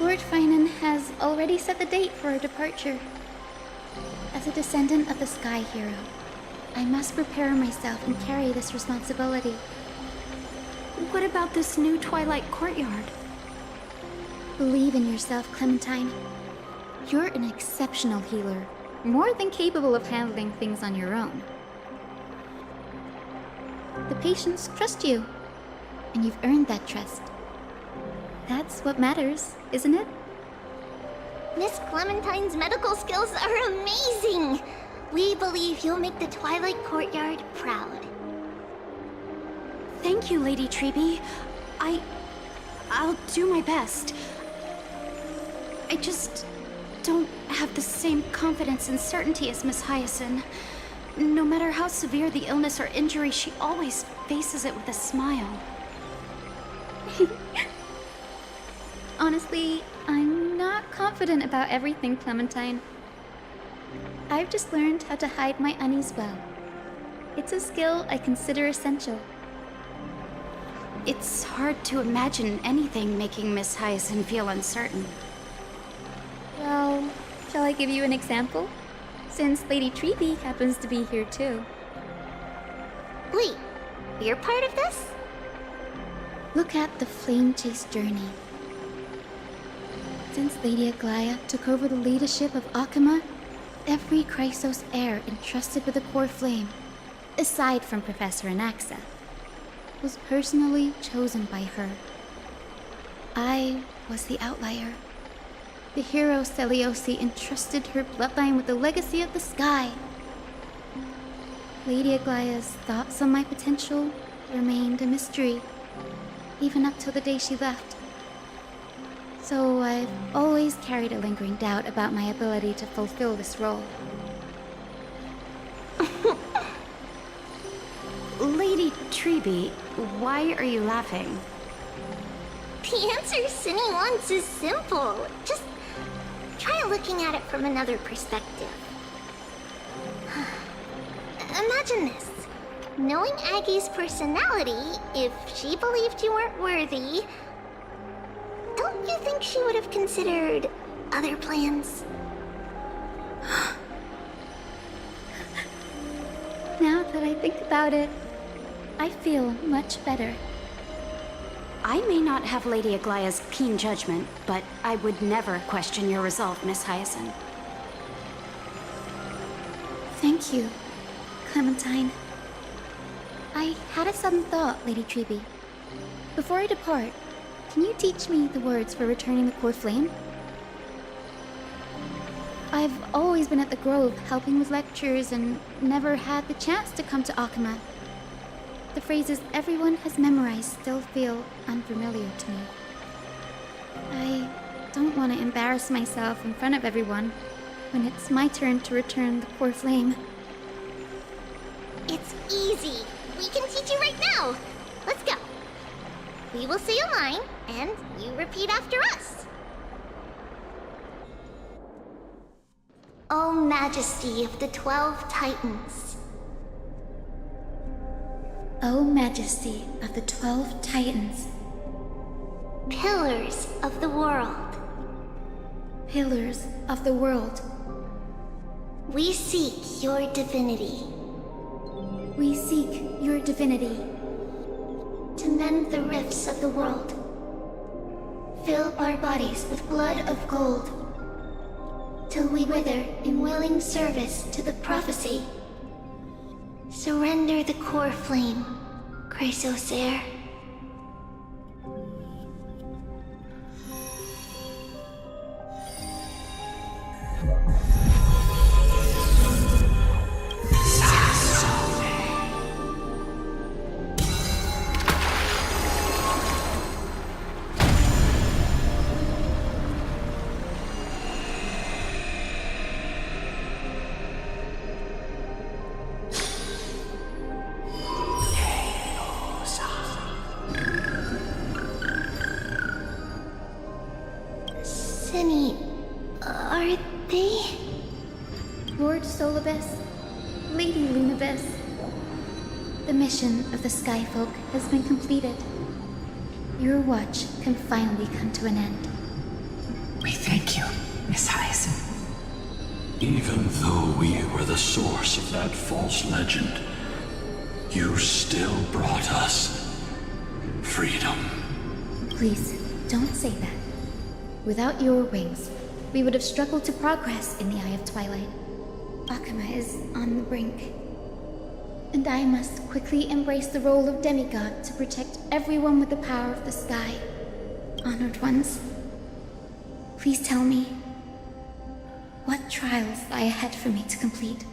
Lord Finan has already set the date for our departure. As a descendant of the Sky Hero, I must prepare myself and carry this responsibility. What about this new Twilight Courtyard? Believe in yourself, Clementine. You're an exceptional healer, more than capable of handling things on your own. The patients trust you, and you've earned that trust. That's what matters, isn't it? Miss Clementine's medical skills are amazing! We believe you'll make the Twilight Courtyard proud. Thank you, Lady Treby. I'll do my best. I just don't have the same confidence and certainty as Miss Hyacinth. No matter how severe the illness or injury, she always faces it with a smile. Honestly, I'm not confident about everything, Clementine. I've just learned how to hide my unease well. It's a skill I consider essential. It's hard to imagine anything making Miss Hyacinth feel uncertain. Well, shall I give you an example? Since Lady Treby happens to be here too. Wait, you're part of this? Look at the Flame Chase journey. Since Lady Aglaya took over the leadership of Akama, every Chrysos heir entrusted with the core flame, aside from Professor Anaxa, was personally chosen by her. I was the outlier. The hero Celiosi entrusted her bloodline with the legacy of the sky. Lady Aglaya's thoughts on my potential remained a mystery, even up till the day she left. So I've always carried a lingering doubt about my ability to fulfill this role. Lady Treby, why are you laughing? The answer Cindy wants is simple. Just try looking at it from another perspective. Imagine this. Knowing Aggie's personality, if she believed you weren't worthy, don't you think she would have considered other plans? Now that I think about it, I feel much better. I may not have Lady Aglaya's keen judgment, but I would never question your resolve, Miss Hyacinth. Thank you, Clementine. I had a sudden thought, Lady Treby. Before I depart, can you teach me the words for returning the core flame? I've always been at the Grove helping with lectures and never had the chance to come to Akama. The phrases everyone has memorized still feel unfamiliar to me. I don't want to embarrass myself in front of everyone when it's my turn to return the core flame. It's easy. We can teach you right now. Let's go. We will say a line, and you repeat after us. O Majesty of the 12 Titans. O Majesty of the 12 Titans. Pillars of the world. Pillars of the world. We seek your divinity. We seek your divinity. To mend the rifts of the world. Fill our bodies with blood of gold. Till we wither in willing service to the prophecy. Surrender the core flame, Chrysos heir. Are they? Lord Solibus, Lady Lunabis. The mission of the Skyfolk has been completed. your watch can finally come to an end. We thank you, Miss Hyacinth. Even though we were the source of that false legend, you still brought us freedom. Please, don't say that. Without your wings, we would have struggled to progress in the Eye of Twilight. Akuma is on the brink. And I must quickly embrace the role of demigod to protect everyone with the power of the sky. Honored ones, please tell me, what trials lie ahead for me to complete?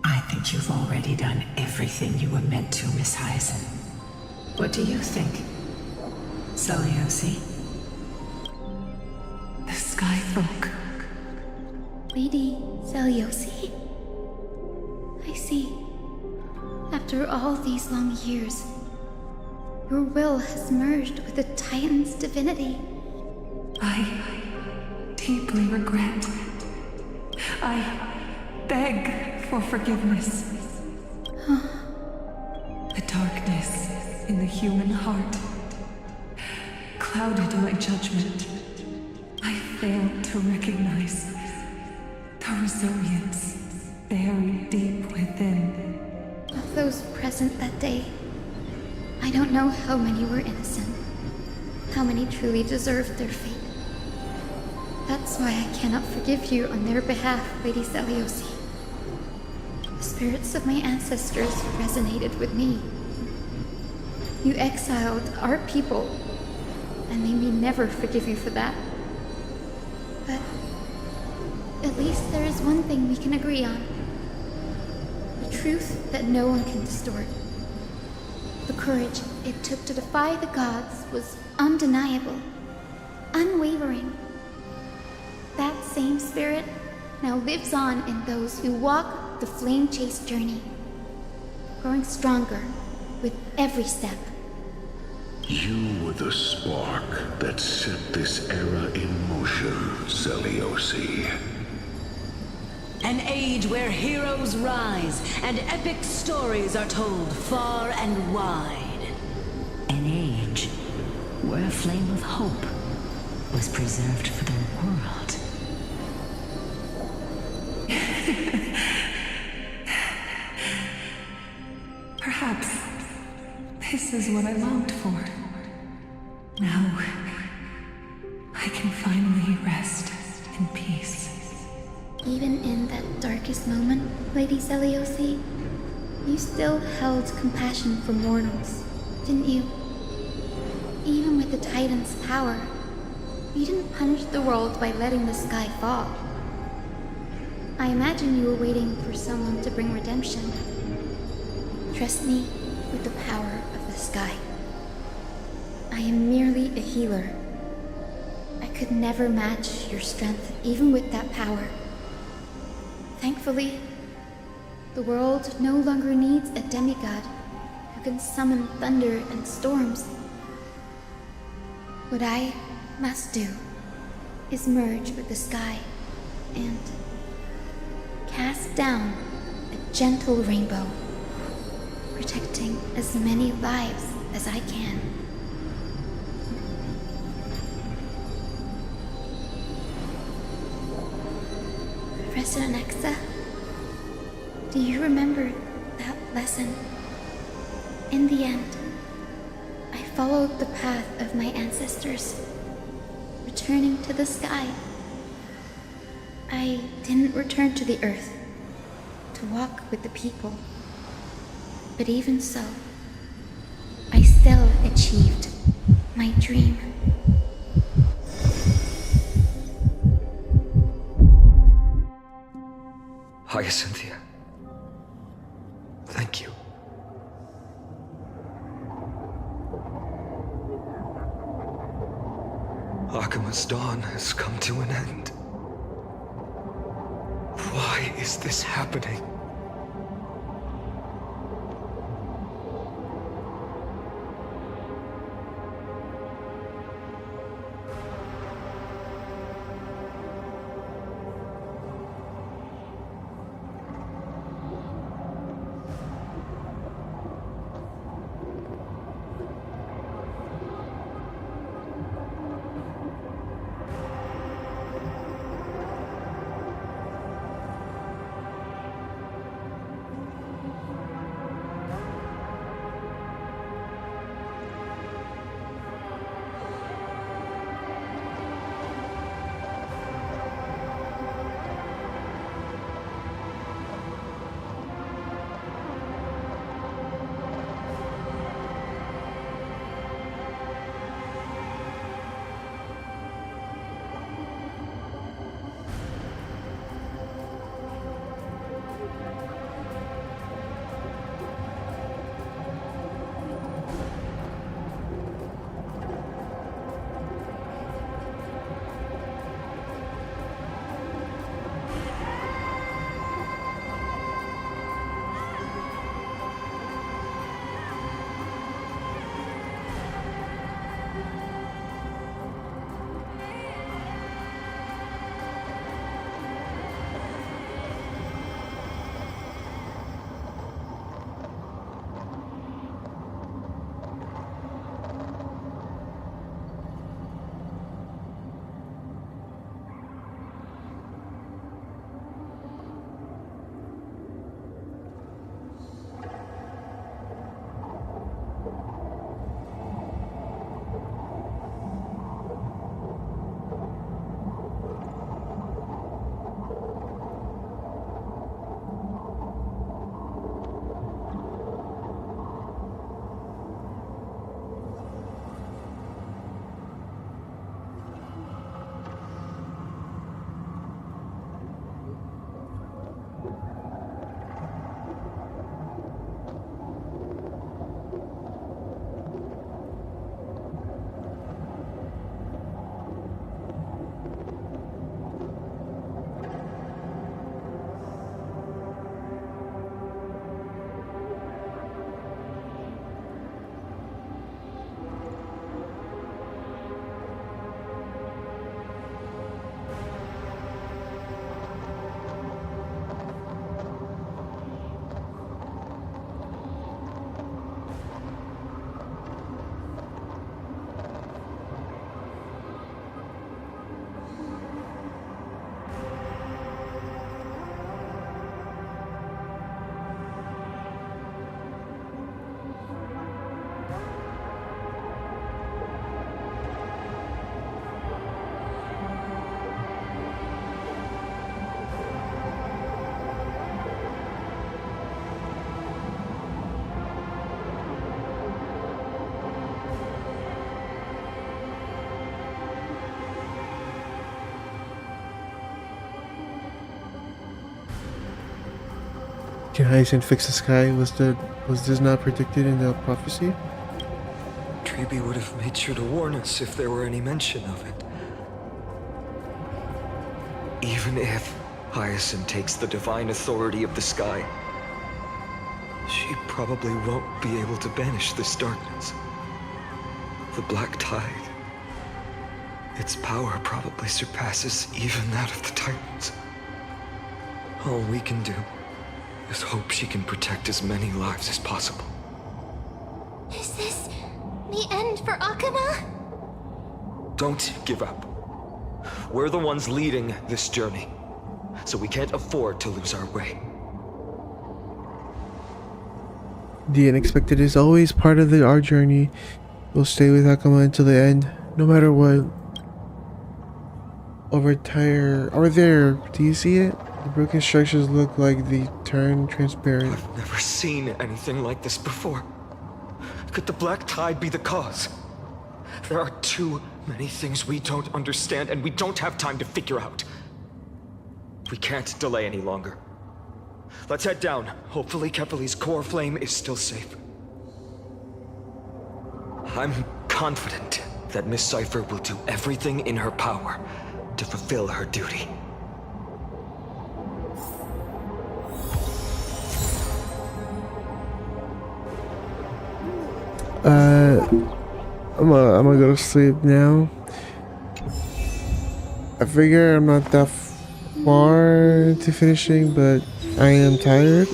I think you've already done everything you were meant to, Miss Hyacinth. What do you think, Celiosi? The Sky Folk. Lady Celiosi? I see. After all these long years, your will has merged with the Titan's divinity. I deeply regret. I beg for forgiveness. The darkness in the human heart clouded my judgment. I failed to recognize the resilience buried deep within. Of those present that day, I don't know how many were innocent, how many truly deserved their fate. That's why I cannot forgive you on their behalf, Lady Celiosi. The spirits of my ancestors resonated with me. You exiled our people, and they may never forgive you for that. But at least there is one thing we can agree on. The truth that no one can distort. The courage it took to defy the gods was undeniable, unwavering. That same spirit now lives on in those who walk the flame-chased journey, growing stronger with every step. You were the spark that set this era in motion, Celiosi. An age where heroes rise and epic stories are told far and wide. An age where a flame of hope was preserved for the world. Perhaps this is what I longed for. Now, I can finally rest in peace. Even in that darkest moment, Lady Celiosi, you still held compassion for mortals, didn't you? Even with the Titan's power, you didn't punish the world by letting the sky fall. I imagine you were waiting for someone to bring redemption. Trust me with the power of the sky. I am merely a healer. I could never match your strength, even with that power. Thankfully, the world no longer needs a demigod who can summon thunder and storms. What I must do is merge with the sky and cast down a gentle rainbow, protecting as many lives as I can. Professor Nexa, do you remember that lesson? In the end, I followed the path of my ancestors, returning to the sky. I didn't return to the earth to walk with the people. But even so, I still achieved my dream. Hyacinthia, thank you. Akuma's dawn has come to an end. Why is this happening? Can Hyacinth fix the sky? Was this not predicted in the prophecy? Treeby would have made sure to warn us if there were any mention of it. Even if Hyacinth takes the divine authority of the sky, she probably won't be able to banish this darkness. The Black Tide. Its power probably surpasses even that of the Titans. All we can do is hope she can protect as many lives as possible. Is this the end for Akuma? Don't give up. We're the ones leading this journey, so we can't afford to lose our way. The unexpected is always part of our journey. We'll stay with Akuma until the end, no matter what. Over there, do you see it? The broken structures look like they turn transparent. I've never seen anything like this before. Could the Black Tide be the cause? There are too many things we don't understand, and we don't have time to figure out. We can't delay any longer. Let's head down. Hopefully Kefali's core flame is still safe. I'm confident that Miss Cipher will do everything in her power to fulfill her duty. I'm gonna go to sleep now. I figure I'm not that far to finishing, but I am tired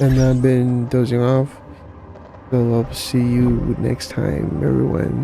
and I've been dozing off. So I'll see you next time, everyone.